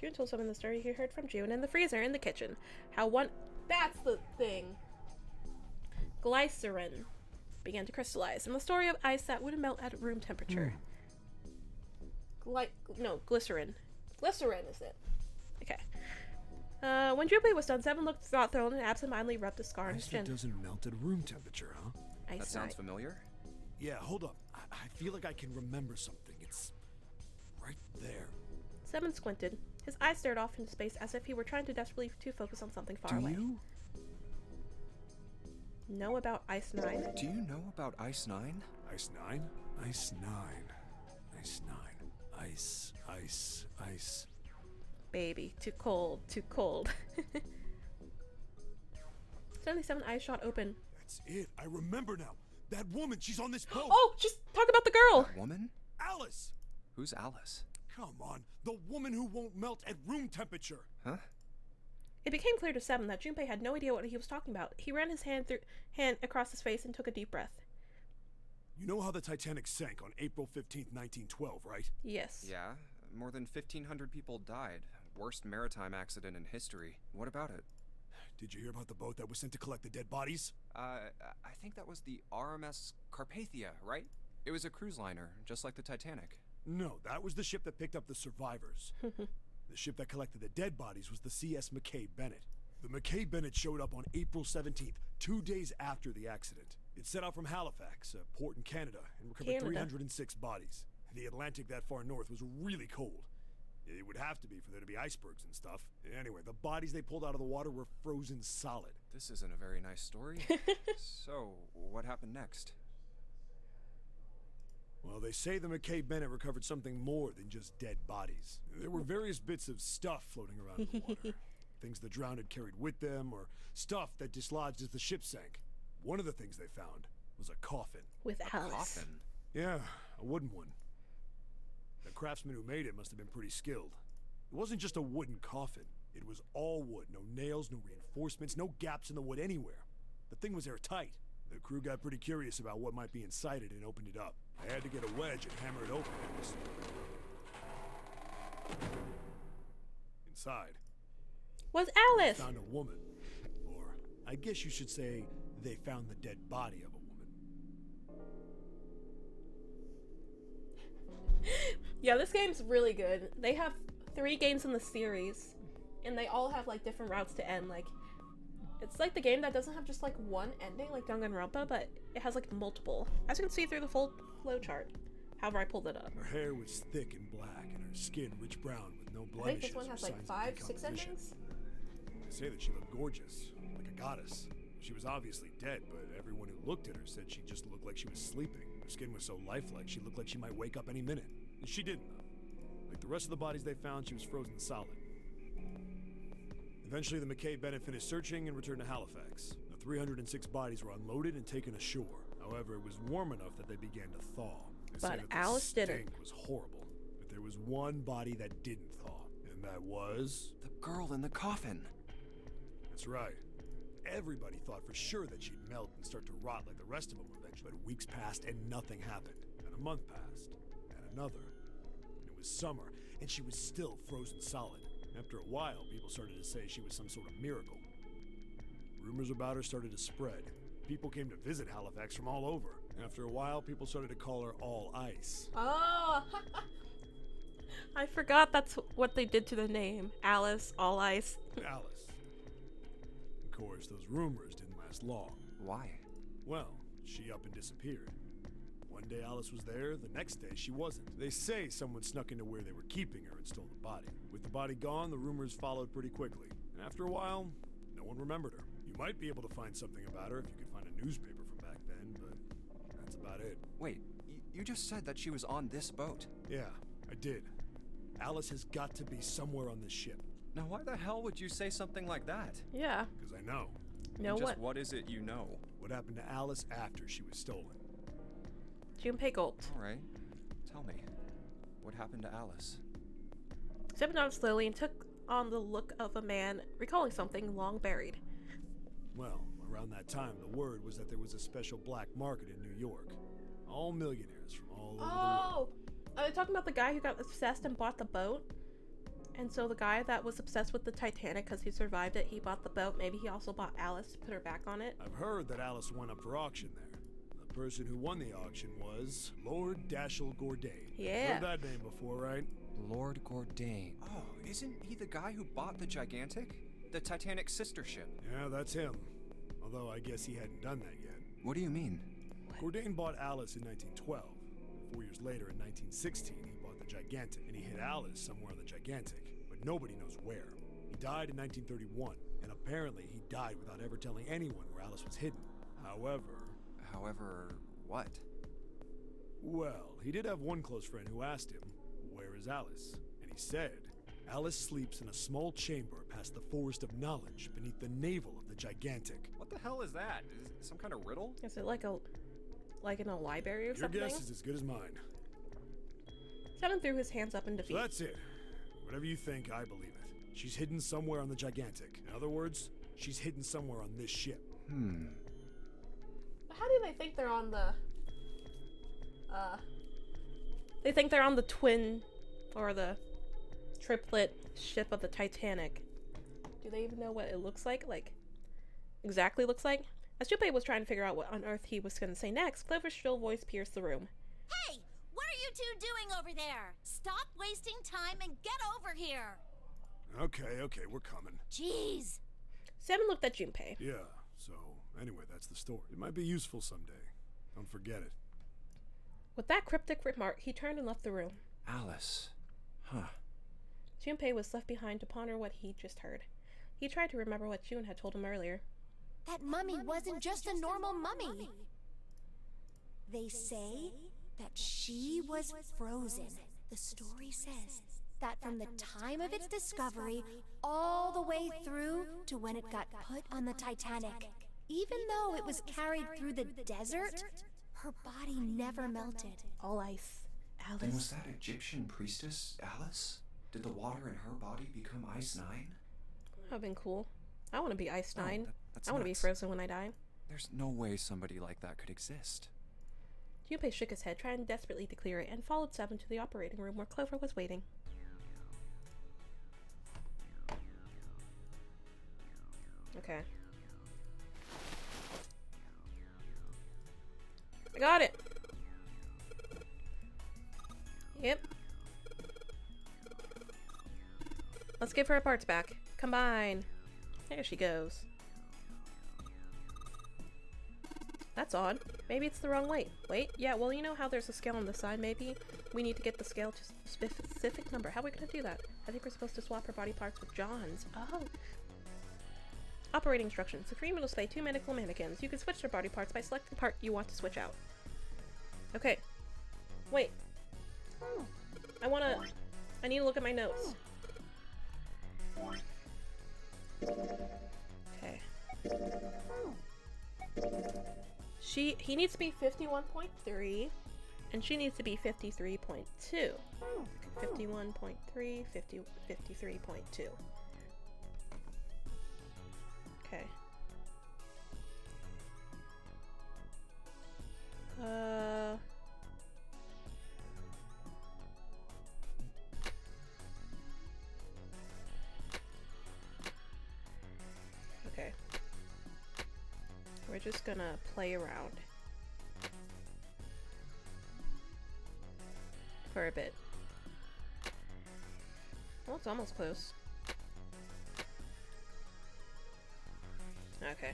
June told Seven the story he heard from June in the freezer in the kitchen. How one... That's the thing. Glycerin began to crystallize, and the story of ice that would melt at room temperature. Glycerin. Glycerin is it. Okay. When Junpei was done, Seven looked thoughtful and absentmindedly rubbed a scar on his
Ice
chin.
that doesn't melt at room temperature, huh?
Ice
That sounds
night.
familiar.
Yeah, hold up. I feel like I can remember something. It's right there.
Seven squinted. His eyes stared off into space as if he were trying to desperately to focus on something far away. Know about Ice 9?
Do you know about Ice 9?
Ice 9? Ice 9. Ice 9. Ice.
Baby, too cold, too cold. Suddenly, Seven eyes shot open.
That's it. I remember now. That woman, she's on this boat.
Oh, she's talking about the girl!
Woman?
Alice!
Who's Alice?
Come on. The woman who won't melt at room temperature.
Huh?
It became clear to Seven that Junpei had no idea what he was talking about. He ran his hand across his face and took a deep breath.
You know how the Titanic sank on April 15th, 1912, right?
Yes.
Yeah, more than 1,500 people died. Worst maritime accident in history. What about it?
Did you hear about the boat that was sent to collect the dead bodies?
I think that was the RMS Carpathia, right? It was a cruise liner, just like the Titanic.
No, that was the ship that picked up the survivors. The ship that collected the dead bodies was the CS McKay Bennett. The McKay Bennett showed up on April 17th, 2 days after the accident. It set out from Halifax, a port in Canada, and recovered
Canada.
306 bodies. The Atlantic that far north was really cold. It would have to be for there to be icebergs and stuff. Anyway, the bodies they pulled out of the water were frozen solid.
This isn't a very nice story. So, what happened next?
Well, they say the McKay Bennett recovered something more than just dead bodies. There were various bits of stuff floating around in the water. Things the drowned had carried with them, or stuff that dislodged as the ship sank. One of the things they found was a coffin.
With Alice.
Coffin.
Yeah, a wooden one. The craftsman who made it must have been pretty skilled. It wasn't just a wooden coffin. It was all wood. No nails, no reinforcements, no gaps in the wood anywhere. The thing was airtight. The crew got pretty curious about what might be inside it and opened it up. They had to get a wedge and hammer it open. Inside,
Was
they
Alice!
found a woman. Or, I guess you should say, they found the dead body of a woman.
Yeah, this game's really good. They have 3 games in the series, and they all have like different routes to end. Like It's like the game that doesn't have just like one ending like Danganronpa, but it has like multiple. As you can see through the full flowchart. However, I pulled it up.
Her hair was thick and black, and her skin rich brown with no
I
blemishes.
think this one
or
has like
signs of
5, 6
decomposition.
endings.
They say that she looked gorgeous, like a goddess. She was obviously dead, but everyone who looked at her said she just looked like she was sleeping. Her skin was so lifelike, she looked like she might wake up any minute. And she didn't, though. Like the rest of the bodies they found, she was frozen solid. Eventually, the McKay Bennett finished searching and returned to Halifax. The 306 bodies were unloaded and taken ashore. However, it was warm enough that they began to thaw. They say
But
that the
Alice didn't.
stink was horrible. But there was one body that didn't thaw, and that was...
The girl in the coffin.
That's right. Everybody thought for sure that she'd melt and start to rot like the rest of them eventually. But weeks passed and nothing happened. And a month passed. And another. And it was summer, and she was still frozen solid. After a while, people started to say she was some sort of miracle. Rumors about her started to spread. People came to visit Halifax from all over. After a while, people started to call her All Ice.
Oh! I forgot that's what they did to the name. Alice, All Ice.
Alice. Of course, those rumors didn't last long.
Why?
Well, she up and disappeared. One day Alice was there, the next day she wasn't. They say someone snuck into where they were keeping her and stole the body. With the body gone, the rumors followed pretty quickly. And after a while, no one remembered her. You might be able to find something about her if you could find a newspaper from back then, but that's about it.
Wait, you just said that she was on this boat.
Yeah, I did. Alice has got to be somewhere on this ship.
Now why the hell would you say something like that?
Yeah.
Because I know.
Know
And just
what?
what is it you know?
What happened to Alice after she was stolen.
Junpei Gold.
Alright, tell me. What happened to Alice?
Seb nodded slowly and took on the look of a man recalling something long buried.
Well, around that time, the word was that there was a special black market in New York. All millionaires from all over the world.
Are they talking about the guy who got obsessed and bought the boat? And so the guy that was obsessed with the Titanic because he survived it, he bought the boat. Maybe he also bought Alice to put her back on it.
I've heard that Alice went up for auction there. The person who won the auction was Lord Dashiell Gordain.
Yeah.
Heard that name before, right?
Lord Gordain. Oh, isn't he the guy who bought the Gigantic? The Titanic's sister ship.
Yeah, that's him. Although I guess he hadn't done that yet.
What do you mean?
Gordain bought Alice in 1912. 4 years later, in 1916, he bought the Gigantic, and he hid Alice somewhere on the Gigantic, but nobody knows where. He died in 1931, and apparently he died without ever telling anyone where Alice was hidden.
However, what?
Well, he did have one close friend who asked him, "Where is Alice?" And he said, "Alice sleeps in a small chamber past the Forest of Knowledge beneath the navel of the Gigantic."
What the hell is that? Is it some kind of riddle?
Is it like in a library or
Your
something?
guess is as good as mine.
Seven threw his hands up in defeat.
So that's it. Whatever you think, I believe it. She's hidden somewhere on the Gigantic. In other words, she's hidden somewhere on this ship.
But how do they think they're on the they think they're on the twin or the triplet ship of the Titanic? Do they even know what it looks like? Like, exactly looks like? As Junpei was trying to figure out what on earth he was going to say next, Clover's shrill voice pierced the room.
Hey! What are you two doing over there? Stop wasting time and get over here!
Okay, we're coming.
Jeez!
Seven looked at Junpei.
Yeah, so anyway, that's the story. It might be useful someday. Don't forget it.
With that cryptic remark, he turned and left the room.
Alice. Huh.
Junpei was left behind to ponder what he just heard. He tried to remember what June had told him earlier.
That mummy wasn't just a normal mummy. They say that she was frozen. The story says that from the time of its discovery all the way through to when it got put on the Titanic. Even though it was carried through the desert, her body never melted.
All ice. Alice.
Then was that Egyptian priestess Alice? Did the water in her body become Ice 9?
That would have been cool. I want to be Ice 9.
That's
I want to be
nuts.
frozen when I die.
There's no way somebody like that could exist.
Junpei shook his head, trying desperately to clear it, and followed Seven to the operating room where Clover was waiting. Okay. I got it! Yep. Let's give her her parts back. Combine. There she goes. That's odd. Maybe it's the wrong weight. Wait, yeah, well, you know how there's a scale on the side, maybe? We need to get the scale to a specific number. How are we gonna do that? I think we're supposed to swap our body parts with John's. Oh. Operating instructions. Supreme will display 2 medical mannequins. You can switch their body parts by selecting the part you want to switch out. Okay. Wait. I need to look at my notes. Okay. He needs to be 51.3, and she needs to be 53.2. 51.3, 53.2. Okay. Okay. We're just gonna play around for a bit. Well, it's almost close. Okay.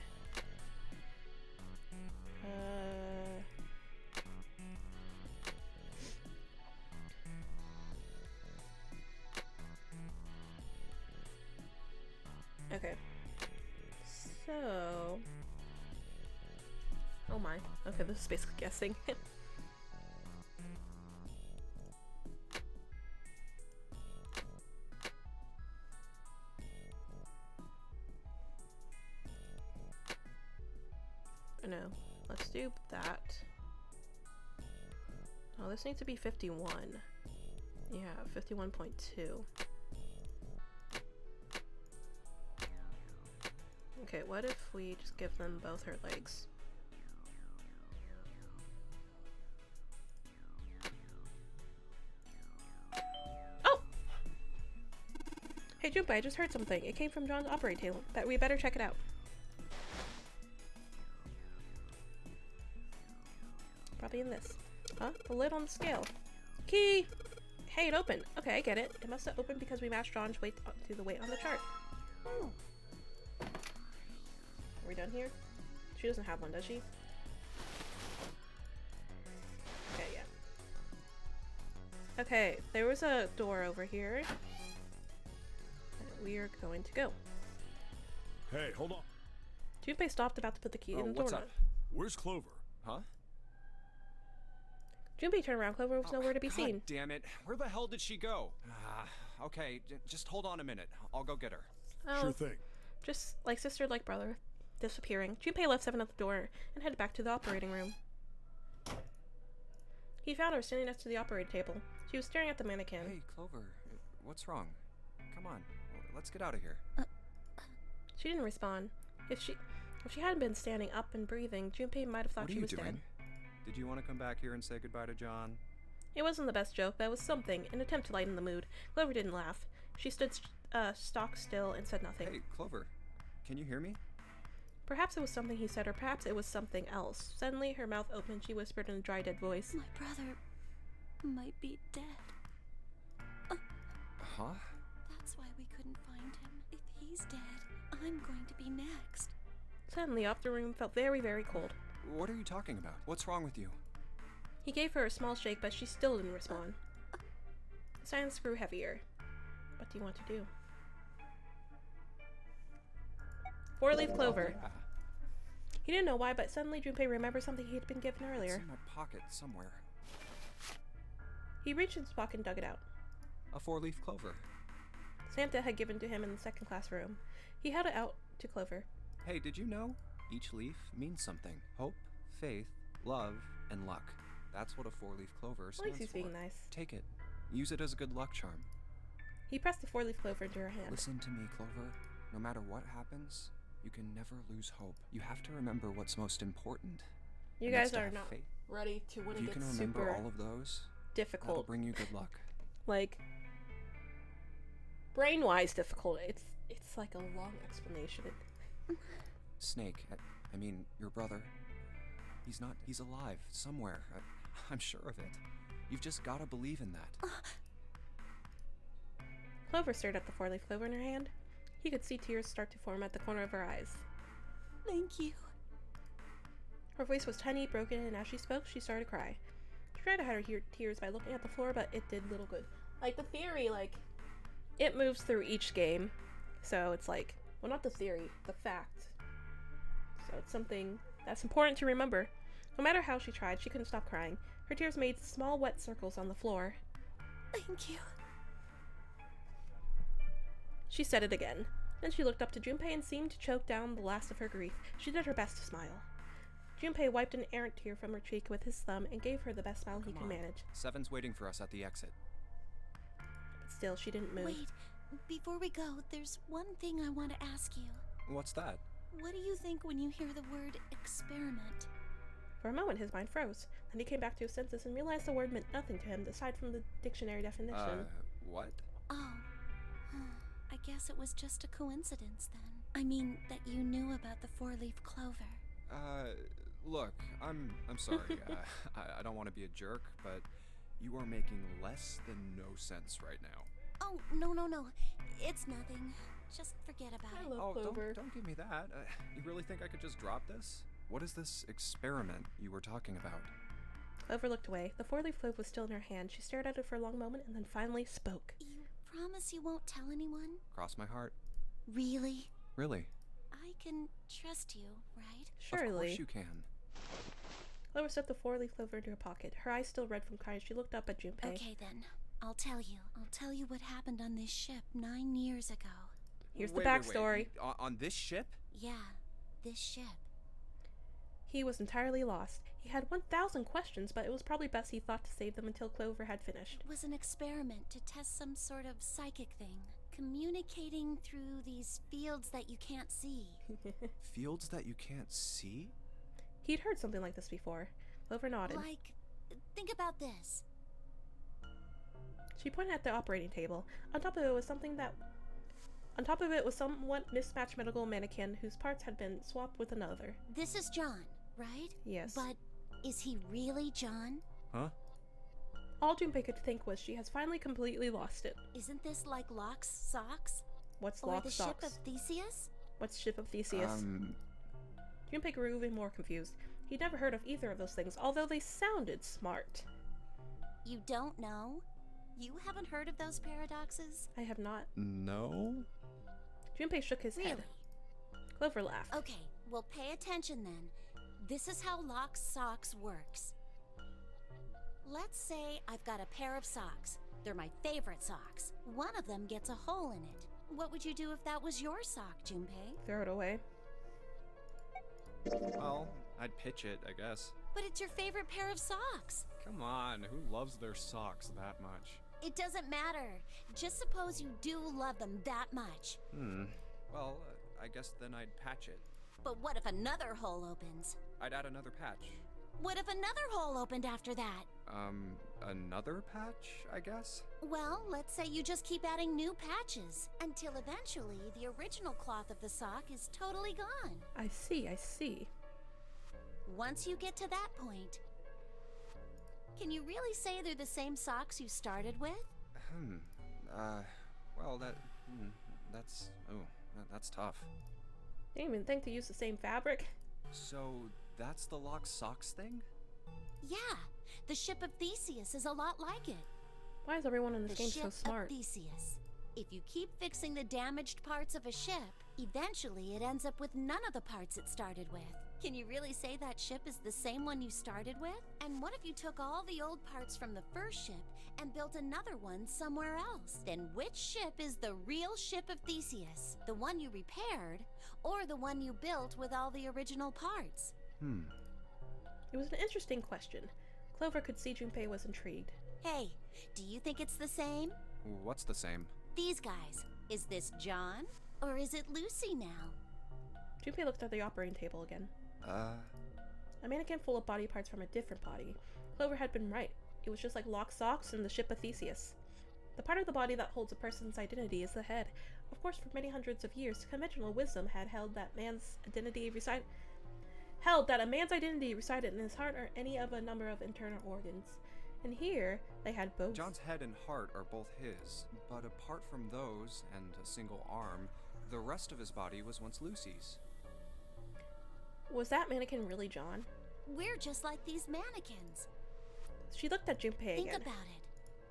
Okay. So... Oh my. Okay, this is basically guessing. No. Let's do that. Oh, this needs to be 51. Yeah, 51.2. Okay, what if we just give them both her legs? Oh! Hey Junpei, I just heard something. It came from John's operating table. That we better check it out. Probably in this. Huh? The lid on the scale. Key! Hey, it opened. Okay, I get it. It must have opened because we matched John's weight to the weight on the chart. Are we done here? She doesn't have one, does she? Okay, yeah. Okay, there was a door over here. We are going to go.
Hey, hold on.
Junpei stopped about to put the key in the door.
What's up?
Where's Clover?
Huh?
Junpei turned around. Clover was nowhere to be seen.
God damn it. Where the hell did she go? Okay, just hold on a minute. I'll go get her.
Oh,
Sure thing.
just like sister, like brother. Disappearing. Junpei left Seven at the door and headed back to the operating room. He found her standing next to the operating table. She was staring at the mannequin.
Hey, Clover, what's wrong? Come on, let's get out of here.
She didn't respond. If she hadn't been standing up and breathing, Junpei might have thought she was dead.
Did you want to come back here and say goodbye to John?
It wasn't the best joke, but it was something, an attempt to lighten the mood. Clover didn't laugh. She stood stock still and said nothing.
Hey, Clover, can you hear me?
Perhaps it was something he said, or perhaps it was something else. Suddenly, her mouth opened. She whispered in a dry, dead voice.
My brother might be dead.
Huh?
That's why we couldn't find him. If he's dead, I'm going to be next.
Suddenly, off the room felt very, very cold.
What are you talking about? What's wrong with you?
He gave her a small shake, but she still didn't respond. The silence grew heavier. What do you want to do? Four-leaf clover.
Yeah.
He didn't know why, but suddenly Junpei remembered something he had been given
It's
earlier.
in my pocket somewhere.
He reached in his pocket and dug it out.
A 4-leaf clover.
Santa had given to him in the second class room. He held it out to Clover.
Hey, did you know? Each leaf means something. Hope, faith, love, and luck. That's what a 4-leaf clover
At
stands
least he's
for.
being nice.
Take it. Use it as a good luck charm.
He pressed the four-leaf clover into her hand.
Listen to me, Clover. No matter what happens, you can never lose hope. You have to remember what's most important.
You
and that's
guys
to
are
have
not
faith.
ready to when
If
it
you can
gets
remember
super
all of those, that'll
difficult.
bring you good luck.
Like, brain-wise difficult. It's like a long explanation.
Snake, I mean, your brother. He's alive, somewhere. I'm sure of it. You've just gotta believe in that.
Clover stared at the four-leaf clover in her hand. He could see tears start to form at the corner of her eyes.
Thank you.
Her voice was tiny, broken, and as she spoke, she started to cry. She tried to hide her tears by looking at the floor, but it did little good. Like, the theory, like, it moves through each game. So it's like, well, not the theory, the fact. So it's something that's important to remember. No matter how she tried, she couldn't stop crying. Her tears made small wet circles on the floor.
Thank you.
She said it again. Then she looked up to Junpei and seemed to choke down the last of her grief. She did her best to smile. Junpei wiped an errant tear from her cheek with his thumb and gave her the best smile he could manage.
Seven's waiting for us at the exit.
But still, she didn't move.
Wait, before we go, there's one thing I want to ask you.
What's that?
What do you think when you hear the word experiment?
For a moment, his mind froze. Then he came back to his senses and realized the word meant nothing to him aside from the dictionary definition.
What?
Oh. I guess it was just a coincidence then. I mean, that you knew about the four-leaf clover.
Look, I'm sorry. I don't want to be a jerk, but you are making less than no sense right now.
Oh, no. It's nothing. Just forget about
I
it.
love Clover.
Don't give me that. You really think I could just drop this? What is this experiment you were talking about?
Clover looked away. The four-leaf clove was still in her hand. She stared at it for a long moment and then finally spoke.
You promise you won't tell anyone?
Cross my heart.
Really?
Really?
I can trust you, right?
Surely.
Of course you can.
Clover stuffed the four-leaf clover into her pocket. Her eyes still red from crying. She looked up at Junpei.
Okay then. I'll tell you. I'll tell you what happened on this ship 9 years ago.
Here's the backstory.
Wait. On this ship?
Yeah, this ship.
He was entirely lost. He had 1,000 questions, but it was probably best he thought to save them until Clover had finished.
It was an experiment to test some sort of psychic thing. Communicating through these fields that you can't see.
Fields that you can't see?
He'd heard something like this before. Clover nodded.
Like, think about this.
She pointed at the operating table. On top of it was somewhat mismatched medical mannequin whose parts had been swapped with another.
This is John, right?
Yes.
But is he really John?
Huh?
All Junpei could think was she has finally completely lost it.
Isn't this like Locke's socks?
What's
Or
Locke's
the
socks?
ship of Theseus?
What's Ship of Theseus? Junpei grew even more confused. He'd never heard of either of those things, although they sounded smart.
You don't know? You haven't heard of those paradoxes?
I have not.
No?
Junpei shook his head. Clover laughed.
Okay, well pay attention then. This is how Locke's socks works. Let's say I've got a pair of socks. They're my favorite socks. One of them gets a hole in it. What would you do if that was your sock, Junpei?
Throw it away.
Well, I'd pitch it, I guess.
But it's your favorite pair of socks.
Come on, who loves their socks that much?
It doesn't matter. Just suppose you do love them that much.
Well, I guess then I'd patch it.
But what if another hole opens?
I'd add another patch.
What if another hole opened after that?
Another patch, I guess?
Well, let's say you just keep adding new patches until eventually the original cloth of the sock is totally gone.
I see.
Once you get to that point, can you really say they're the same socks you started with?
Well, that's tough.
Didn't even think to use the same fabric.
So, that's the Locke socks thing?
Yeah, the ship of Theseus is a lot like it.
Why is everyone in this game
The ship
so smart?
of Theseus. If you keep fixing the damaged parts of a ship, eventually it ends up with none of the parts it started with. Can you really say that ship is the same one you started with? And what if you took all the old parts from the first ship and built another one somewhere else? Then which ship is the real ship of Theseus? The one you repaired, or the one you built with all the original parts?
It was an interesting question. Clover could see Junpei was intrigued.
Hey, do you think it's the same?
What's the same?
These guys. Is this John? Or is it Lucy now?
Junpei looked at the operating table again. A mannequin full of body parts from a different body. Clover had been right. It was just like Locke's socks and the ship of Theseus. The part of the body that holds a person's identity is the head. Of course, for many hundreds of years, conventional wisdom had held that a man's identity resided in his heart or any of a number of internal organs. And here, they had both.
John's head and heart are both his, but apart from those, and a single arm, the rest of his body was once Lucy's.
Was that mannequin really John?
We're just like these mannequins.
She looked at Junpei
Think
again.
about it.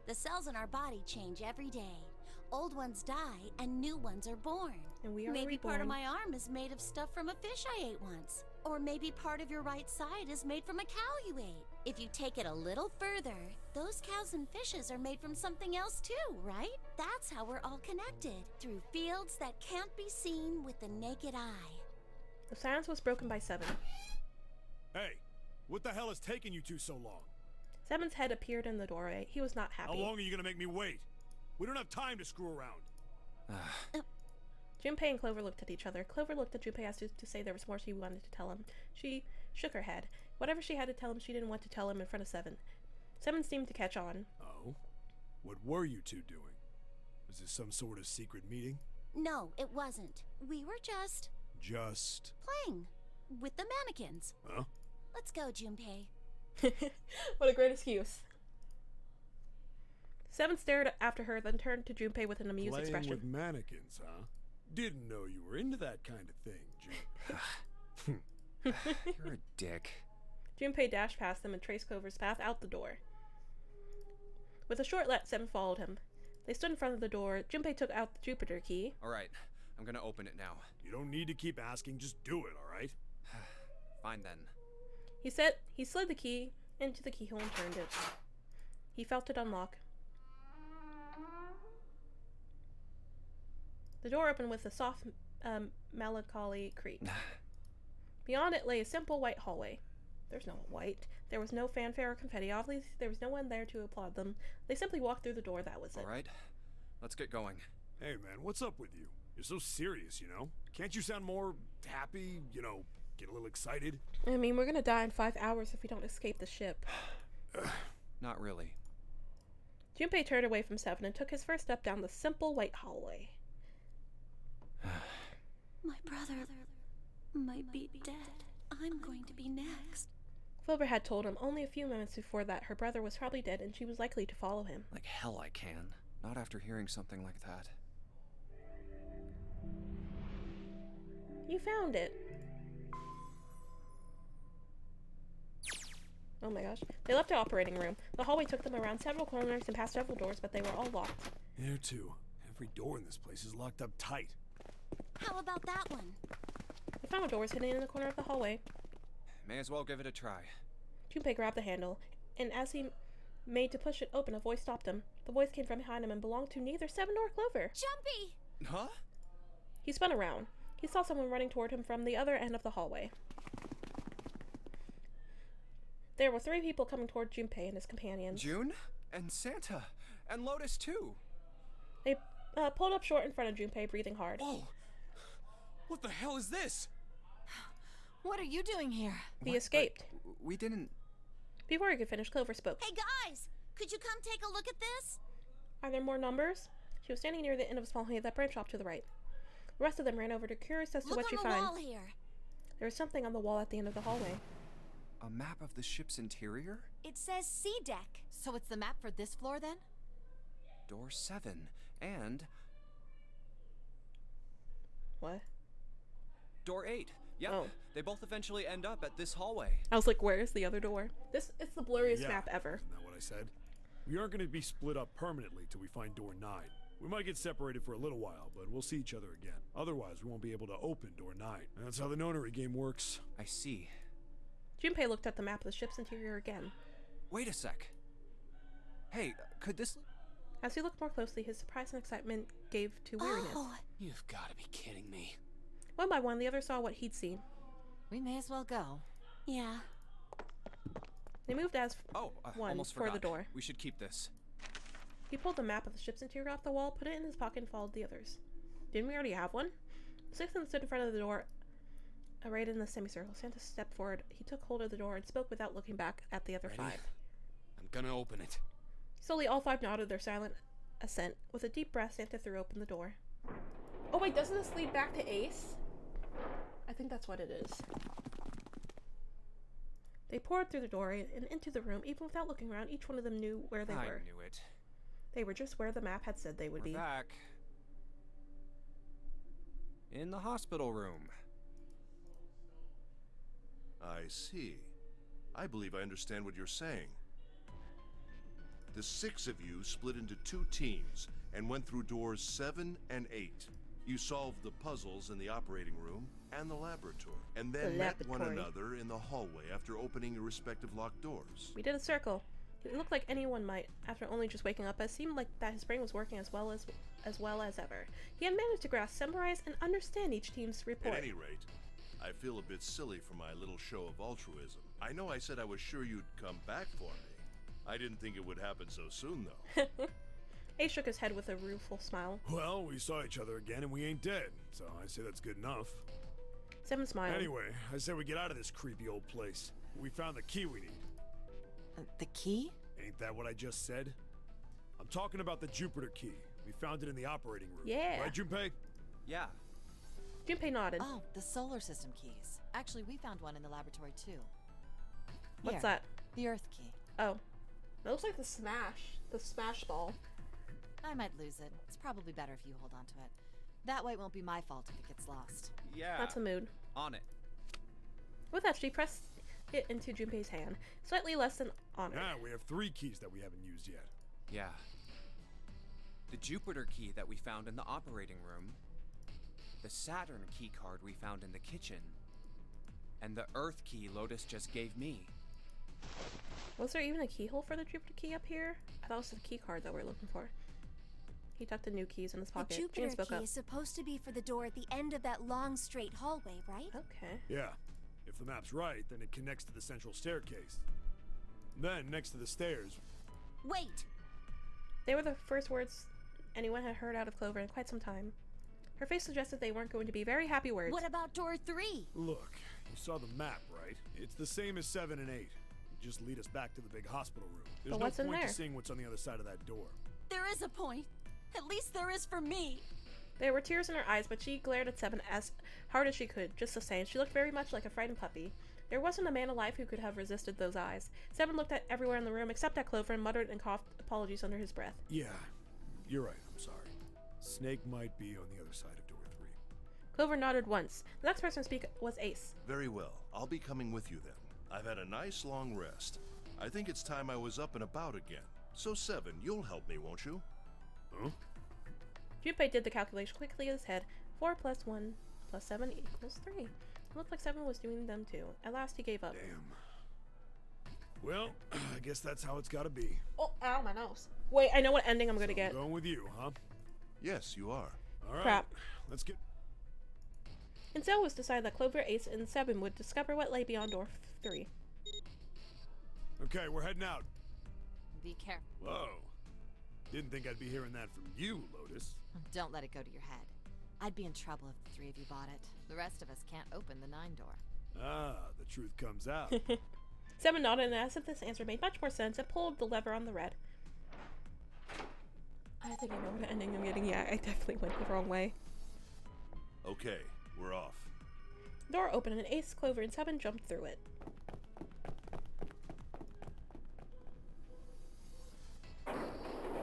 The cells in our body change every day. Old ones die and new ones are born.
And we are
Maybe part of
reborn.
my arm is made of stuff from a fish I ate once. Or maybe part of your right side is made from a cow you ate. If you take it a little further, those cows and fishes are made from something else too, right? That's how we're all connected, through fields that can't be seen with the naked eye.
The silence was broken by Seven.
Hey, what the hell has taken you two so long?
Seven's head appeared in the doorway. He was not happy.
How long are you gonna make me wait? We don't have time to screw around.
Junpei and Clover looked at each other. Clover looked at Junpei as to say there was more she wanted to tell him. She shook her head. Whatever she had to tell him, she didn't want to tell him in front of Seven. Seven seemed to catch on.
Oh? What were you two doing? Was this some sort of secret meeting?
No, it wasn't. We were just
Just...
playing with the mannequins.
Huh?
Let's go, Junpei.
What a great excuse. Seven stared after her, then turned to Junpei with an amused
Playing
expression.
with mannequins, huh? Didn't know you were into that kind of thing,
You're a dick.
Junpei dashed past them and traced Clover's path out the door. With a short let, Seven followed him. They stood in front of the door. Junpei took out the Jupiter key.
Alright, I'm gonna open it now.
You don't need to keep asking, just do it, alright?
Fine then.
He slid the key into the keyhole and turned it. He felt it unlock. The door opened with a soft, melancholy creak. Beyond it lay a simple white hallway. There's no white. There was no fanfare or confetti. Obviously, there was no one there to applaud them. They simply walked through the door, that was it.
Alright, let's get going.
Hey man, what's up with you? You're so serious, you know? Can't you sound more happy, you know, get a little excited?
I mean, we're gonna die in 5 hours if we don't escape the ship.
Not really.
Junpei turned away from Seven and took his first step down the simple white hallway.
My brother might be dead. I'm going to be next.
Clover had told him only a few minutes before that her brother was probably dead and she was likely to follow him.
Like hell I can. Not after hearing something like that.
You found it. Oh my gosh. They left the operating room. The hallway took them around several corners and past several doors, but they were all locked.
Here too. Every door in this place is locked up tight.
How about that one?
The final door was hidden in the corner of the hallway.
May as well give it a try.
Junpei grabbed the handle, and as he made to push it open, a voice stopped him. The voice came from behind him and belonged to neither Seven nor Clover.
Jumpy!
Huh?
He spun around. He saw someone running toward him from the other end of the hallway. There were 3 people coming toward Junpei and his companions.
June? And Santa? And Lotus too!
They pulled up short in front of Junpei, breathing hard.
Whoa! What the hell is this?
What are you doing here?
He escaped.
We didn't...
Before he could finish, Clover spoke.
Hey guys! Could you come take a look at this?
Are there more numbers? She was standing near the end of a small hallway that branched off to the right. The rest of them ran over to curious as to what she
Look on the
found.
wall here.
There was something on the wall at the end of the hallway.
A map of the ship's interior?
It says C deck.
So it's the map for this floor then?
Door 7. And...
What?
Door 8. Yep.
Oh.
They both eventually end up at this hallway.
I was like, where's the other door? This is the blurriest
Yeah,
map ever.
Isn't that what I said? We aren't going to be split up permanently till we find door 9. We might get separated for a little while, but we'll see each other again. Otherwise, we won't be able to open door 9. And that's how the nonary game works.
I see.
Junpei looked at the map of the ship's interior again.
Wait a sec. Hey, could this...
As he looked more closely, his surprise and excitement gave to weariness.
Oh,
You've got to be kidding me.
One by one, the others saw what he'd seen.
We may as well go.
yeah.
They moved as
Oh,
one
almost
for the
forgot.
door.
We should keep this.
He pulled the map of the ship's interior off the wall, put it in his pocket, and followed the others. Didn't we already have one? The 6th of them stood in front of the door, arrayed in the semicircle. Santa stepped forward. He took hold of the door and spoke without looking back at the other
Ready?
5.
I'm gonna open it.
Slowly, all 5 nodded their silent assent. With a deep breath, Santa threw open the door. Oh wait, doesn't this lead back to Ace? I think that's what it is. They poured through the door and into the room. Even without looking around, each one of them knew where they
I
were.
knew it.
They were just where the map had said they would
We're
be.
back. In the hospital room.
I see. I believe I understand what you're saying. The 6 of you split into 2 teams and went through doors 7 and 8. You solved the puzzles in the operating room and the laboratory, and then met one another in the hallway after opening your respective locked doors.
We did a circle. It looked like anyone might, after only just waking up. It seemed like that his brain was working as well as ever. He had managed to grasp, summarize, and understand each team's report.
At any rate, I feel a bit silly for my little show of altruism. I know I said I was sure you'd come back for me. I didn't think it would happen so soon, though.
Ace shook his head with a rueful smile.
Well, we saw each other again and we ain't dead, so I say that's good enough.
7 smiled.
Anyway, I said we get out of this creepy old place. We found the key we need.
The key?
Ain't that what I just said? I'm talking about the Jupiter key. We found it in the operating room.
Yeah.
Right, Junpei?
Yeah.
Junpei nodded.
Oh, the solar system keys. Actually, we found one in the laboratory too.
What's
Here,
that?
The Earth key.
Oh. It looks like the smash ball.
I might lose it. It's probably better if you hold on to it. That way it won't be my fault if it gets lost.
Yeah.
That's a mood.
On it.
With that, she pressed it into Junpei's hand, slightly less than honored.
Yeah, we have 3 keys that we haven't used yet.
Yeah. The Jupiter key that we found in the operating room, the Saturn key card we found in the kitchen, and the Earth key Lotus just gave me.
Was there even a keyhole for the Jupiter key up here? I thought it was the key card that we're looking for. He tucked the new keys in his pocket.
The
Jean
Jupiter
spoke
key
up.
is supposed to be for the door at the end of that long, straight hallway, right?
Okay.
Yeah. If the map's right, then it connects to the central staircase. Then, next to the stairs...
Wait!
They were the first words anyone had heard out of Clover in quite some time. Her face suggested they weren't going to be very happy words.
What about door 3?
Look, you saw the map, right? It's the same as 7 and 8. Just lead us back to the big hospital room. There's
But what's
no
in
point
there?
to seeing what's on the other side of that door.
There is a point. At least there is for me.
There were tears in her eyes, but she glared at Seven as hard as she could. Just the same, she looked very much like a frightened puppy. There wasn't a man alive who could have resisted those eyes. Seven looked at everywhere in the room except at Clover and muttered and coughed apologies under his breath.
Yeah, you're right. I'm sorry. Snake might be on the other side of door 3.
Clover nodded once. The next person to speak was Ace.
Very well. I'll be coming with you then. I've had a nice long rest. I think it's time I was up and about again. So 7, you'll help me, won't you?
Huh?
Junpei did the calculation quickly in his head. 4 plus 1 plus 7 equals 3. It looked like 7 was doing them too. At last he gave up.
Damn. Well, I guess that's how it's gotta be.
Oh, ow, my nose. Wait, I know what ending I'm gonna get.
I'm going with you, huh?
Yes, you are.
Alright.
Crap.
Let's get...
And so it was decided that Clover, Ace, and 7 would discover what lay beyond door 3.
Okay, we're heading out.
Be careful.
Whoa. Didn't think I'd be hearing that from you, Lotus.
Don't let it go to your head. I'd be in trouble if the 3 of you bought it. The rest of us can't open the 9 door.
Ah, the truth comes out.
7 nodded, and as if this answer made much more sense, and pulled the lever on the red. I think I know what ending I'm getting. Yeah, I definitely went the wrong way.
Okay, we're off.
The door opened, and Ace, Clover, and 7 jumped through it.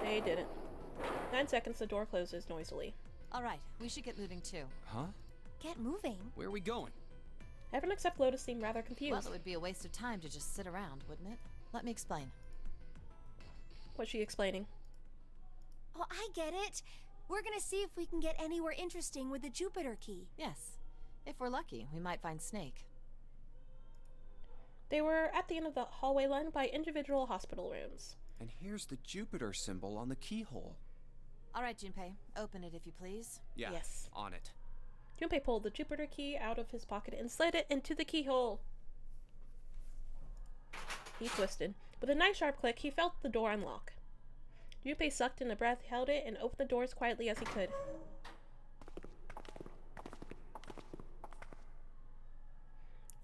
They didn't. 9 seconds, the door closes noisily.
Alright, we should get moving too.
Huh?
Get moving.
Where are we going?
Everyone except Lotus seemed rather confused.
Well, it would be a waste of time to just sit around, wouldn't it? Let me explain.
What's she explaining?
Oh, I get it. We're gonna see if we can get anywhere interesting with the Jupiter key.
Yes. If we're lucky, we might find Snake.
They were at the end of the hallway lined by individual hospital rooms.
And here's the Jupiter symbol on the keyhole.
Alright, Junpei, open it if you please.
Yeah.
Yes.
On it.
Junpei pulled the Jupiter key out of his pocket and slid it into the keyhole. He twisted. With a nice sharp click, he felt the door unlock. Junpei sucked in a breath, held it, and opened the door as quietly as he could.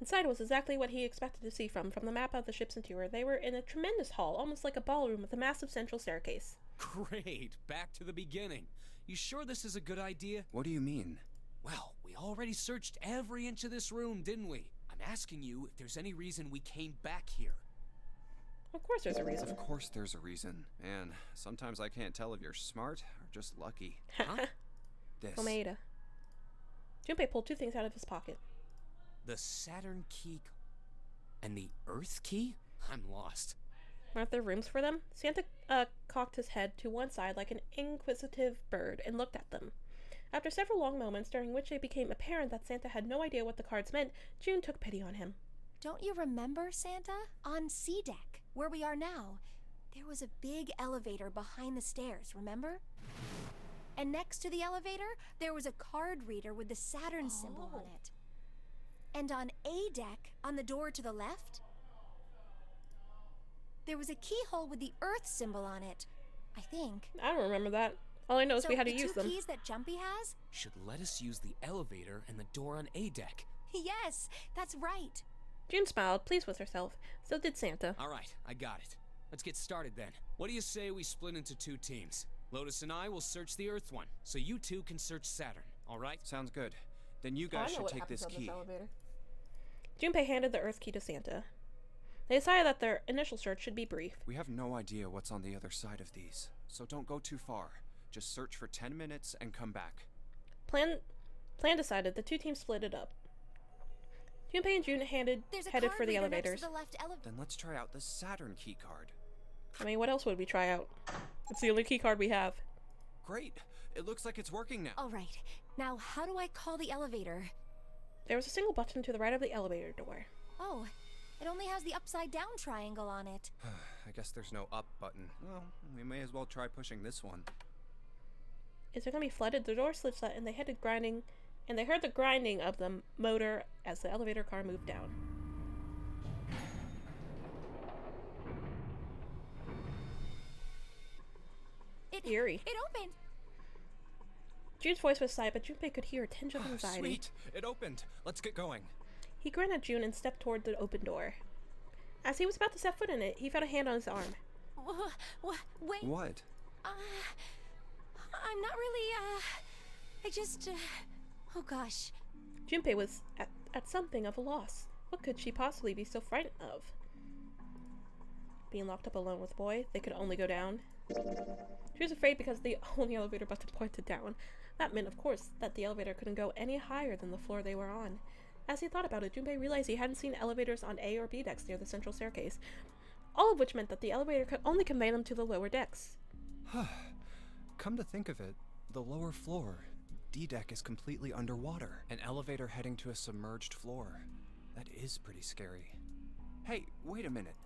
Inside was exactly what he expected to see from the map of the ship's interior. They were in a tremendous hall, almost like a ballroom with a massive central staircase.
Great, back to the beginning. You sure this is a good idea?
What do you mean?
Well, we already searched every inch of this room, didn't we? I'm asking you if there's any reason we came back here.
Of course there's a reason.
Of course there's a reason. Man, sometimes I can't tell if you're smart or just lucky.
Huh?
This.
Omeda. Junpei pulled 2 things out of his pocket.
The Saturn key And the Earth key? I'm lost.
Aren't there rooms for them? Santa cocked his head to one side like an inquisitive bird and looked at them. After several long moments, during which it became apparent that Santa had no idea what the cards meant, June took pity on him.
Don't you remember, Santa? On C deck, where we are now, there was a big elevator behind the stairs, remember? And next to the elevator, there was a card reader with the Saturn symbol on it. And on A deck, on the door to the left, there was a keyhole with the Earth symbol on it, I think.
I don't remember that. All I know is we had to use them.
The two keys that Jumpy has?
Should let us use the elevator and the door on A deck.
Yes, that's right.
June smiled, pleased with herself. So did Santa.
All right, I got it. Let's get started then. What do you say we split into 2 teams? Lotus and I will search the Earth one, so you 2 can search Saturn, all right?
Sounds good. Then you guys should take this key.
Junpei handed the Earth key to Santa. They decided that their initial search should be brief.
We have no idea what's on the other side of these, so don't go too far. Just search for 10 minutes and come back.
Plan decided, the 2 teams split it up. Junpei and June headed for the elevators.
Then let's try out the Saturn key card.
I mean, what else would we try out? It's the only key card we have.
Great! It looks like it's working now.
All right. Now, how do I call the elevator?
There was a single button to the right of the elevator door.
Oh, it only has the upside-down triangle on it.
I guess there's no up button. Well, we may as well try pushing this one.
Is it gonna be flooded? The door slid shut, and they heard the grinding of the motor as the elevator car moved down. Eerie.
It opened!
June's voice was silent, but Junpei could hear a tinge of anxiety.
Sweet! It opened! Let's get going.
He grinned at June and stepped toward the open door. As he was about to step foot in it, he felt a hand on his arm.
Wait.
What?
I'm not really, I just, oh gosh.
Junpei was at something of a loss. What could she possibly be so frightened of? Being locked up alone with a boy, they could only go down. She was afraid because the only elevator button pointed down. That meant, of course, that the elevator couldn't go any higher than the floor they were on. As he thought about it, Junpei realized he hadn't seen elevators on A or B decks near the central staircase, all of which meant that the elevator could only convey them to the lower decks.
Come to think of it, the lower floor, D deck, is completely underwater. An elevator heading to a submerged floor. That is pretty scary.
Hey, wait a minute.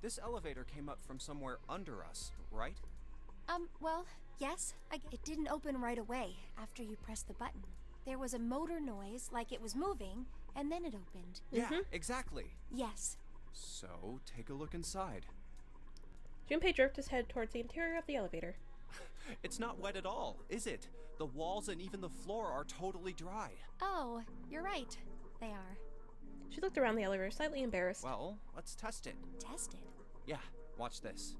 This elevator came up from somewhere under us, right?
Well, yes. It didn't open right away after you pressed the button. There was a motor noise, like it was moving, and then it opened.
Yeah, exactly.
Yes.
So, take a look inside.
Junpei jerked his head towards the interior of the elevator.
It's not wet at all, is it? The walls and even the floor are totally dry.
Oh, you're right. They are.
She looked around the elevator, slightly embarrassed.
Well, let's test it.
Test it?
Yeah, watch this.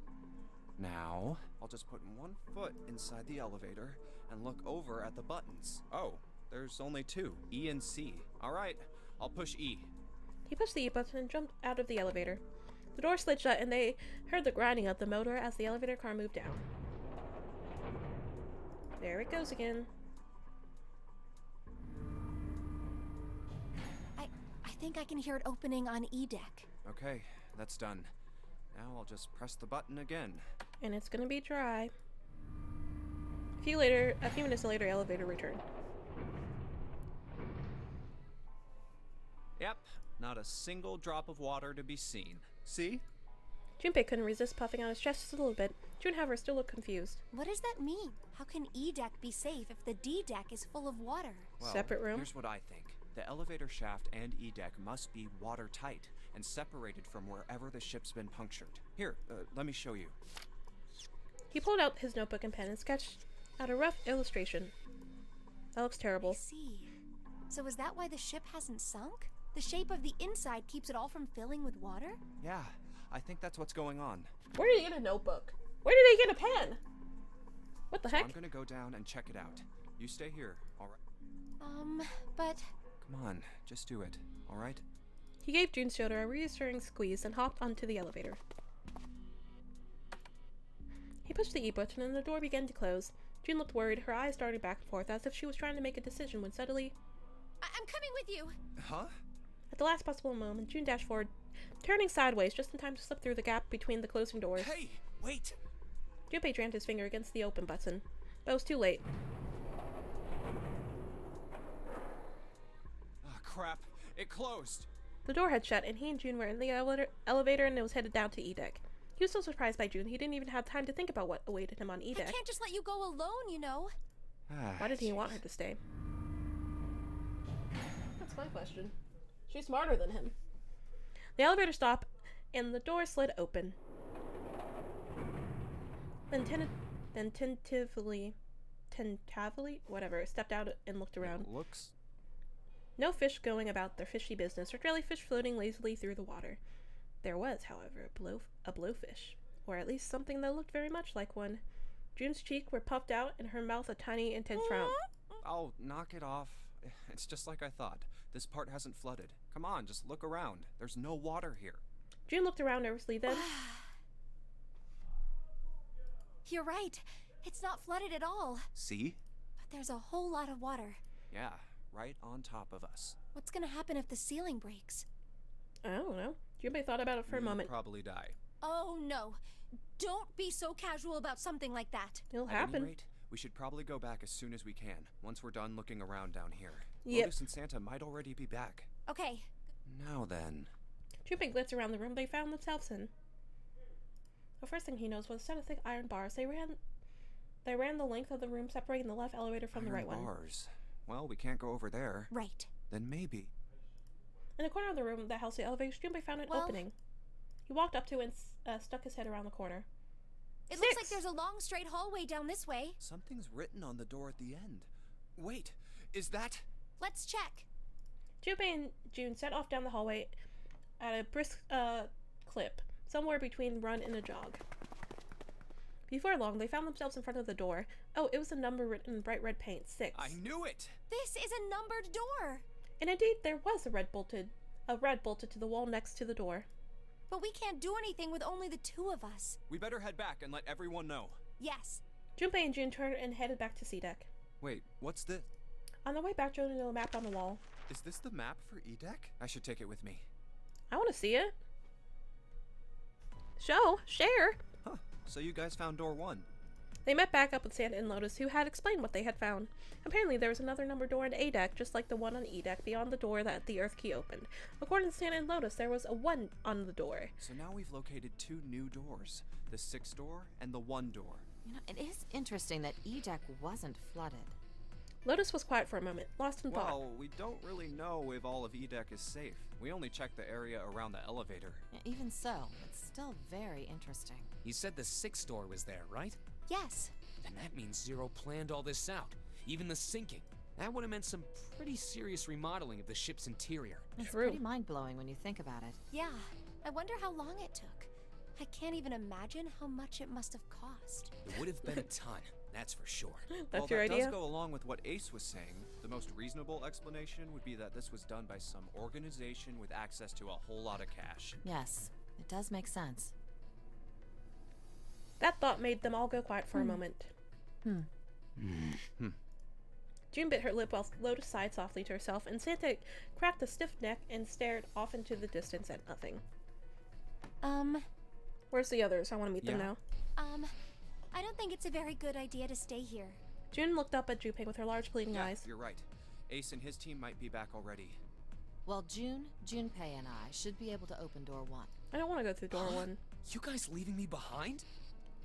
Now, I'll just put one foot inside the elevator and look over at the buttons. Oh, there's only 2, E and C. All right, I'll push E.
He pushed the E button and jumped out of the elevator. The door slid shut and they heard the grinding of the motor as the elevator car moved down. There it goes again.
I think I can hear it opening on E deck.
Okay, that's done. Now I'll just press the button again.
And it's gonna be dry. A few minutes later, elevator returned.
Yep, not a single drop of water to be seen. See?
Junpei couldn't resist puffing out his chest just a little bit. June, however, still looked confused.
What does that mean? How can E deck be safe if the D deck is full of water?
Well,
separate room?
Here's what I think. The elevator shaft and E deck must be watertight and separated from wherever the ship's been punctured. Here, let me show you.
He pulled out his notebook and pen and sketched out a rough illustration. That looks terrible.
I see. So is that why the ship hasn't sunk? The shape of the inside keeps it all from filling with water?
Yeah, I think that's what's going on.
Where did he get a notebook? Where did he get a pen? What the heck?
I'm gonna go down and check it out. You stay here, alright?
But...
Come on, just do it, alright?
He gave June's shoulder a reassuring squeeze and hopped onto the elevator. He pushed the E button and the door began to close. June looked worried, her eyes darting back and forth as if she was trying to make a decision when suddenly...
I'm coming with you!
Huh?
At the last possible moment, June dashed forward turning sideways just in time to slip through the gap between the closing doors.
Hey, wait!
Junpei jammed his finger against the open button, but it was too late.
Ah, crap. It closed.
The door had shut, and he and June were in the elevator, and it was headed down to E-Deck. He was so surprised by June, he didn't even have time to think about what awaited him on E-Deck.
I can't just let you go alone, you know.
Why did he want her to stay? That's my question. She's smarter than him. The elevator stopped, and the door slid open. Then tentatively, whatever, stepped out and looked around.
Looks.
No fish going about their fishy business, or jellyfish floating lazily through the water. There was, however, a blowfish, or at least something that looked very much like one. June's cheeks were puffed out, and her mouth a tiny, intense frown.
Oh, knock it off. It's just like I thought. This part hasn't flooded. Come on, just look around. There's no water here.
June looked around nervously, then...
You're right. It's not flooded at all.
See?
But there's a whole lot of water.
Yeah, right on top of us.
What's gonna happen if the ceiling breaks?
I don't know. Junpei thought about it for a moment.
Probably die.
Oh no. Don't be so casual about something like that.
It'll
At any
happen.
rate, we should probably go back as soon as we can, once we're done looking around down here.
Yep.
Lotus and Santa might already be back.
Okay.
Now then.
Junpei glanced around the room they found themselves in. The first thing he noticed was a set of thick iron bars. They ran the length of the room, separating the left elevator from the right one.
Bars. Well, we can't go over there.
Right.
Then maybe.
In the corner of the room that housed the elevators, Junpei found an opening. He walked up to it and stuck his head around the corner.
It looks like there's a long straight hallway down this way.
Something's written on the door at the end. Wait, is that...
Let's check.
Junpei and June set off down the hallway at a brisk clip, somewhere between run and a jog. Before long, they found themselves in front of the door. Oh, it was a number written in bright red paint, 6.
I knew it!
This is a numbered door.
And indeed, there was a red bolted to the wall next to the door.
But we can't do anything with only the two of us.
We better head back and let everyone know.
Yes.
Junpei and June turned and headed back to C-Deck.
Wait, what's this?
On the way back, Joe noted a map on the wall.
Is this the map for E-Deck? I should take it with me.
I want to see it. Share.
Huh, so you guys found door 1.
They met back up with Santa and Lotus, who had explained what they had found. Apparently, there was another numbered door in A-Deck, just like the one on E-Deck, beyond the door that the Earth Key opened. According to Santa and Lotus, there was a 1 on the door.
So now we've located 2 new doors. The 6 door and the 1 door.
You know, it is interesting that E-Deck wasn't flooded.
Lotus was quiet for a moment, lost in thought.
Well, we don't really know if all of E-Deck is safe. We only checked the area around the elevator.
Even so, it's still very interesting.
You said the 6th door was there, right?
Yes.
Then that means Zero planned all this out. Even the sinking. That would have meant some pretty serious remodeling of the ship's interior.
It's
True.
pretty mind-blowing when you think about it.
Yeah. I wonder how long it took. I can't even imagine how much it must have cost.
It would have been a ton, that's for sure.
That's
well,
your
that
idea?
does go along with what Ace was saying. The most reasonable explanation would be that this was done by some organization with access to a whole lot of cash.
Yes, it does make sense.
That thought made them all go quiet for a moment. June bit her lip while Lotus sighed softly to herself, and Santa cracked a stiff neck and stared off into the distance at nothing. Where's the others? I want to meet them now.
I don't think it's a very good idea to stay here.
June looked up at Junpei with her large bleeding eyes.
You're right. Ace and his team might be back already.
Well, Junpei and I should be able to open door 1.
I don't want to go through door 1.
You guys leaving me behind?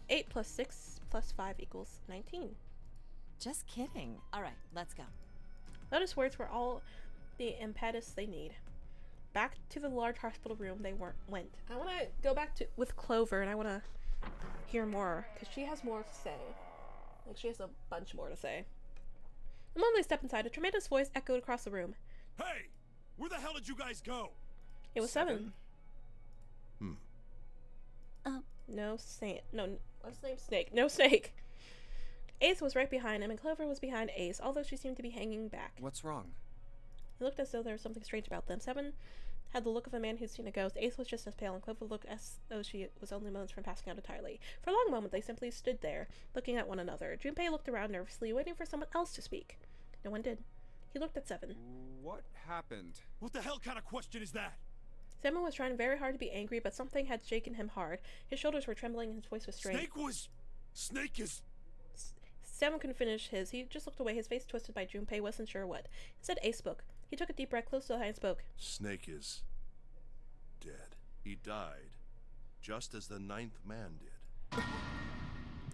8 plus 6 plus 5 equals 19.
Just kidding. All right, let's go.
Lotus' words were all the impetus they need. Back to the large hospital room they went. I want to go back with Clover, and I want to hear more, because she has more to say. Like, she has a bunch more to say. The moment they stepped inside, a tremendous voice echoed across the room.
Hey! Where the hell did you guys go?
It was 7.
Oh.
What's his name? Snake. No Snake. Ace was right behind him, and Clover was behind Ace, although she seemed to be hanging back.
What's wrong?
It looked as though there was something strange about them. 7 had the look of a man who's seen a ghost. Ace was just as pale, and Clover looked as though she was only moments from passing out entirely. For a long moment, they simply stood there, looking at one another. Junpei looked around nervously, waiting for someone else to speak. No one did. He looked at 7.
What happened?
What the hell kind of question is that?
Simon was trying very hard to be angry, but something had shaken him hard. His shoulders were trembling and his voice was strained.
Snake is...
Simon couldn't finish his. He just looked away, his face twisted by Junpei, wasn't sure what. Instead, Ace spoke. He took a deep breath, close to the eye, and spoke.
Snake is... dead. He died, just as the 9th man did.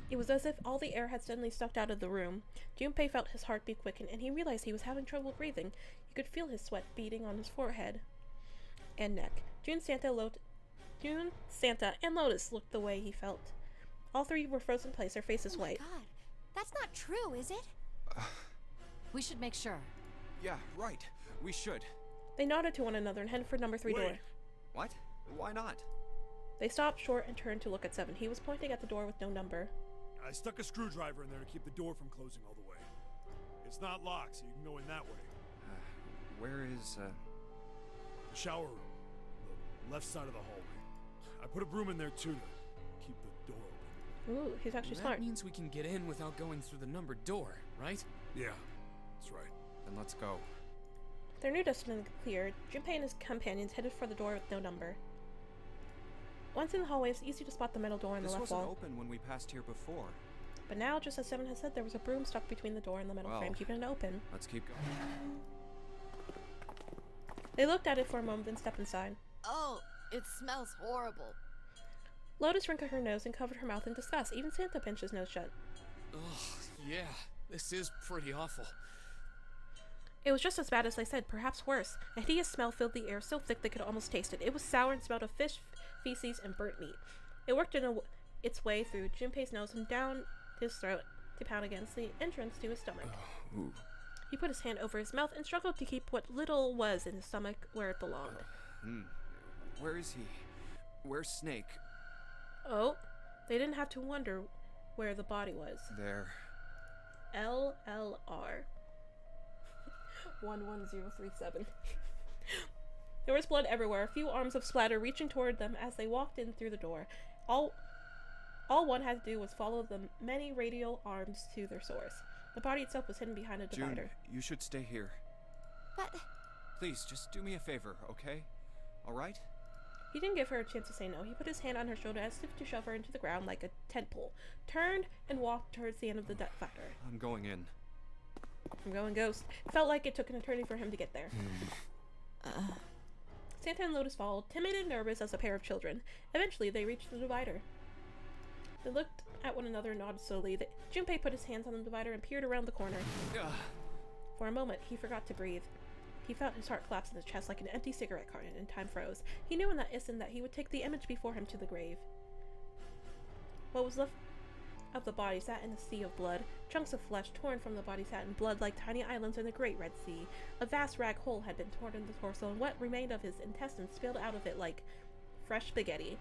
It was as if all the air had suddenly sucked out of the room. Junpei felt his heartbeat quicken, and he realized he was having trouble breathing. He could feel his sweat beading on his forehead and neck. June, Santa, and Lotus looked the way he felt. All three were frozen in place, their faces white.
Oh my god. That's not true, is it?
We should make sure.
Yeah, right. We should.
They nodded to one another and headed for number 3 door.
What? Why not?
They stopped short and turned to look at 7. He was pointing at the door with no number.
I stuck a screwdriver in there to keep the door from closing all the way. It's not locked, so you can go in that way.
Where is,
The shower room. The left side of the hallway. I put a broom in there, too, to keep the door open.
Ooh, he's actually smart.
That means we can get in without going through the numbered door, right?
Yeah, that's right.
then let's go.
Their new destination cleared. Junpei and his companions headed for the door with no number. Once in the hallway, it's easy to spot the metal door on the
This
left
wasn't
wall.
open when we passed here before.
But now, just as 7 had said, there was a broom stuck between the door and the metal frame, keeping it open.
Let's keep going.
They looked at it for a moment, then stepped inside.
Oh, it smells horrible.
Lotus wrinkled her nose and covered her mouth in disgust. Even Santa pinched his nose shut.
Ugh, yeah, this is pretty awful.
It was just as bad as they said, perhaps worse. A hideous smell filled the air so thick they could almost taste it. It was sour and smelled of fish, feces, and burnt meat. It worked its way through Junpei's nose and down his throat to pound against the entrance to his stomach.
Ooh.
He put his hand over his mouth and struggled to keep what little was in his stomach where it belonged.
Where is he? Where's Snake?
Oh, they didn't have to wonder where the body was.
There.
LLR 11037. There was blood everywhere, a few arms of splatter reaching toward them as they walked in through the door. All one had to do was follow the many radial arms to their source. The body itself was hidden behind a divider.
June, you should stay here.
But...
Please, just do me a favor, okay? Alright?
He didn't give her a chance to say no. He put his hand on her shoulder as if to shove her into the ground like a tent pole, turned and walked towards the end of the divider.
I'm going in.
I'm going ghost. It felt like it took an eternity for him to get there. Santa and Lotus followed, timid and nervous as a pair of children. Eventually, they reached the divider. They looked at one another and nodded slowly. Junpei put his hands on the divider and peered around the corner. For a moment, he forgot to breathe. He felt his heart collapse in his chest like an empty cigarette carton, and time froze. He knew in that instant that he would take the image before him to the grave. What was left of the body sat in a sea of blood. Chunks of flesh torn from the body sat in blood like tiny islands in the great Red Sea. A vast rag hole had been torn in the torso, and what remained of his intestines spilled out of it like fresh spaghetti.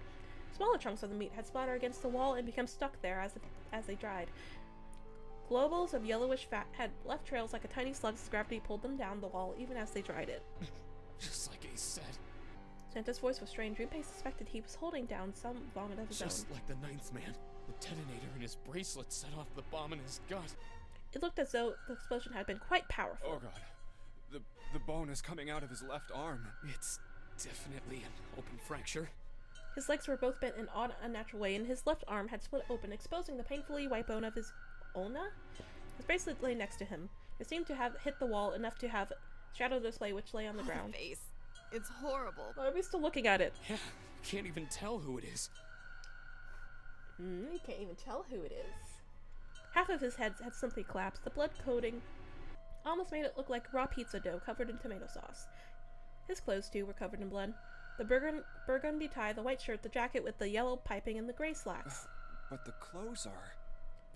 Smaller chunks of the meat had splattered against the wall and become stuck there as they dried. Globules of yellowish fat had left trails like a tiny slug as gravity pulled them down the wall even as they dried it.
Just like Ace said.
Santa's voice was strained. Junpei suspected he was holding down some vomit of his own.
Just like the 9th man. The detonator in his bracelet set off the bomb in his gut.
It looked as though the explosion had been quite powerful.
Oh god. The bone is coming out of his left arm.
It's definitely an open fracture.
His legs were both bent in an odd, unnatural way, and his left arm had split open, exposing the painfully white bone of his ulna? His bracelet lay next to him. It seemed to have hit the wall enough to have shadow display which lay on the ground.
Face. It's horrible.
Why are we still looking at it?
Yeah, can't even tell who it is.
You can't even tell who it is. Half of his head had simply collapsed. The blood coating almost made it look like raw pizza dough covered in tomato sauce. His clothes, too, were covered in blood. The burgundy tie, the white shirt, the jacket with the yellow piping, and the gray slacks.
But the clothes are...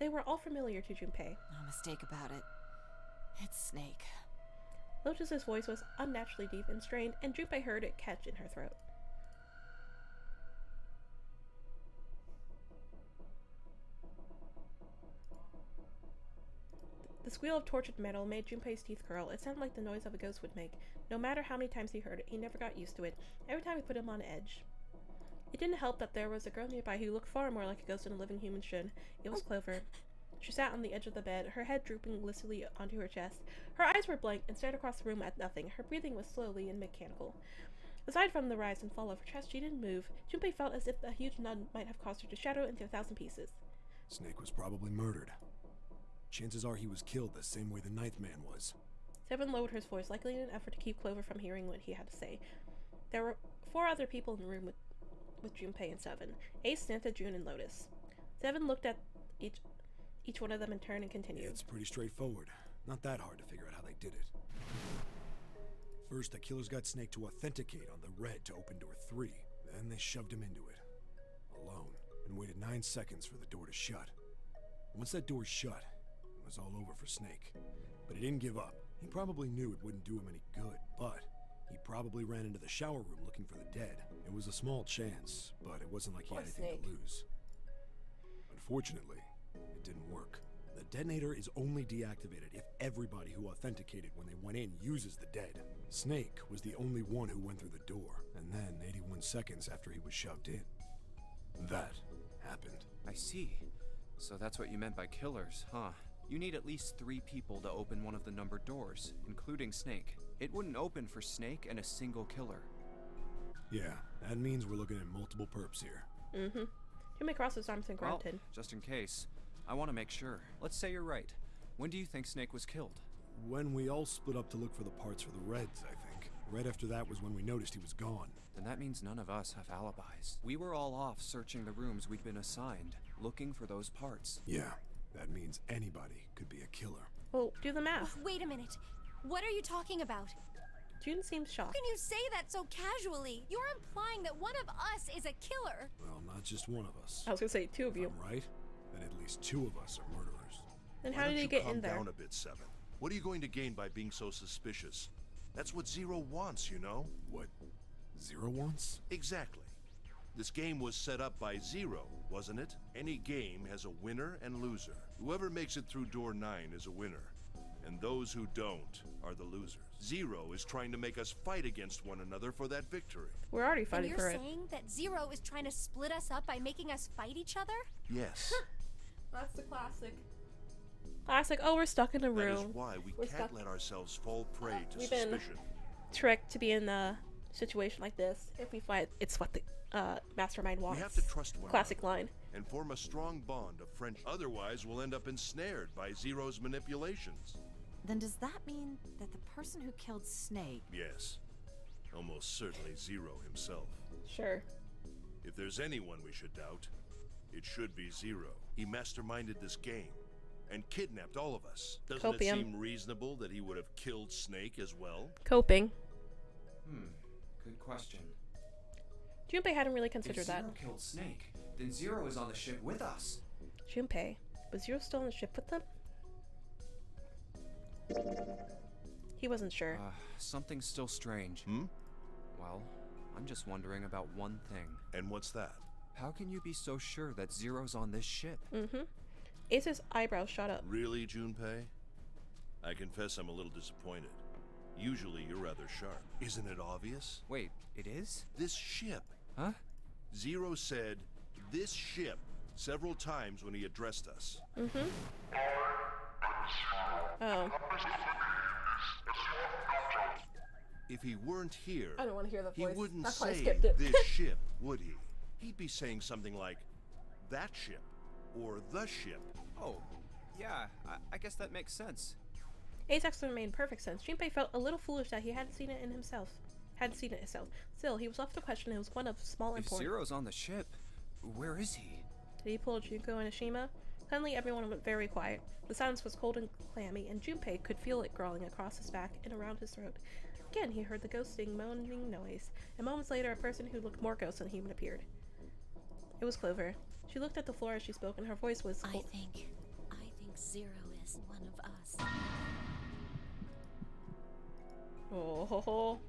They were all familiar to Junpei.
No mistake about it. It's Snake.
Lotus's voice was unnaturally deep and strained, and Junpei heard it catch in her throat. The squeal of tortured metal made Junpei's teeth curl. It sounded like the noise of a ghost would make. No matter how many times he heard it, he never got used to it. Every time it put him on edge. It didn't help that there was a girl nearby who looked far more like a ghost than a living human should. It was Clover. She sat on the edge of the bed, her head drooping listlessly onto her chest. Her eyes were blank and stared across the room at nothing. Her breathing was slowly and mechanical. Aside from the rise and fall of her chest, she didn't move. Junpei felt as if a huge nun might have caused her to shatter into 1,000 pieces.
Snake was probably murdered. Chances are he was killed the same way the Ninth Man was.
Seven lowered his voice, likely in an effort to keep Clover from hearing what he had to say. There were 4 other people in the room with Junpei and Seven: Ace, Santa, June, and Lotus. Seven looked at each one of them in turn and continued.
It's pretty straightforward. Not that hard to figure out how they did it. First, the killers got Snake to authenticate on the red to open door 3. Then they shoved him into it, alone, and waited 9 seconds for the door to shut. Once that door shut, it was all over for Snake. But he didn't give up. He probably knew it wouldn't do him any good, but he probably ran into the shower room looking for the dead. It was a small chance, but it wasn't like he had anything to lose. Unfortunately, it didn't work. The detonator is only deactivated if everybody who authenticated when they went in uses the dead. Snake was the only one who went through the door, and then 81 seconds after he was shoved in, that happened.
I see. So that's what you meant by killers, huh? You need at least 3 people to open one of the numbered doors, including Snake. It wouldn't open for Snake and a single killer.
Yeah, that means we're looking at multiple perps here.
Mm-hmm. Junpei crossed his arms and grunted.
Well, just in case, I want to make sure. Let's say you're right. When do you think Snake was killed?
When we all split up to look for the parts for the Reds, I think. Right after that was when we noticed he was gone.
Then that means none of us have alibis. We were all off searching the rooms we'd been assigned, looking for those parts.
Yeah, that means anybody could be a killer.
Well, do the math.
Wait a minute. What are you talking about?
June seems shocked.
How can you say that so casually? You're implying that one of us is a killer.
Well, not just one of us.
I was gonna say 2 of you.
I'm right? Then at least 2 of us are murderers.
Then how did he get in there?
Calm down a bit, Seven. What are you going to gain by being so suspicious? That's what Zero wants, you know?
What Zero wants?
Exactly. This game was set up by Zero, wasn't it? Any game has a winner and loser. Whoever makes it through door 9 is a winner, and those who don't are the losers. Zero is trying to make us fight against one another for that victory.
We're already fighting
and
for it.
you're saying that Zero is trying to split us up by making us fight each other?
Yes.
That's the classic. Classic, oh, we're stuck in a room.
That is why we can't let ourselves fall prey to
We've
suspicion.
been tricked to be in a situation like this. If we fight, it's what the mastermind wants.
We have to trust one
Classic
another
line.
and form a strong bond of friendship. Otherwise, we'll end up ensnared by Zero's manipulations.
Then does that mean that the person who killed Snake...
Yes. Almost certainly Zero himself.
Sure.
If there's anyone we should doubt, it should be Zero. He masterminded this game and kidnapped all of us. Doesn't it seem reasonable that he would have killed Snake as well?
Coping.
Good question.
Junpei hadn't really considered that.
If Zero killed Snake, then Zero is on the ship with us.
Junpei, was Zero still on the ship with them? He wasn't sure.
Something's still strange. Well, I'm just wondering about one thing.
And what's that?
How can you be so sure that Zero's on this ship?
Ace's eyebrows shot up.
Really, Junpei? I confess I'm a little disappointed. Usually you're rather sharp. Isn't it obvious?
Wait, it is?
This ship.
Huh?
Zero said, "this ship," several times when he addressed us.
Oh.
If he weren't here,
I don't want to hear that
he
voice.
wouldn't
That's why I
say
skipped it.
this ship, would he? He'd be saying something like, "that ship," or "the ship."
Oh, yeah, I guess that makes sense.
Ace actually made perfect sense. Junpei felt a little foolish that he hadn't seen it himself. Still, he was left to question. It was one of small
If
importance.
Zero's on the ship, where is he?
Did he pull Junko and Ashima? Suddenly, everyone went very quiet. The silence was cold and clammy, and Junpei could feel it crawling across his back and around his throat. Again, he heard the ghosting, moaning noise, and moments later, a person who looked more ghost than human appeared. It was Clover. She looked at the floor as she spoke, and her voice was
I think Zero is one of us.
Oh, ho, ho.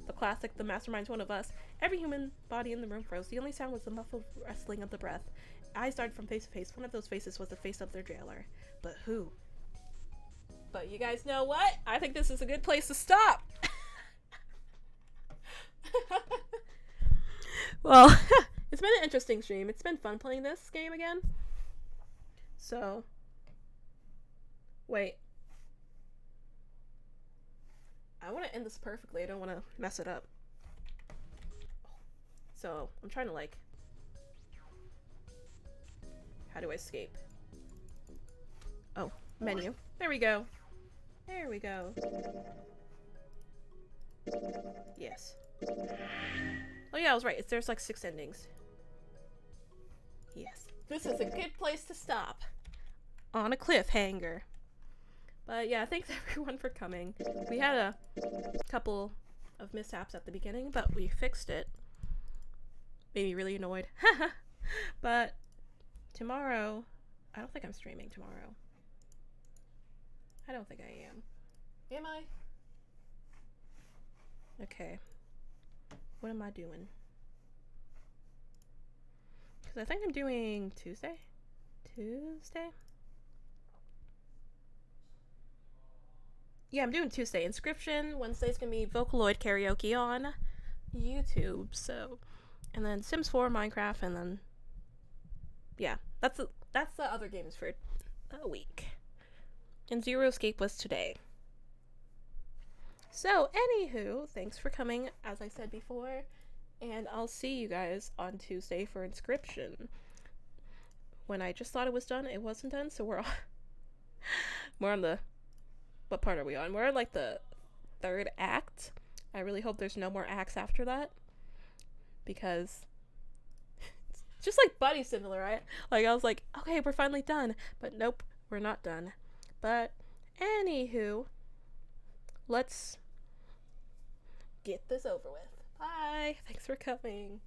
The classic, the mastermind's one of us. Every human body in the room froze. The only sound was the muffled rustling of the breath. Eyes darted from face to face. One of those faces was the face of their jailer. But who? But you guys know what? I think this is a good place to stop. Well, it's been an interesting stream. It's been fun playing this game again. So, wait. I want to end this perfectly. I don't want to mess it up. So I'm trying to like, how do I escape? Oh, menu. There we go. There we go. Yes. Oh yeah, I was right. There's like 6 endings. Yes. This is a good place to stop. On a cliffhanger. But yeah, thanks everyone for coming. We had a couple of mishaps at the beginning, but we fixed it. Made me really annoyed. But tomorrow, I don't think I'm streaming tomorrow. I don't think I am. Am I? Okay. What am I doing? Because I think I'm doing Tuesday? Yeah, I'm doing Tuesday. Inscription. Wednesday's gonna be Vocaloid karaoke on YouTube. So, and then Sims 4, Minecraft, and then yeah, that's the other games for a week. And Zero Escape was today. So, anywho, thanks for coming, as I said before, and I'll see you guys on Tuesday for Inscription. When I just thought it was done, it wasn't done, so we're on the, what part are we on? We're on, like, the 3rd act. I really hope there's no more acts after that, because it's just like Buddy Similar, right? Like, I was like, okay, we're finally done, but nope, we're not done. But, anywho, let's get this over with. Bye. Thanks for coming.